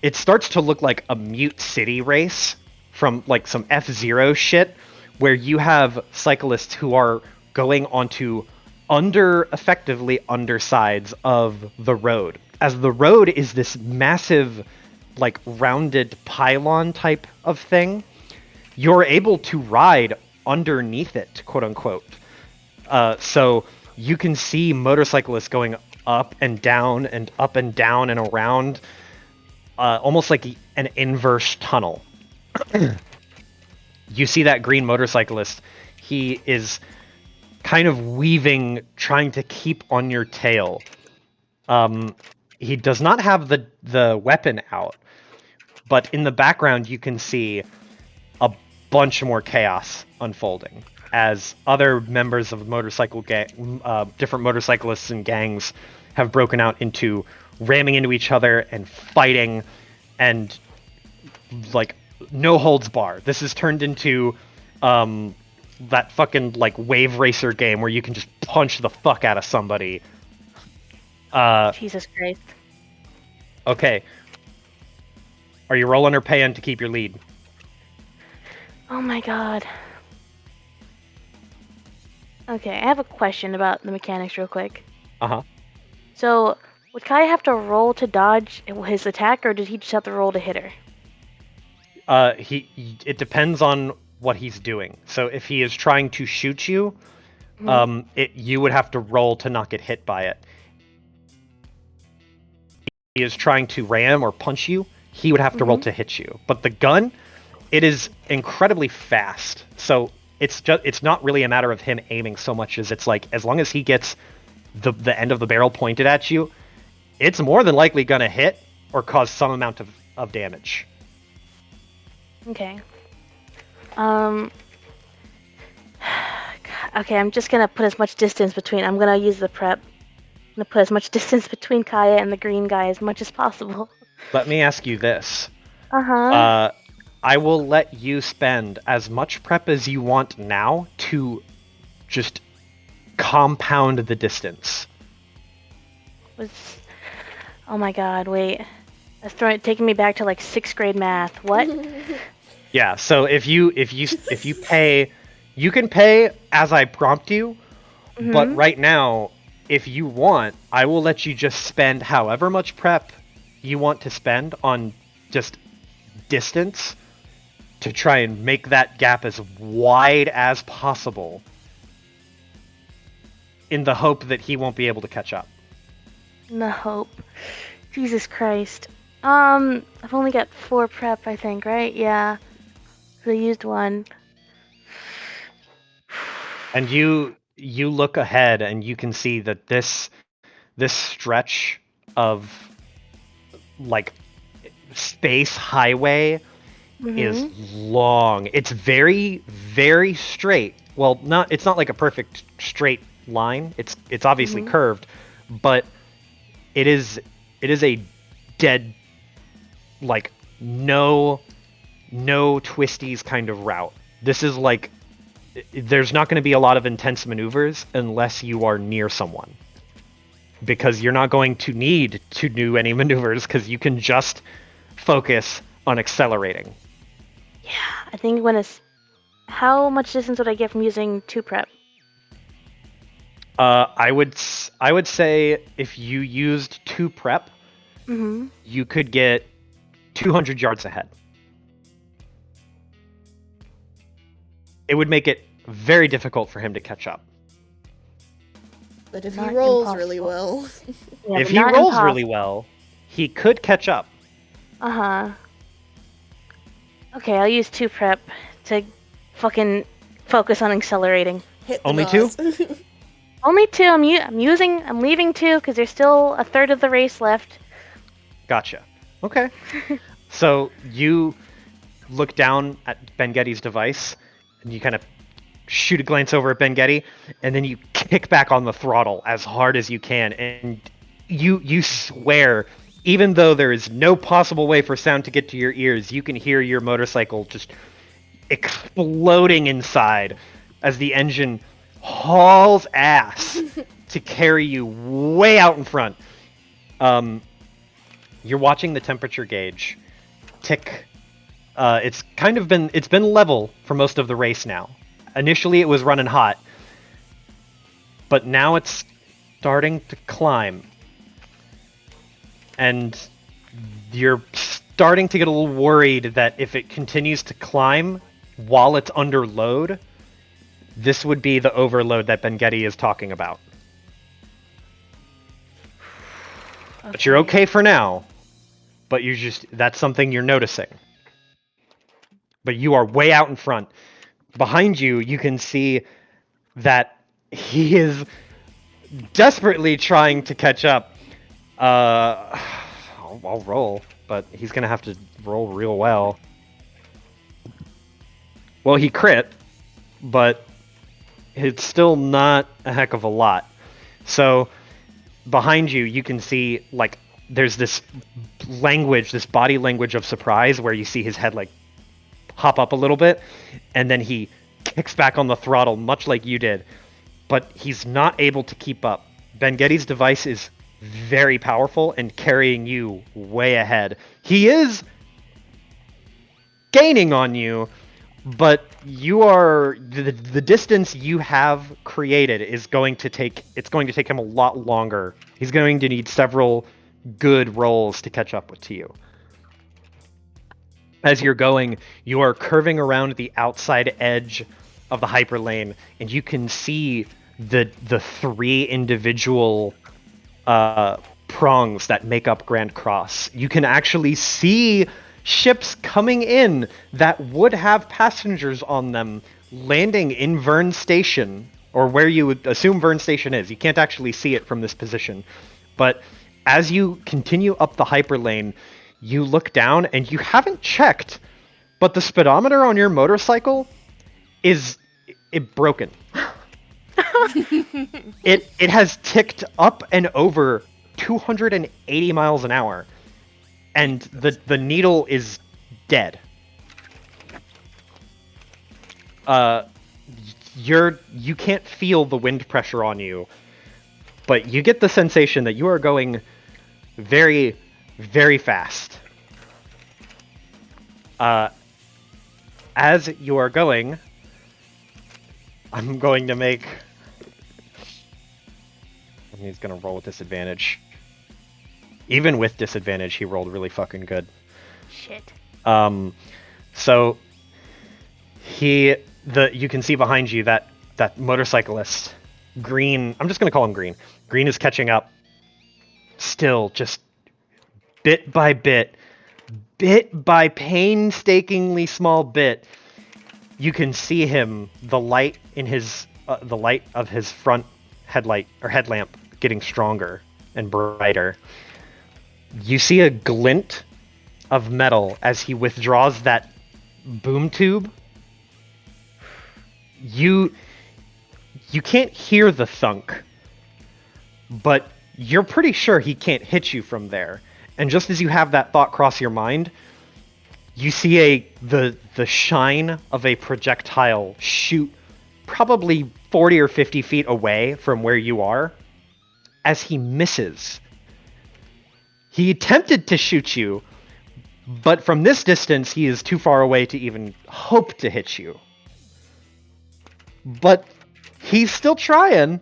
it starts to look like a Mute City race from like some F-Zero shit, where you have cyclists who are going onto effectively undersides of the road. As the road is this massive, like rounded pylon type of thing, you're able to ride underneath it, quote unquote. So you can see motorcyclists going up and down and up and down and around, almost like an inverse tunnel. You see that green motorcyclist. He is kind of weaving, trying to keep on your tail. He does not have the weapon out, but in the background you can see a bunch more chaos unfolding as other members of different motorcyclists and gangs have broken out into ramming into each other and fighting, and like no holds bar. This is turned into that fucking like wave racer game where you can just punch the fuck out of somebody. Jesus Christ. Okay. Are you rolling or paying to keep your lead? Oh my god. Okay, I have a question about the mechanics real quick. Uh-huh. So, would Kai have to roll to dodge his attack, or did he just have to roll to hit her? It depends on what he's doing. So if he is trying to shoot you, you would have to roll to not get hit by it. If he is trying to ram or punch you, he would have to roll to hit you. But the gun, it is incredibly fast. So it's not really a matter of him aiming so much as it's like, as long as he gets the end of the barrel pointed at you, it's more than likely gonna hit or cause some amount of damage. Okay. Okay, I'm just gonna put as much distance between. I'm gonna use the prep. I'm gonna put as much distance between Kaya and the green guy as much as possible. Let me ask you this. Uh-huh. I will let you spend as much prep as you want now to just compound the distance. Oh my god, wait. That's taking me back to like 6th grade math. What? Yeah, so if you pay, you can pay as I prompt you, but right now, if you want, I will let you just spend however much prep you want to spend on just distance to try and make that gap as wide as possible in the hope that he won't be able to catch up. No hope. Jesus Christ. I've only got 4 prep, I think, right? Yeah. I used 1. And you look ahead and you can see that this stretch of like space highway is long. It's very, very straight. Well, it's not like a perfect straight line. It's obviously curved, but it is a dead like no twisties kind of route. This is like, there's not going to be a lot of intense maneuvers unless you are near someone. Because you're not going to need to do any maneuvers because you can just focus on accelerating. Yeah, I think when it's... How much distance would I get from using 2 prep? I would say if you used 2 prep, Mm-hmm. you could get 200 yards ahead. It would make it very difficult for him to catch up. But if Not he rolls really impossible. well, Yeah, If but he not rolls impossible. really well, he could catch up. Uh-huh. Okay, I'll use 2 prep to fucking focus on accelerating. hit the Only 2? NOS. Only 2. I'm leaving 2 because there's still a third of the race left. Gotcha. Okay. So you look down at Ben-Getty's device, and you kind of shoot a glance over at Ben-Getty, and then you kick back on the throttle as hard as you can, and you swear, even though there is no possible way for sound to get to your ears, you can hear your motorcycle just exploding inside as the engine hauls ass to carry you way out in front. You're watching the temperature gauge tick. It's been level for most of the race now. Initially it was running hot, but now it's starting to climb. And you're starting to get a little worried that if it continues to climb while it's under load, this would be the overload that Ben-Getty is talking about. But you're okay for now. But that's something you're noticing. But you are way out in front. Behind you, you can see that he is desperately trying to catch up. I'll roll, but he's gonna have to roll real well. Well, he crit, but it's still not a heck of a lot. So behind you, you can see like there's this body language of surprise where you see his head like hop up a little bit, and then he kicks back on the throttle much like you did, but he's not able to keep up. Ben-Getty's device is very powerful and carrying you way ahead. He is gaining on you, but the distance you have created is going to take him a lot longer. He's going to need several good rolls to catch up to you. As you're going, you are curving around the outside edge of the hyperlane, and you can see the 3 individual prongs that make up Grand Cross. You can actually see ships coming in that would have passengers on them landing in Vern Station, or where you would assume Vern Station is. You can't actually see it from this position. But as you continue up the hyperlane, you look down and you haven't checked, but the speedometer on your motorcycle is broken. It has ticked up and over 280 miles an hour, and the needle is dead. You can't feel the wind pressure on you, but you get the sensation that you are going very, very fast. As you are going, I'm going to make... And he's going to roll with disadvantage. Even with disadvantage, he rolled really fucking good. Shit. So you can see behind you that motorcyclist, Green. I'm just gonna call him Green. Green is catching up. Still, just bit by painstakingly small bit. You can see him. The light of his front headlight or headlamp getting stronger and brighter. You see a glint of metal as he withdraws that boom tube. You can't hear the thunk, but you're pretty sure he can't hit you from there. And just as you have that thought cross your mind, You see the shine of a projectile shoot probably 40 or 50 feet away from where you are as he misses. He attempted to shoot you, but from this distance he is too far away to even hope to hit you. But he's still trying.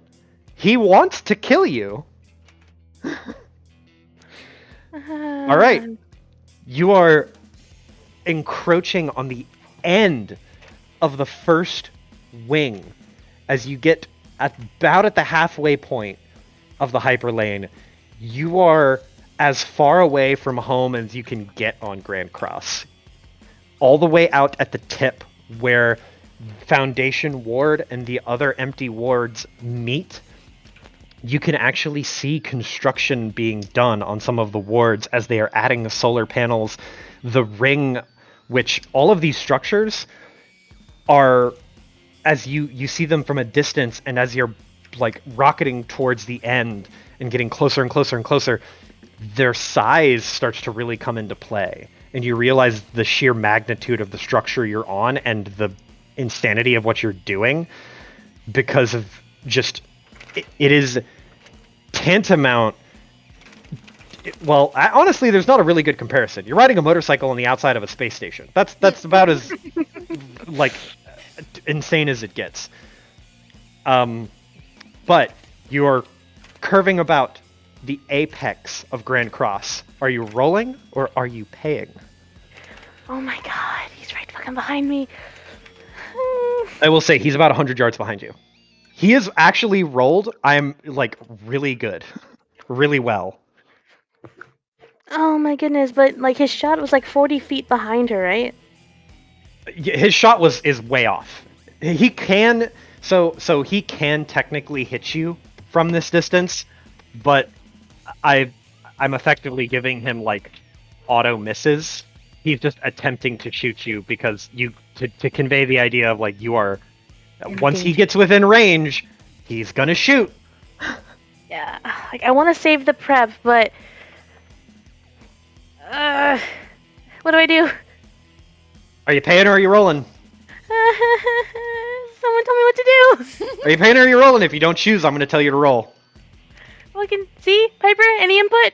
He wants to kill you. All right. You are encroaching on the end of the first wing as you get about at the halfway point of the hyperlane. You are as far away from home as you can get on Grand Cross. All the way out at the tip where Foundation Ward and the other empty wards meet, you can actually see construction being done on some of the wards as they are adding the solar panels. The ring, which all of these structures are, as you see them from a distance, and as you're like rocketing towards the end and getting closer and closer and closer, their size starts to really come into play. And you realize the sheer magnitude of the structure you're on and the insanity of what you're doing because of just it is tantamount. Well, honestly, there's not a really good comparison. You're riding a motorcycle on the outside of a space station. That's about as like insane as it gets. But you're curving about the apex of Grand Cross. Are you rolling or are you paying? Oh my god, he's right fucking behind me. I will say he's about 100 yards behind you. He is actually rolled. I'm like really good, really well. Oh my goodness, but like his shot was like 40 feet behind her, right? His shot is way off. He can so he can technically hit you from this distance, but I'm effectively giving him like auto misses. He's just attempting to shoot you because to convey the idea of like you are. Once he gets within range, he's gonna shoot. Yeah, like I want to save the prep, but what do I do? Are you paying or are you rolling? Someone tell me what to do. Are you paying or are you rolling? If you don't choose, I'm gonna tell you to roll. Fucking see, Piper, any input?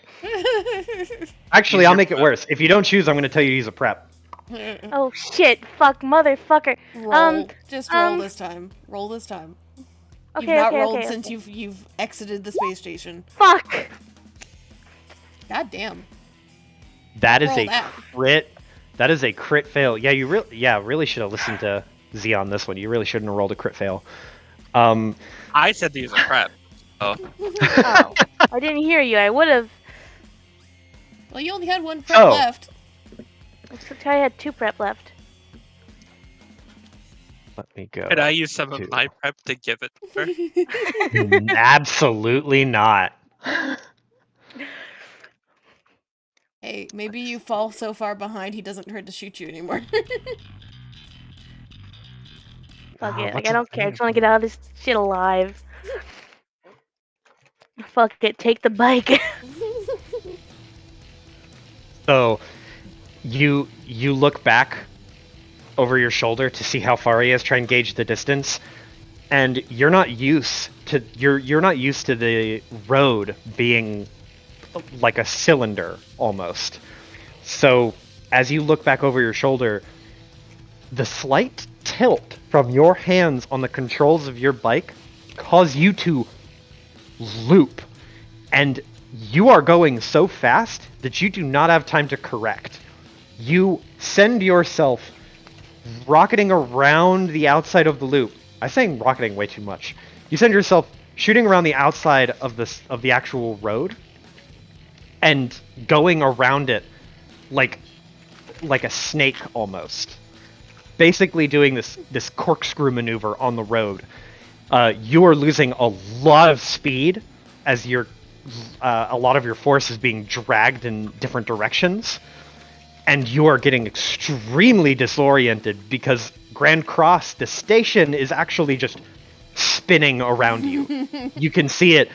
Actually, I'll make it worse. If you don't choose, I'm gonna tell you to use a prep. Oh shit, fuck, motherfucker. Roll. Just roll this time. Roll this time. Okay, You've not okay, rolled okay, since okay. you've exited the space station. Fuck. God damn. That is Roll a that. crit. That is a crit fail. Yeah, you really should have listened to Z on this one. You really shouldn't have rolled a crit fail. I said to use a prep. Oh, Oh, I didn't hear you. I would have. Well, you only had one prep Oh. left. I had 2 prep left. Let me go. could I use some Two. of my prep to give it to her? Absolutely not. Hey, maybe you fall so far behind he doesn't try to shoot you anymore. Fuck Oh, it. Like, what's I don't care. I just want to get out of this shit alive. Fuck it. Take the bike. So, you look back over your shoulder to see how far he is, try and gauge the distance, and you're not used to the road being like a cylinder almost. So, as you look back over your shoulder, the slight tilt from your hands on the controls of your bike cause you to loop, and you are going so fast that you do not have time to correct. You send yourself rocketing around the outside of the loop. I'm saying rocketing way too much. You send yourself shooting around the outside of the actual road and going around it like a snake almost. Basically doing this corkscrew maneuver on the road. You are losing a lot of speed as a lot of your force is being dragged in different directions, and you are getting extremely disoriented because Grand Cross, the station, is actually just spinning around you. You can see it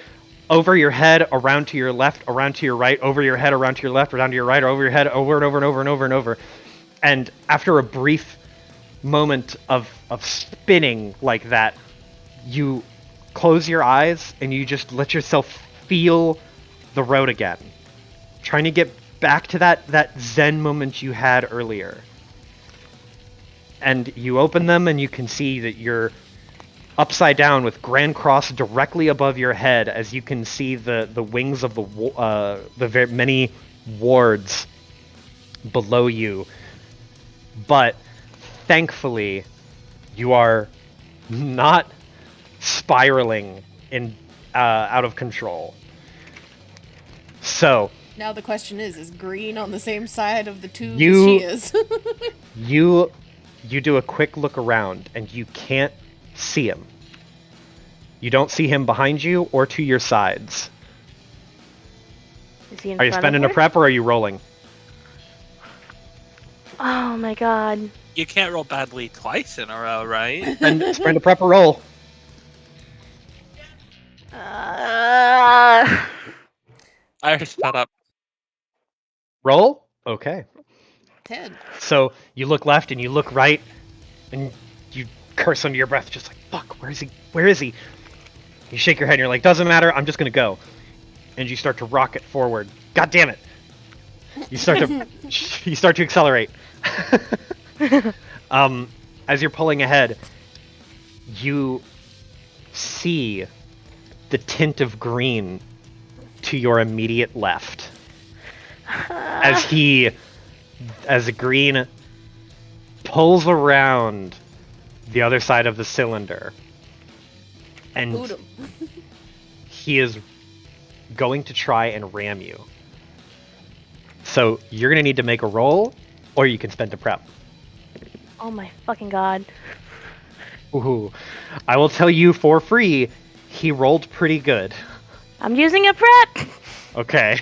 over your head, around to your left, around to your right, over your head, around to your left, around to your right, over your head, over and over and over and over and over. And after a brief moment of spinning like that, you close your eyes and you just let yourself feel the road again. Trying to get back to that zen moment you had earlier. And you open them and you can see that you're upside down with Grand Cross directly above your head, as you can see the wings of the very many wards below you. But thankfully, you are not spiraling in out of control. So Now the question is Green on the same side of the tube You- as she is? you do a quick look around and you can't see him. You don't see him behind you or to your sides. Is he in Are you front spending of a her? prep or are you rolling? Oh my god. You can't roll badly twice in a row, right? Spend a prep or roll. Uh, I already set up. Roll? Okay. 10. So you look left and you look right, and you curse under your breath, just like, fuck, where is he? Where is he? You shake your head and you're like, doesn't matter, I'm just gonna go. And you start to rocket forward. God damn it! You start to accelerate. As you're pulling ahead, you see the tint of green to your immediate left. As Green pulls around the other side of the cylinder, and Boot 'em. he is going to try and ram you. So you're gonna need to make a roll, or you can spend a prep. oh my fucking god. Ooh. I will tell you for free, he rolled pretty good. I'm using a prep! Okay.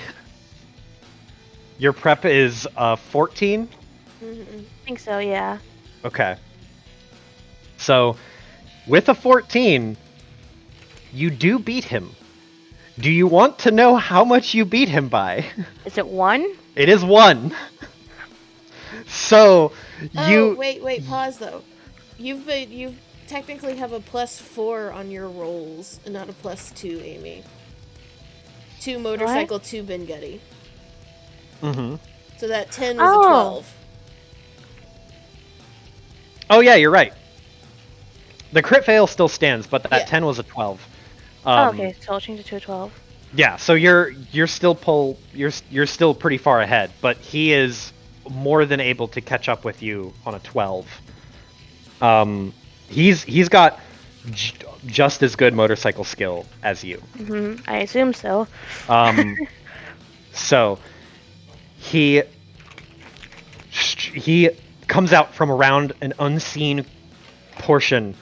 Your prep is 14? Mhm. I think so, yeah. Okay. So, with a 14, you do beat him. Do you want to know how much you beat him by? Is it 1? It is 1. So, Oh, wait, pause though. You technically have a +4 on your rolls, and not a +2, Amy. 2 motorcycle, 2 Bengetti. Mm-hmm. So that 10 was Oh. a 12. Oh yeah, you're right. The crit fail still stands, but that Yeah. 10 was a 12. Oh, okay, so I'll change it to a 12. Yeah, so you're still pretty far ahead, but he is more than able to catch up with you on a 12. He's got just as good motorcycle skill as you. I assume so. So he comes out from around an unseen portion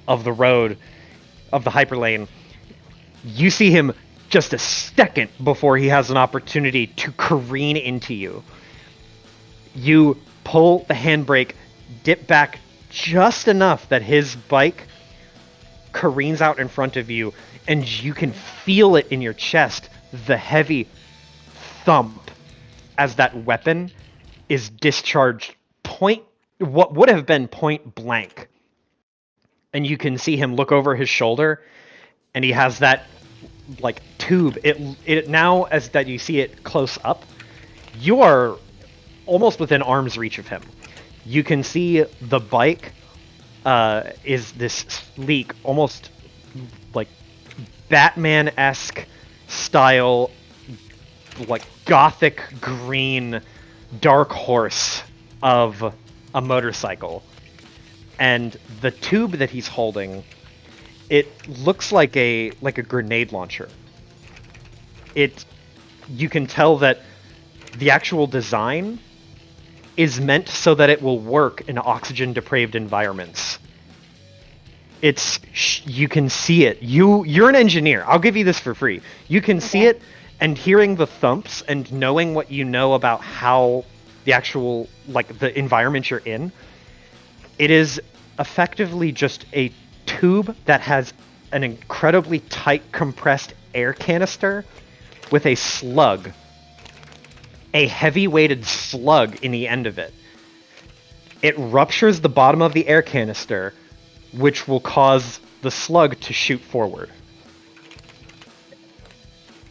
of the road of the hyperlane. You see him just a second before he has an opportunity to careen into you. You pull the handbrake, dip back just enough that his bike careens out in front of you, and you can feel it in your chest, the heavy thump as that weapon is discharged what would have been point blank. And you can see him look over his shoulder, and he has that like tube. It now, as that you see it close up, you are almost within arm's reach of him. You can see the bike is this sleek, almost like Batman-esque style, like gothic green dark horse of a motorcycle. And the tube that he's holding, it looks like a grenade launcher. You can tell that the actual design is meant so that it will work in oxygen depraved environments. You can see it. You're an engineer. I'll give you this for free. You can see it, and hearing the thumps and knowing what you know about how the actual the environment you're in, it is effectively just a tube that has an incredibly tight compressed air canister with a slug, a heavy weighted slug in the end of it. it ruptures the bottom of the air canister, which will cause the slug to shoot forward.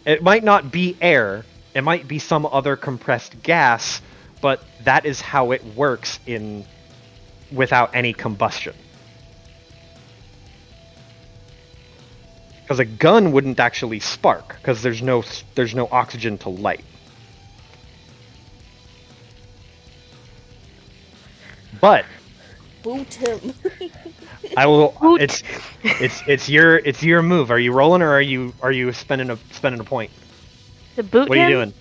It might not be air, it might be some other compressed gas, but that is how it works without any combustion. Because a gun wouldn't actually spark, because there's no oxygen to light. But Boot him. I will. Boot. It's your move. Are you rolling or are you spending a point? To boot What are him? you doing?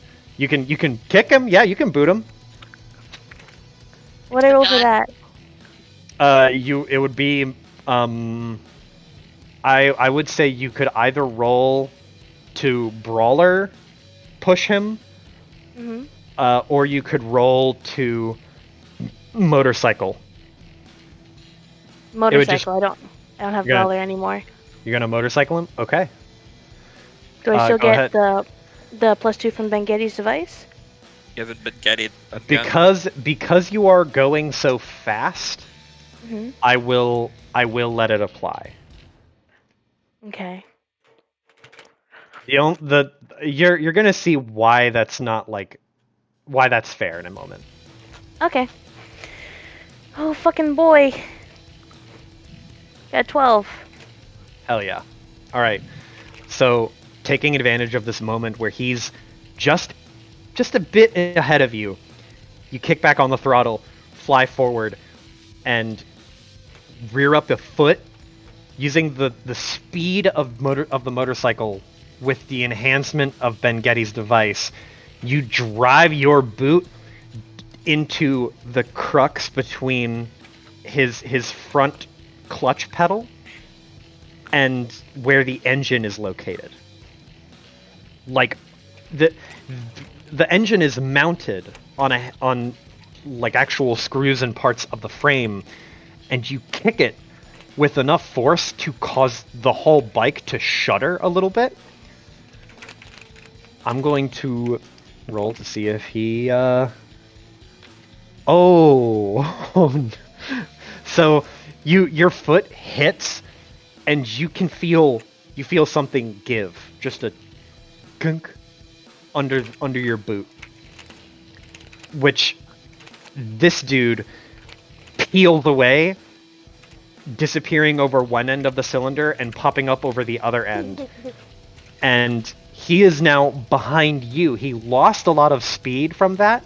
You can kick him. Yeah, you can boot him. What do I roll for that? It would be I would say you could either roll to brawler, push him, Hmm. or you could roll to motorcycle. Motorcycle. I don't have You're gonna- brawler anymore. You're gonna motorcycle him? Okay. Do I still go ahead. get the +2 from Ben Getty's device? You haven't been getting that gun. Because you are going so fast, Hmm. I will let it apply. Okay. You're gonna see why that's not why that's fair in a moment. Okay. Oh fucking boy. Got 12. Hell yeah. All right. So taking advantage of this moment where he's just a bit ahead of you, you kick back on the throttle, fly forward, and rear up a foot using the speed of the motorcycle with the enhancement of Ben Getty's device. You drive your boot into the crux between his front clutch pedal and where the engine is located. Like the engine is mounted on like actual screws and parts of the frame, and you kick it with enough force to cause the whole bike to shudder a little bit. I'm going to roll to see if he Oh. So your foot hits and you feel something give. Just a gunk under your boot. Which this dude peels away, disappearing over one end of the cylinder and popping up over the other end. And he is now behind you. He lost a lot of speed from that,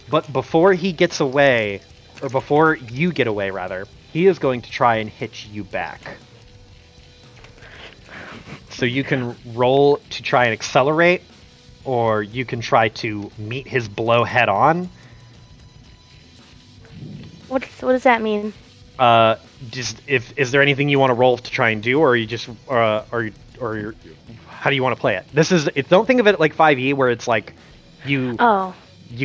but before he gets away, or before you get away rather, he is going to try and hit you back. So you can roll to try and accelerate, or you can try to meet his blow head on. What does that mean? Is there anything you want to roll to try and do, or are you just how do you want to play it? Don't think of it like 5e where it's like you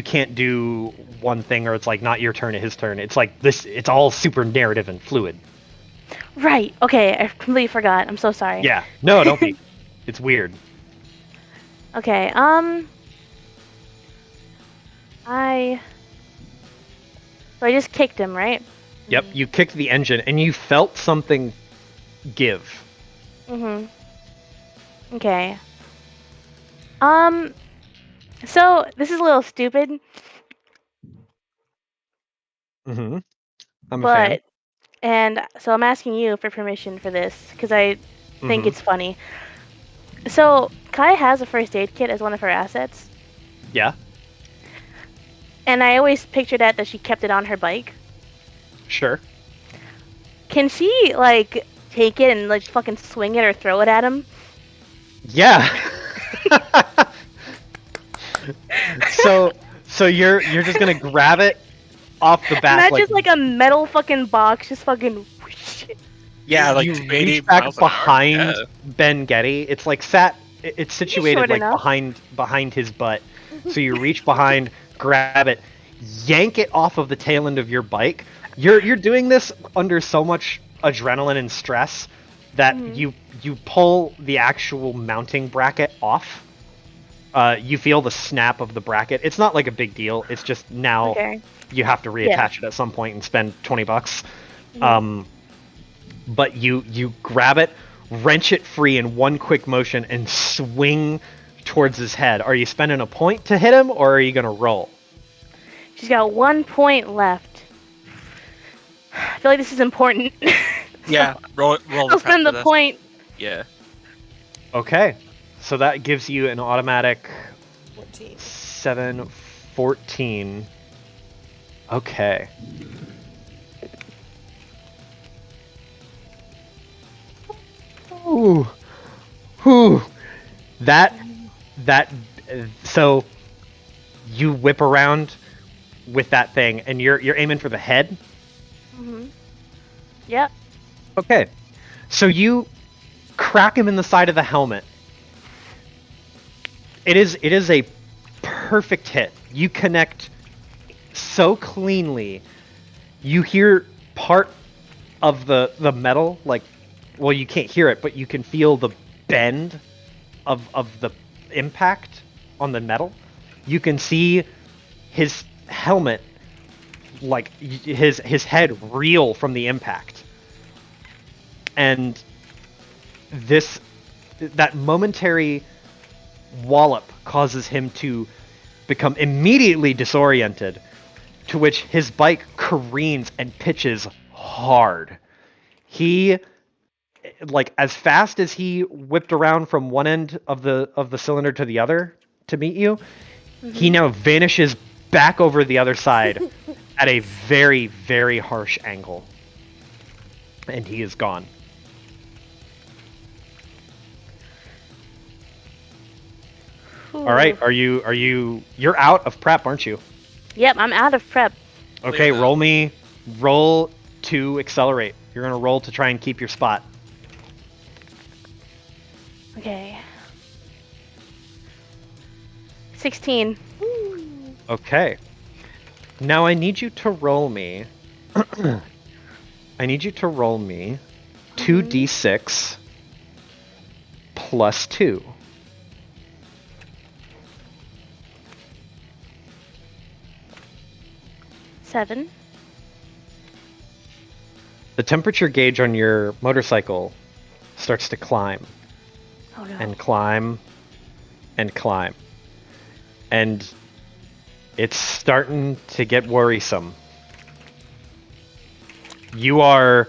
can't do one thing, or it's like not your turn, his turn. It's like this. It's all super narrative and fluid. Right. Okay, I completely forgot. I'm so sorry. Yeah. No, don't be. It's weird. Okay. So I just kicked him, right? Yep. You kicked the engine, and you felt something give. Mhm. Okay. So this is a little stupid, Mm-hmm. I'm a fan. but and so I'm asking you for permission for this because I think Mhm. it's funny. So Kai has a first aid kit as one of her assets, Yeah. and I always pictured that she kept it on her bike. Sure. Can she like take it and like fucking swing it or throw it at him? Yeah. So you're just gonna grab it off the back, Not just like a metal fucking box, just fucking. Whoosh. Yeah, like you 280 reach back miles an hour. behind Yeah. Ben Getty. It's like it's situated short like enough. behind his butt. So you reach behind, grab it, yank it off of the tail end of your bike. You're doing this under so much adrenaline and stress that Mhm. you pull the actual mounting bracket off, You feel the snap of the bracket. It's not like a big deal. It's just now Okay. you have to reattach it at some point and spend $20. Mhm. But you grab it, wrench it free in one quick motion, and swing towards his head. Are you spending a point to hit him, or are you gonna roll? She's got 1 point left. I feel like this is important. Yeah, roll the I'll prep spend for the this. point. Yeah. Okay, so that gives you an automatic 14. 7, 14. Okay. Ooh. Whew. That so you whip around with that thing and you're aiming for the head. Mhm. Yep. Okay. So you crack him in the side of the helmet. It is a perfect hit. You connect so cleanly. You hear part of the metal, like, well, you can't hear it, but you can feel the bend of the impact on the metal. You can see his helmet, like his head reel from the impact. And that momentary wallop causes him to become immediately disoriented, to which his bike careens and pitches hard. He, like, as fast as he whipped around from one end of the cylinder to the other to meet you, he now vanishes back over the other side at a very, very harsh angle. And he is gone. All right, you're out of prep, aren't you? Yep, I'm out of prep. Okay, Clear that. roll to accelerate. You're gonna roll to try and keep your spot. Okay. 16. Okay. Now I need you to roll me. I need you to roll me 2d6 plus 2. Seven. The temperature gauge on your motorcycle starts to climb Oh no. and climb and climb. And it's starting to get worrisome. You are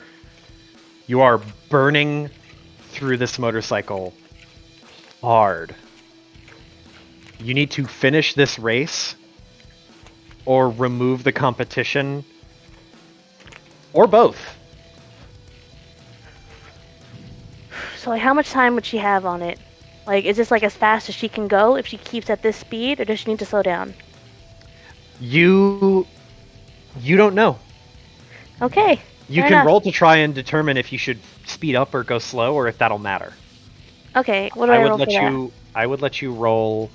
burning through this motorcycle hard. You need to finish this race or remove the competition or both. So like, how much time would she have on it? Like, is this like as fast as she can go if she keeps at this speed, or does she need to slow down? You don't know. Okay. You fair can enough. roll to try and determine if you should speed up or go slow, or if that'll matter. Okay. What do I roll for that? I would let you roll.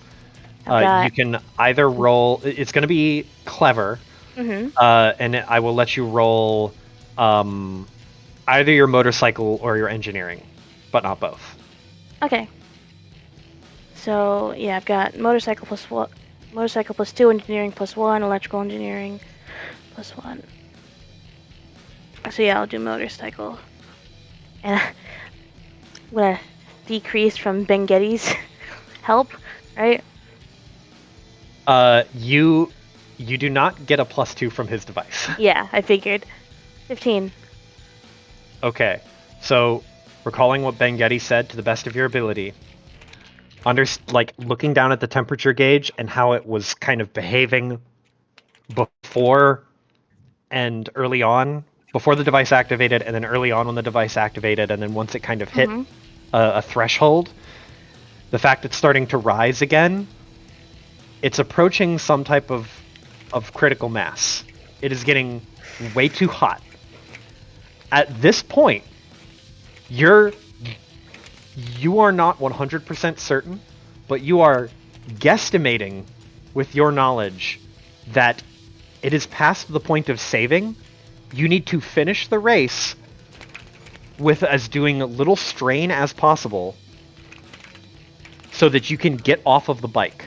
I've got. You can either roll. It's going to be clever, Mhm. and I will let you roll either your motorcycle or your engineering, but not both. Okay. So yeah, I've got motorcycle plus one, motorcycle plus 2, engineering plus 1, electrical engineering plus 1. So yeah, I'll do motorcycle. And I'm gonna decrease from Ben Getty's help, right? You do not get a +2 from his device. Yeah, I figured. 15. Okay, so recalling what Ben Getty said to the best of your ability, looking down at the temperature gauge and how it was kind of behaving before and early on, before the device activated, and then early on when the device activated, and then once it kind of hit a threshold, the fact it's starting to rise again, it's approaching some type of critical mass. It is getting way too hot. At this point, you are not 100% certain, but you are guesstimating with your knowledge that it is past the point of saving. You need to finish the race with as doing little strain as possible so that you can get off of the bike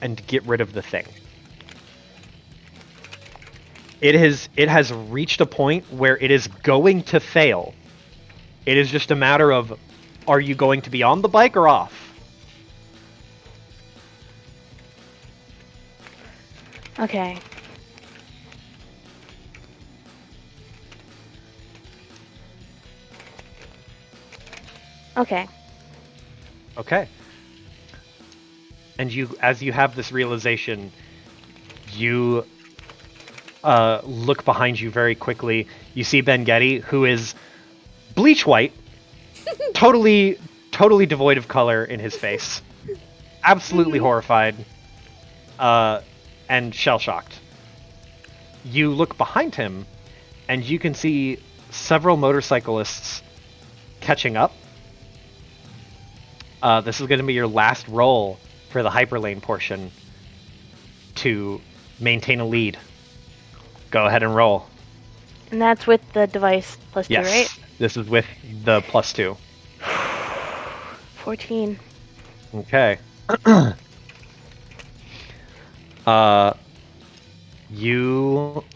and get rid of the thing. It has reached a point where it is going to fail. It is just a matter of, are you going to be on the bike or off? Okay. Okay. Okay. And as you have this realization, you look behind you very quickly. You see Ben Getty, who is bleach white, totally devoid of color in his face, absolutely horrified, and shell-shocked. You look behind him, and you can see several motorcyclists catching up. This is going to be your last roll for the hyperlane portion to maintain a lead. Go ahead and roll. And that's with the device plus Yes, 2, right? this is with the +2. 14. Okay.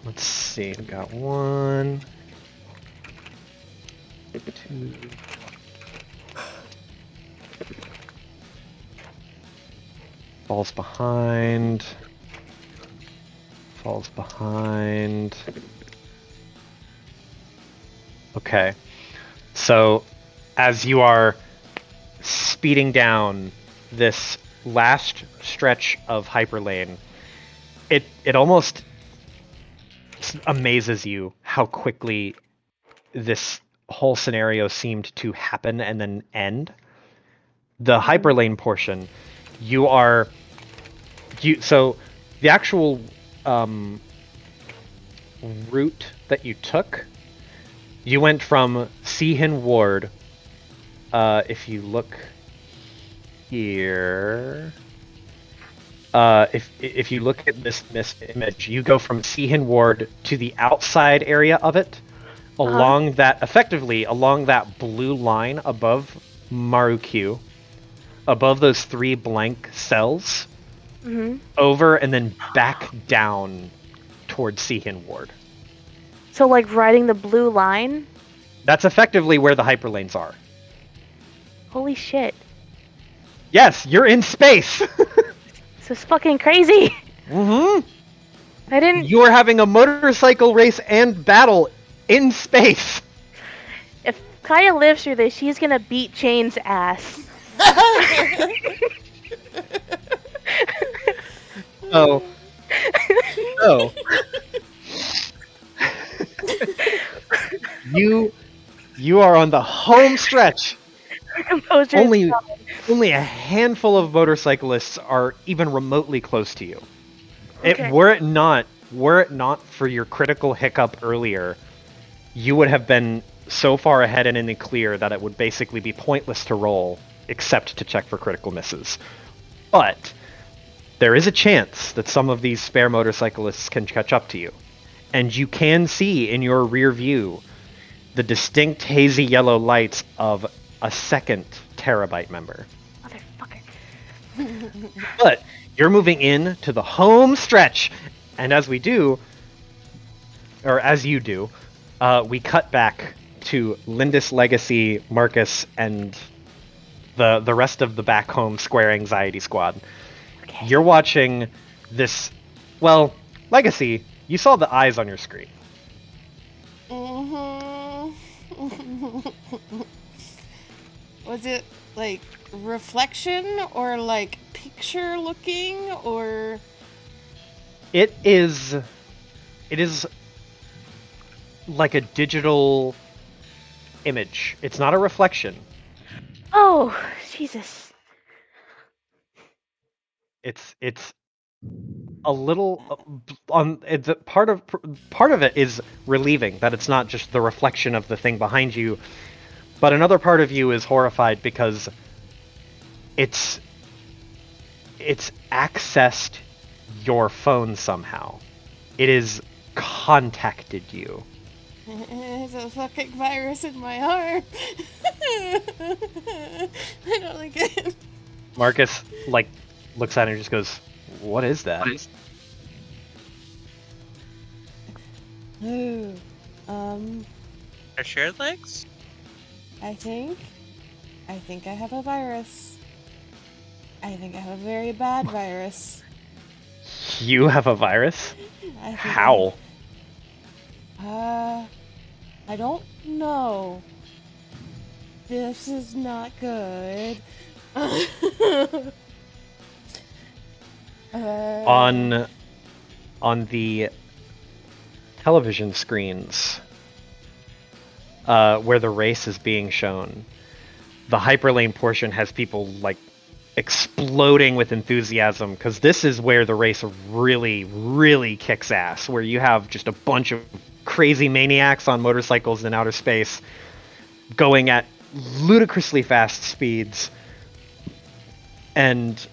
Let's see, we got 1, 2. Falls behind. Falls behind. Okay. So, as you are speeding down this last stretch of hyperlane, it almost amazes you how quickly this whole scenario seemed to happen and then end. The hyperlane portion, so the actual route that you took, you went from Seahin Ward. If you look here, if you look at this image, you go from Seahin Ward to the outside area of it, along that blue line above Maru-Q, above those 3 blank cells, over and then back down towards Seahin Ward. So, like, riding the blue line? That's effectively where the hyperlanes are. Holy shit. Yes, you're in space! This is fucking crazy! Mm-hmm. I didn't... You are having a motorcycle race and battle in space! If Kaya lives through this, she's gonna beat Chain's ass. Oh. Oh. You are on the home stretch. Composure. Only a handful of motorcyclists are even remotely close to you. Okay. Were it not for your critical hiccup earlier, you would have been so far ahead and in the clear that it would basically be pointless to roll, except to check for critical misses. But there is a chance that some of these spare motorcyclists can catch up to you. And you can see in your rear view the distinct hazy yellow lights of a second Terabyte member. Motherfucker. But you're moving in to the home stretch, and as you do, we cut back to Lindis Legacy, Marcus, and the rest of the back home Square Anxiety Squad. Okay. You're watching this. Well, Legacy, you saw the eyes on your screen. Was it like reflection or like picture looking or? It is like a digital image. It's not a reflection. Oh, Jesus. It's a little it's part of it is relieving that it's not just the reflection of the thing behind you, but another part of you is horrified because it's accessed your phone somehow. It has contacted you. There's a fucking virus in my arm. I don't like it. Marcus like looks at it and just goes, "What is that?" Ooh. Are shared legs? I think I have a virus. I think I have a very bad virus. You have a virus? I think How? I don't know. This is not good. On the television screens where the race is being shown, the hyperlane portion has people like exploding with enthusiasm because this is where the race really kicks ass, where you have just a bunch of crazy maniacs on motorcycles in outer space going at ludicrously fast speeds, and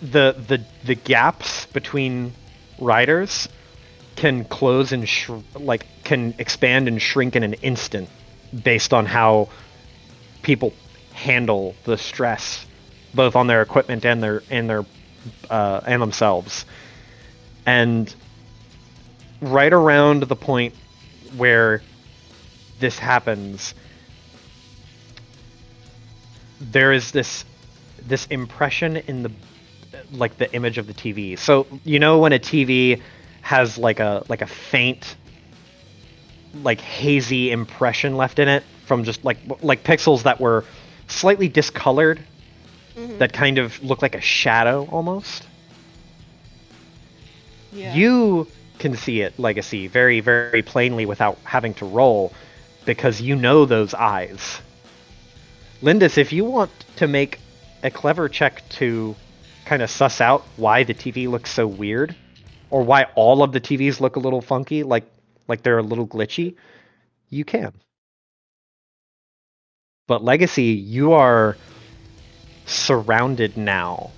the gaps between riders can close and can expand and shrink in an instant based on how people handle the stress, both on their equipment and and themselves. And right around the point where this happens, there is this impression in the image of the TV. So you know when a TV has like a faint, like hazy impression left in it from just like pixels that were slightly discolored, that kind of look like a shadow almost. Yeah. You can see it, Legacy, very, very plainly without having to roll, because you know those eyes. Lindis, if you want to make a clever check to kind of suss out why the TV looks so weird, or why all of the TVs look a little funky, like they're a little glitchy, you can. But Legacy, you are surrounded now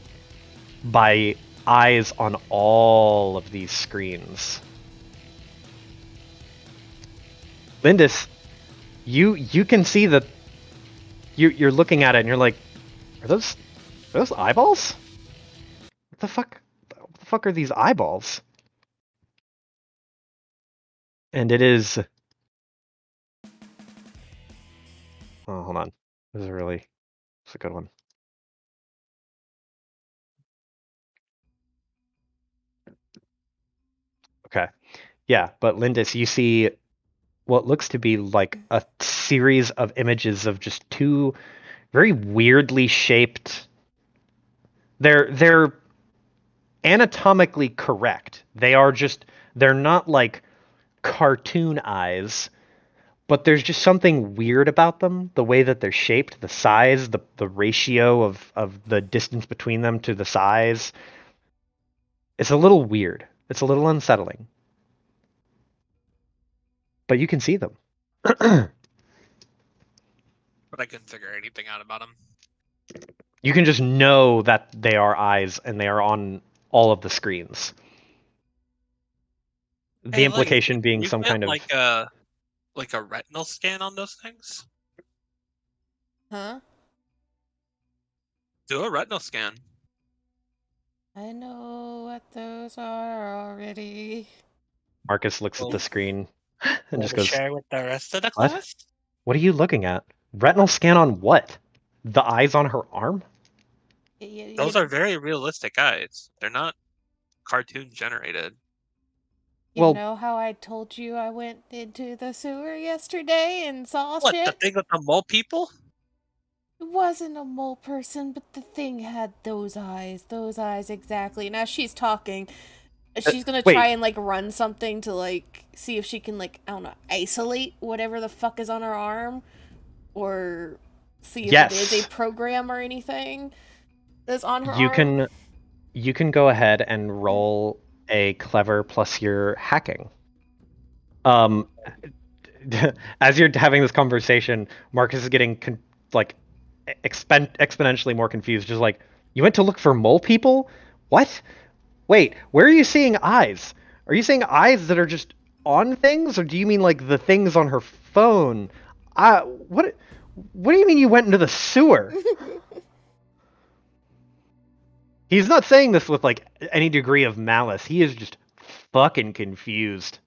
by eyes on all of these screens. Lindis, you can see that you're looking at it and you're like, are those eyeballs? What the fuck are these eyeballs? And it is. Oh, hold on. This is it's a good one. Okay. Yeah, but Lindis, you see what looks to be like a series of images of just two very weirdly shaped. They're anatomically correct. They're not like cartoon eyes, but there's just something weird about them, the way that they're shaped, the size, the ratio of the distance between them to the size. It's a little weird. It's a little unsettling. But you can see them. But I couldn't figure anything out about them. You can just know that they are eyes and they are on all of the screens. The Hey, implication being you some get kind of like a retinal scan on those things. Huh? Do a retinal scan. I know what those are already. Marcus looks at the screen and just goes, Share with the rest of the "What? class. What are you looking at? Retinal scan on what? The eyes on her arm?" Those are very realistic eyes. They're not cartoon generated. You Well- know how I told you I went into the sewer yesterday and saw What, shit? the thing with the mole people? It wasn't a mole person, but the thing had those eyes exactly. Now she's talking. She's gonna wait. try and like run something to like see if she can like, I don't know, isolate whatever the fuck is on her arm, or see if it is Yes. a program or anything that's on her arm. You can go ahead and roll a clever plus your hacking. As you're having this conversation, Marcus is getting exponentially more confused. Just like, you went to look for mole people? What? Wait, where are you seeing eyes? Are you seeing eyes that are just on things, or do you mean like the things on her phone? What do you mean you went into the sewer? He's not saying this with like any degree of malice. He is just fucking confused.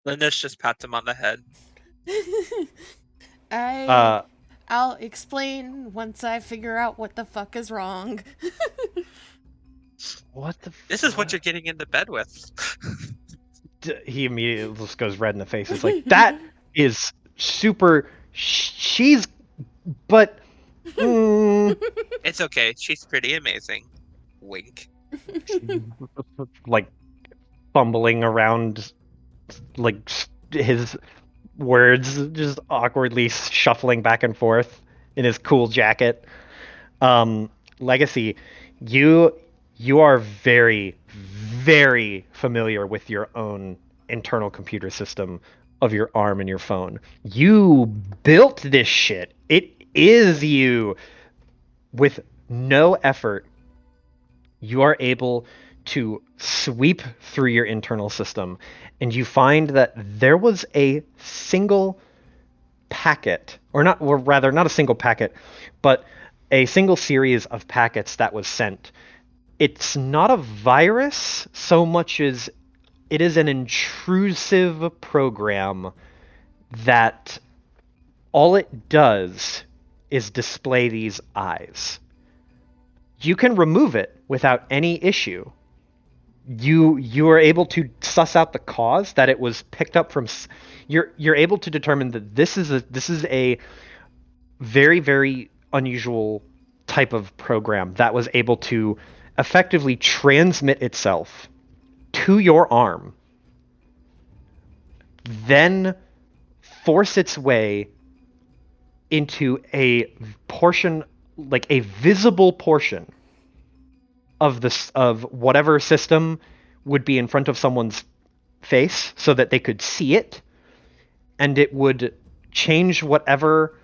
Linus just pats him on the head. Uh, I'll explain once I figure out what the fuck is wrong. what the? This is what you're getting into bed with. He immediately just goes red in the face. It's like that is super. She's, but. It's okay. She's pretty amazing. Wink. Like fumbling around, like his words just awkwardly shuffling back and forth in his cool jacket. Legacy, you are very, very familiar with your own internal computer system of your arm and your phone. You built this shit. It is you. With no effort, you are able to sweep through your internal system, and you find that there was a single packet, or rather, not a single packet, but a single series of packets that was sent. It's not a virus so much as it is an intrusive program that all it does is display these eyes. You can remove it without any issue. You are able to suss out the cause that it was picked up from. You're able to determine that this is a very, very unusual type of program that was able to effectively transmit itself to your arm, then force its way into a portion, like a visible portion of whatever system would be in front of someone's face so that they could see it, and it would change whatever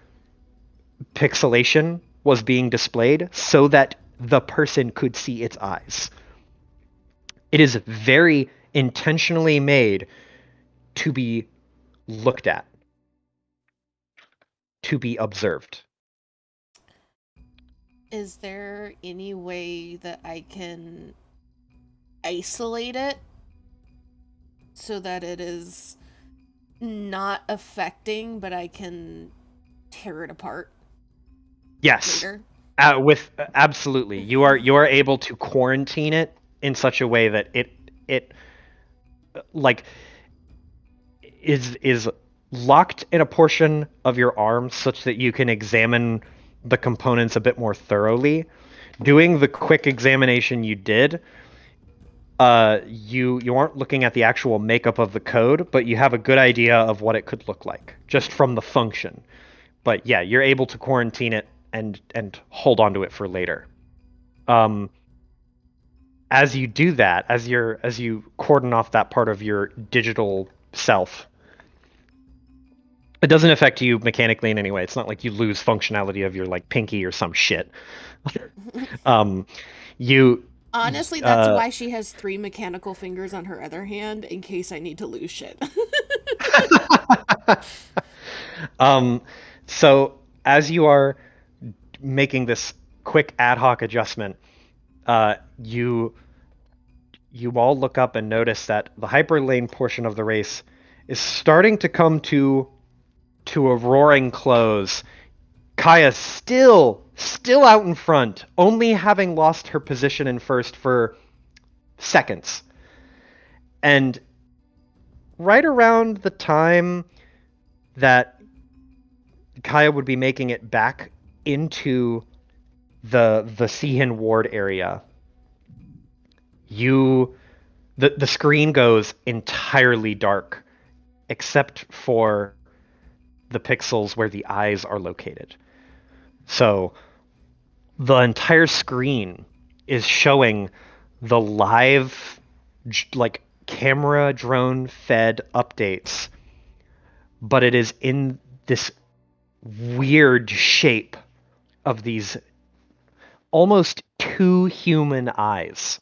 pixelation was being displayed so that the person could see its eyes. It is very intentionally made to be looked at, to be observed. Is there any way that I can isolate it so that it is not affecting, but I can tear it apart Yes. later? Absolutely, you are able to quarantine it in such a way that it like is locked in a portion of your arm such that you can examine the components a bit more thoroughly. Doing the quick examination you did, you aren't looking at the actual makeup of the code, but you have a good idea of what it could look like just from the function. But yeah, you're able to quarantine it and hold on to it for later. As you do that, as you cordon off that part of your digital self, it doesn't affect you mechanically in any way. It's not like you lose functionality of your like pinky or some shit. You Honestly, that's why she has 3 mechanical fingers on her other hand, in case I need to lose shit. So as you are making this quick ad hoc adjustment, you all look up and notice that the hyperlane portion of the race is starting to come to a roaring close. Kaya still out in front, only having lost her position in first for seconds. And right around the time that Kaya would be making it back into the Sehan ward area, the screen goes entirely dark except for the pixels where the eyes are located. So the entire screen is showing the live like camera drone fed updates, but it is in this weird shape of these almost 2 human eyes.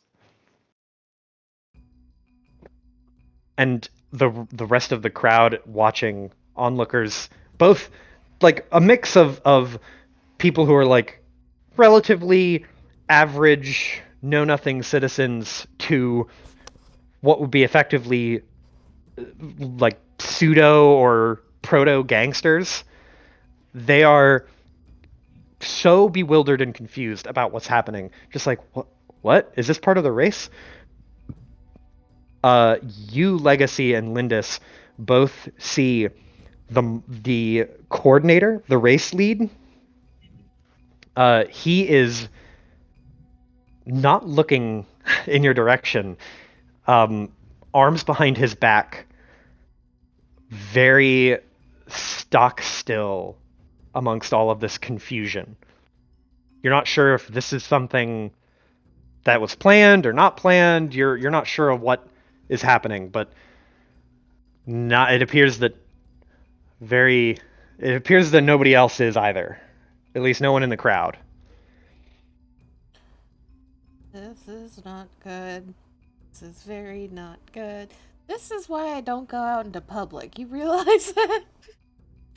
And the rest of the crowd watching, onlookers, both like a mix of people who are like relatively average know-nothing citizens to what would be effectively like pseudo or proto-gangsters. They are so bewildered and confused about what's happening. Just like, what? Is this part of the race? You, Legacy, and Lindis both see the coordinator, the race lead. He is not looking in your direction. Arms behind his back, very stock still amongst all of this confusion. You're not sure if this is something that was planned or not planned. You're not sure of what is happening, but it appears that nobody else is either. At least no one in the crowd. This is not good. This is very not good. This is why I don't go out into public. You realize that?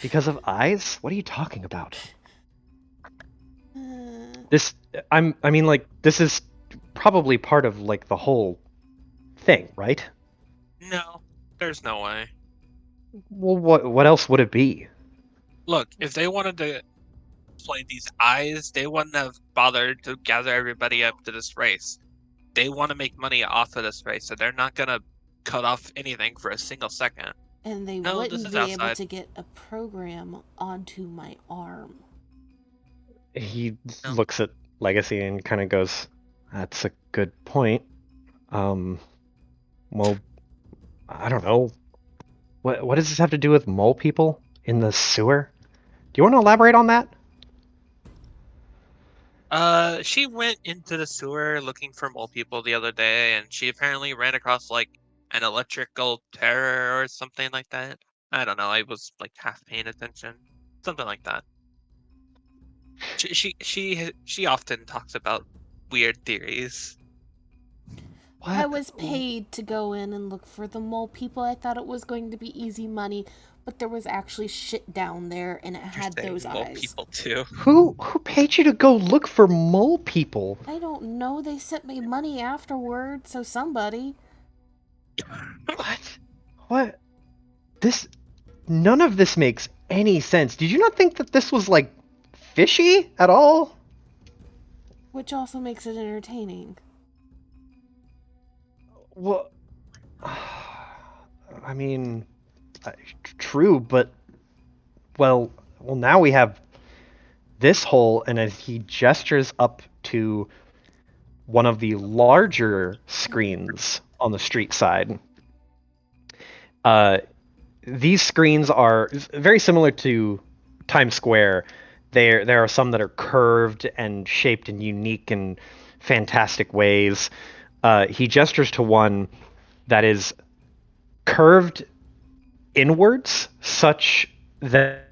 Because of eyes? What are you talking about? Uh, This this is probably part of like the whole thing, right? No, there's no way. Well, what else would it be? Look, if they wanted to play these eyes, they wouldn't have bothered to gather everybody up to this race. They want to make money off of this race, so they're not gonna cut off anything for a single second. and they No, this wouldn't is be able outside. to get a program onto my arm. He No. looks at Legacy and kind of goes, "That's a good point. Well, I don't know. What does this have to do with mole people in the sewer? Do you want to elaborate on that?" She went into the sewer looking for mole people the other day, and she apparently ran across like an electrical terror or something like that. I don't know. I was like half paying attention, something like that. She often talks about weird theories. What? I was paid to go in and look for the mole people. I thought it was going to be easy money, but there was actually shit down there, and it had Saying those mole eyes. people too. Who paid you to go look for mole people? I don't know. They sent me money afterward, so somebody. What? What? None of this makes any sense. Did you not think that this was like fishy at all? Which also makes it entertaining. Well, I mean, true, but well, now we have this hole, and as he gestures up to one of the larger screens on the street side, these screens are very similar to Times Square. There are some that are curved and shaped in unique and fantastic ways. He gestures to one that is curved inwards, such that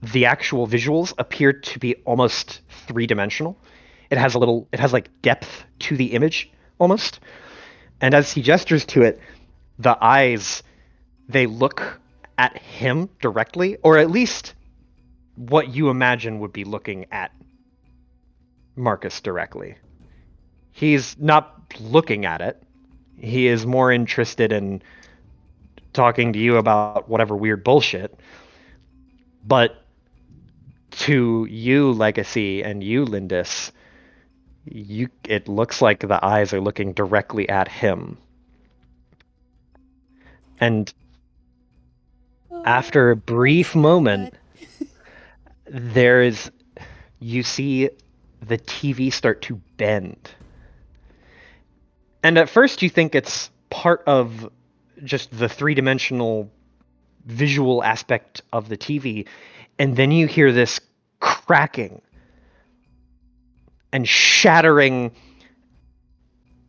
the actual visuals appear to be almost three-dimensional. It has like depth to the image almost. And as he gestures to it, the eyes, they look at him directly, or at least what you imagine would be looking at Marcus directly. He's not looking at it. He is more interested in talking to you about whatever weird bullshit. But to you, Legacy, and you, Lindis, it looks like the eyes are looking directly at him. And after a brief moment, you see the TV start to bend. And at first you think it's part of just the three-dimensional visual aspect of the TV, and then you hear this cracking and shattering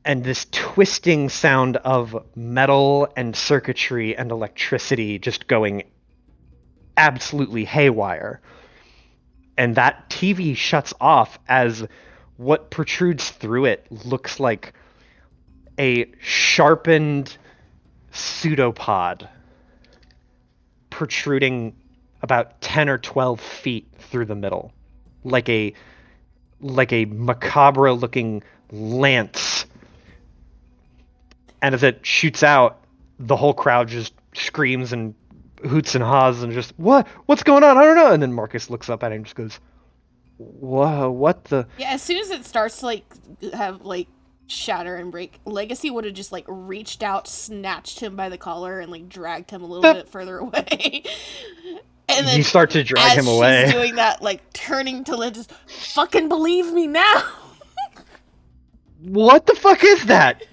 and this twisting sound of metal and circuitry and electricity just going absolutely haywire. And that TV shuts off as what protrudes through it looks like a sharpened pseudopod protruding about 10 or 12 feet through the middle, like a like a macabre looking lance. And as it shoots out, the whole crowd just screams and hoots and haws and just, what's going on? I don't know. And then Marcus looks up at him and just goes, whoa, what the? Yeah, as soon as it starts to like have like shatter and break, Legacy would have just like reached out, snatched him by the collar, and like dragged him a little bit further away. And then You start to drag him away. She's doing that, like turning to Lynn, just fucking believe me now. What the fuck is that?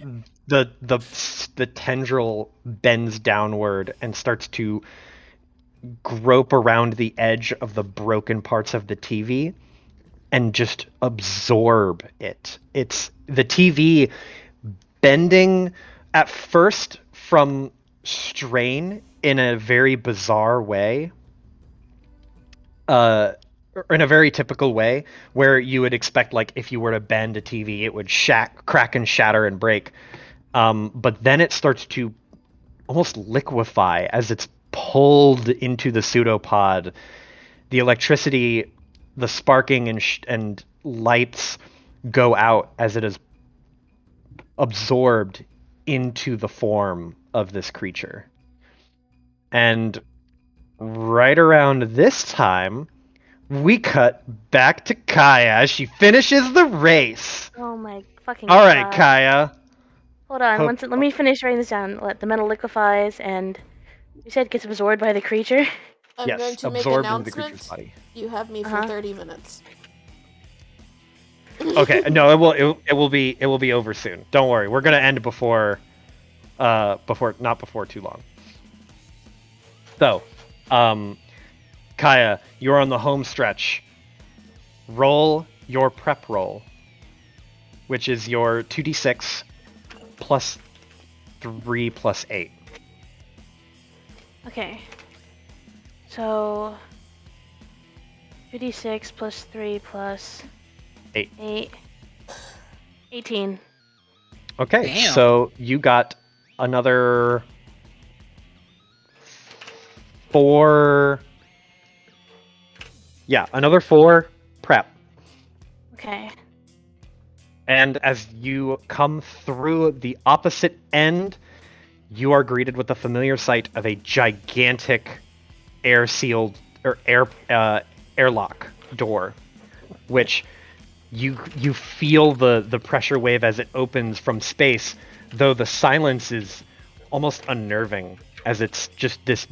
The tendril bends downward and starts to grope around the edge of the broken parts of the TV and just absorb it. It's the TV bending at first from strain in a very bizarre way. In a very typical way, where you would expect, like, if you were to bend a TV, it would crack and shatter and break. But then it starts to almost liquefy as it's pulled into the pseudopod. The electricity, the sparking and lights go out as it is absorbed into the form of this creature. And right around this time, we cut back to Kaya as she finishes the race. Oh my fucking All right, God. Kaya. Hold on, Hope- let me finish writing this down. The metal liquefies and you said gets absorbed by the creature? I'm yes, going to make absorbed into the creature's announcements. body. You have me for 30 minutes. Okay, no, it will be over soon. Don't worry, we're gonna end before too long. So, Kaya, you're on the home stretch. Roll your prep roll, which is your 2d6 plus 3 plus 8. Okay. So 2d6 plus 3 plus 8. 18. Okay, Damn. so you got another 4. Yeah, another 4 prep. Okay. And as you come through the opposite end, you are greeted with the familiar sight of a gigantic air-sealed or airlock door, which you feel the pressure wave as it opens from space, though the silence is almost unnerving as it's just this.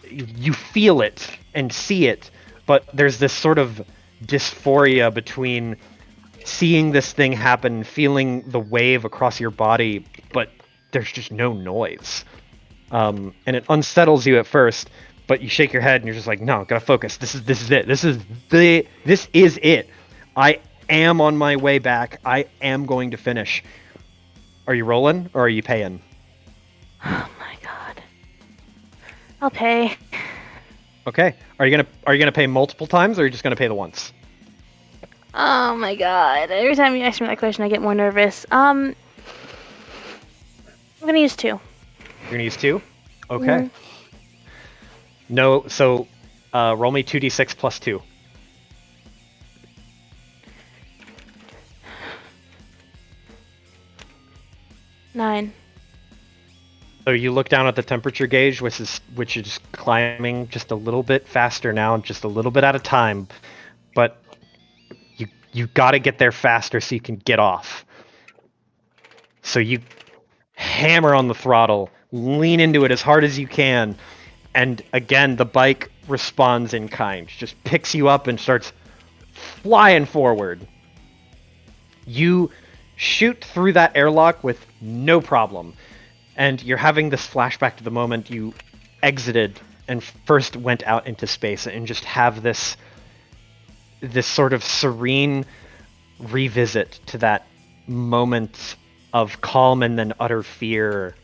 You feel it and see it, but there's this sort of dysphoria between seeing this thing happen, feeling the wave across your body, but there's just no noise. And it unsettles you at first, but you shake your head and you're just like, no, gotta focus. This is it. This is it. I am on my way back. I am going to finish. Are you rolling or are you paying? Oh my God. I'll pay. Okay. Are you gonna pay multiple times or are you just gonna pay the once? Oh my God. Every time you ask me that question, I get more nervous. I'm gonna use 2. You're gonna use 2? Okay. Mhm. No, so roll me 2d6 plus 2. Nine. So you look down at the temperature gauge, which is climbing just a little bit faster now, just a little bit at a time. But you got to get there faster so you can get off. So you hammer on the throttle, lean into it as hard as you can, and again the bike responds in kind, just picks you up and starts flying forward. You shoot through that airlock with no problem. And you're having this flashback to the moment you exited and first went out into space, and just have this sort of serene revisit to that moment of calm and then utter fear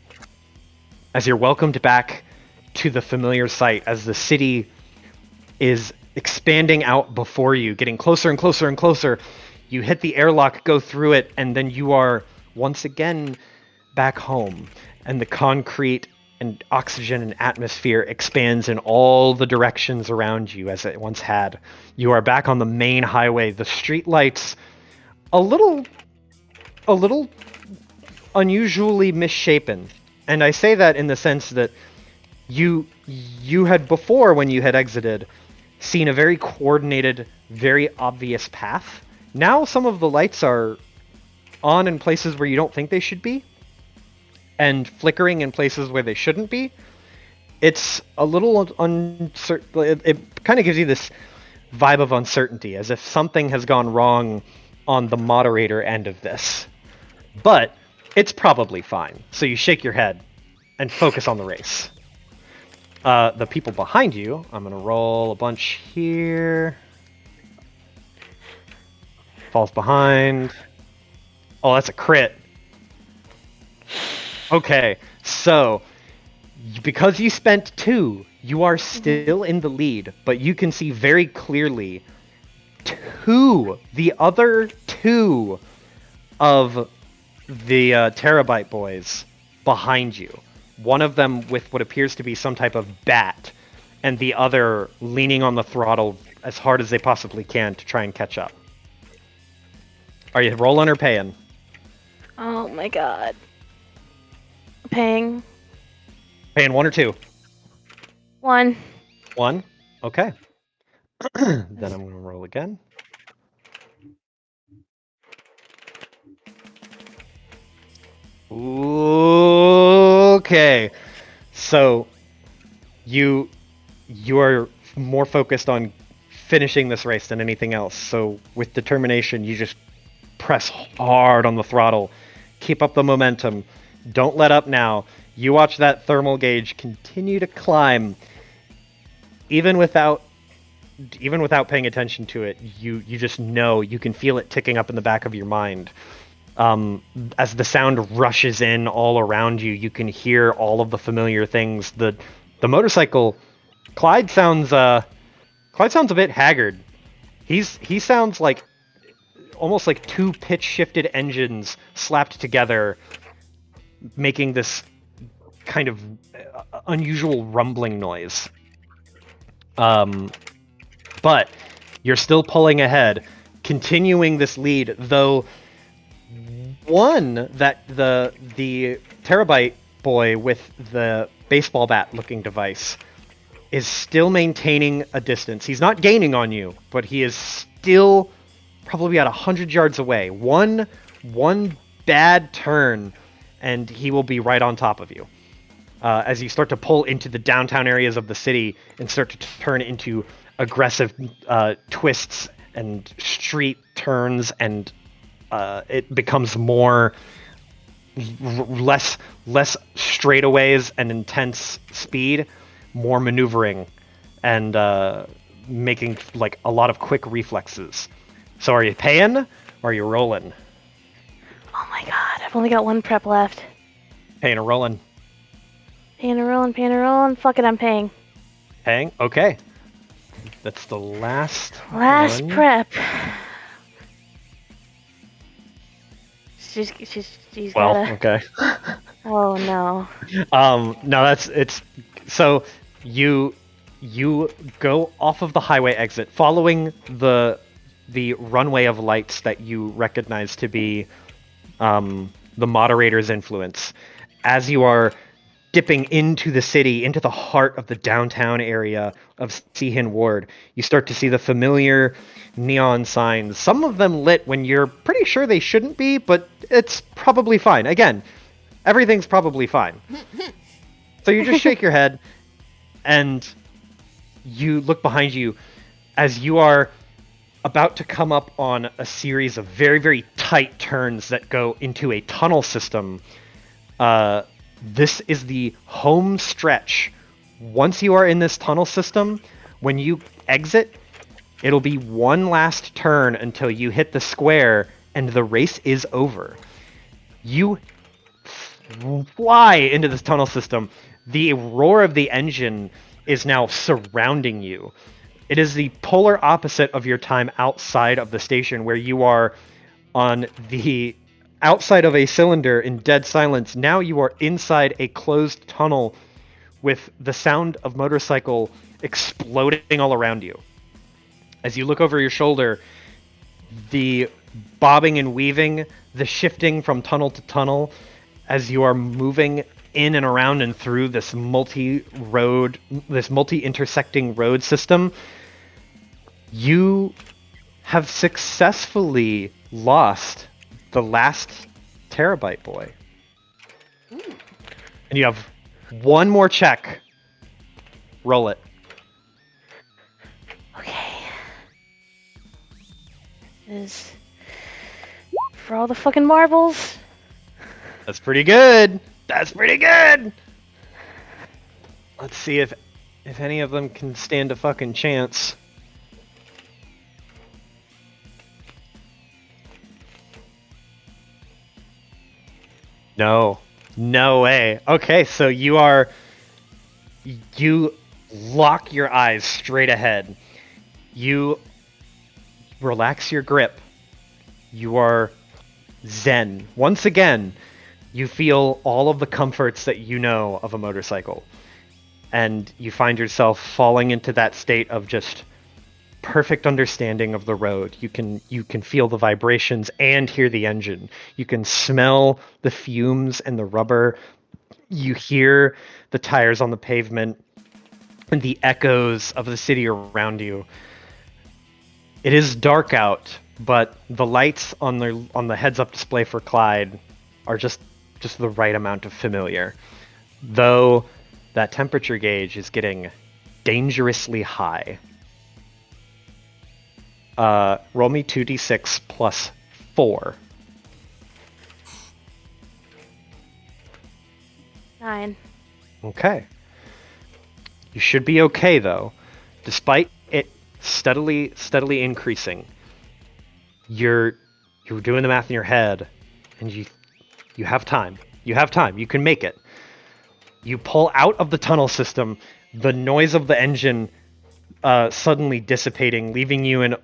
as you're welcomed back to the familiar sight as the city is expanding out before you, getting closer and closer and closer. You hit the airlock, go through it, and then you are once again back home. And the concrete and oxygen and atmosphere expands in all the directions around you as it once had. You are back on the main highway. The street lights a little unusually misshapen. And I say that in the sense that you had before, when you had exited, seen a very coordinated, very obvious path. Now some of the lights are on in places where you don't think they should be, and flickering in places where they shouldn't be. It's a little uncertain. It kind of gives you this vibe of uncertainty, as if something has gone wrong on the moderator end of this. But it's probably fine. So you shake your head and focus on the race. The people behind you, I'm going to roll a bunch here. Falls behind. Oh, that's a crit. Okay, so because you spent 2, you are still in the lead, but you can see very clearly the other 2 of the Terabyte boys behind you. One of them with what appears to be some type of bat, and the other leaning on the throttle as hard as they possibly can to try and catch up. Are you rolling or paying? Oh my god. Paying. Paying 1 or 2? 1. 1? Okay. Then I'm going to roll again. Okay. So you are more focused on finishing this race than anything else. So with determination, you just press hard on the throttle. Keep up the momentum. Don't let up now. You watch that thermal gauge continue to climb. Even without paying attention to it, you just know, you can feel it ticking up in the back of your mind. As the sound rushes in all around you, you can hear all of the familiar things. The motorcycle, Clyde sounds a bit haggard. He sounds like almost like 2 pitch shifted engines slapped together, making this kind of unusual rumbling noise. But you're still pulling ahead, continuing this lead, though one that the Terabyte boy with the baseball bat looking device is still maintaining a distance. He's not gaining on you, but he is still probably about 100 yards away. One bad turn, and he will be right on top of you. As you start to pull into the downtown areas of the city and start to turn into aggressive twists and street turns, and it becomes less straightaways and intense speed, more maneuvering, and making like a lot of quick reflexes. So are you paying or are you rolling? Oh my god, I've only got 1 prep left. Paying or rolling? Paying or rolling. Fuck it, I'm paying. Paying? Okay. That's the last one. Prep. She's Well, gotta... okay. Oh no. No, it's so you go off of the highway exit, following the runway of lights that you recognize to be the moderator's influence. As you are dipping into the city, into the heart of the downtown area of Seahin Ward, you start to see the familiar neon signs, some of them lit when you're pretty sure they shouldn't be, but it's probably fine. Again, everything's probably fine. So you just shake your head, and you look behind you as you are about to come up on a series of very, very tight turns that go into a tunnel system. This is the home stretch. Once you are in this tunnel system, when you exit, it'll be one last turn until you hit the square, and the race is over. You fly into this tunnel system. The roar of the engine is now surrounding you. It is the polar opposite of your time outside of the station, where you are on the outside of a cylinder in dead silence. Now you are inside a closed tunnel with the sound of motorcycle exploding all around you. As you look over your shoulder, the bobbing and weaving, the shifting from tunnel to tunnel, as you are moving in and around and through this multi-intersecting road system, you have successfully lost the last Terabyte boy. And you have one more check. Roll it. Okay. Is for all the fucking marbles. That's pretty good. That's pretty good. Let's see if any of them can stand a fucking chance. No. No way. Okay, so you lock your eyes straight ahead. You relax your grip. You are zen. Once again, you feel all of the comforts that you know of a motorcycle. And you find yourself falling into that state of just perfect understanding of the road. You can feel the vibrations and hear the engine. You can smell the fumes and the rubber. You hear the tires on the pavement and the echoes of the city around you. It is dark out, but the lights on the heads-up display for Clyde are just the right amount of familiar. Though that temperature gauge is getting dangerously high. Roll me 2d6 plus 4. 9. Okay. You should be okay though. Despite it steadily increasing, you're doing the math in your head, and you have time. You have time. You can make it. You pull out of the tunnel system, the noise of the engine suddenly dissipating, leaving you in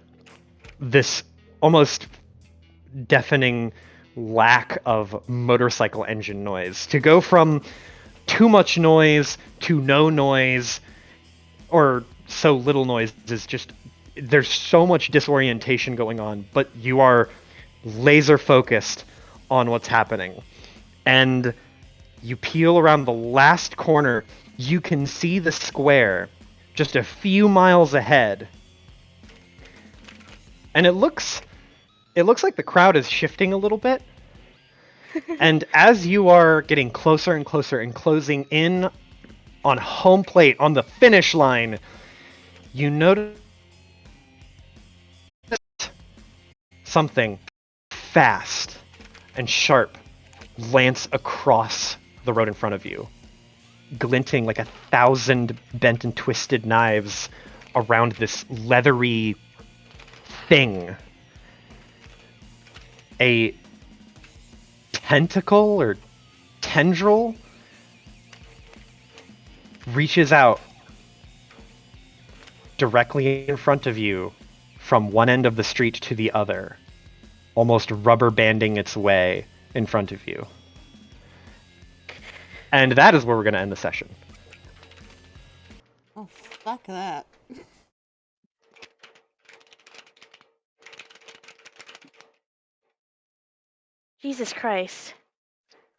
this almost deafening lack of motorcycle engine noise. To go from too much noise to no noise, or so little noise, is just, there's so much disorientation going on, but you are laser focused on what's happening. And you peel around the last corner, you can see the square just a few miles ahead. And it looks like the crowd is shifting a little bit. And as you are getting closer and closer and closing in on home plate, on the finish line, you notice something fast and sharp lance across the road in front of you, glinting like 1,000 bent and twisted knives around this leathery thing. A tentacle or tendril reaches out directly in front of you from one end of the street to the other, almost rubber banding its way in front of you. And that is where we're going to end the session. Oh, fuck that. Jesus Christ.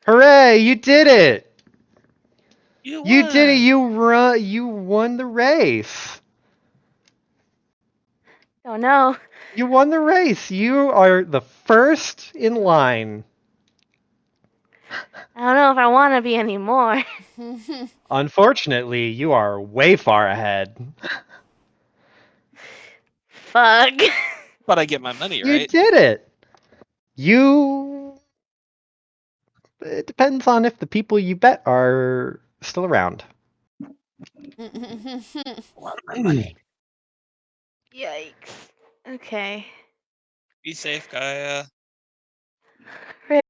Hooray! You did it! You You did it! won. You won the race! Oh no. You won the race! You are the first in line. I don't know if I want to be anymore. Unfortunately, you are way far ahead. Fuck. But I get my money, You right? did it! It depends on if the people you bet are still around. A lot of my money. Yikes. Okay. Be safe, Gaia.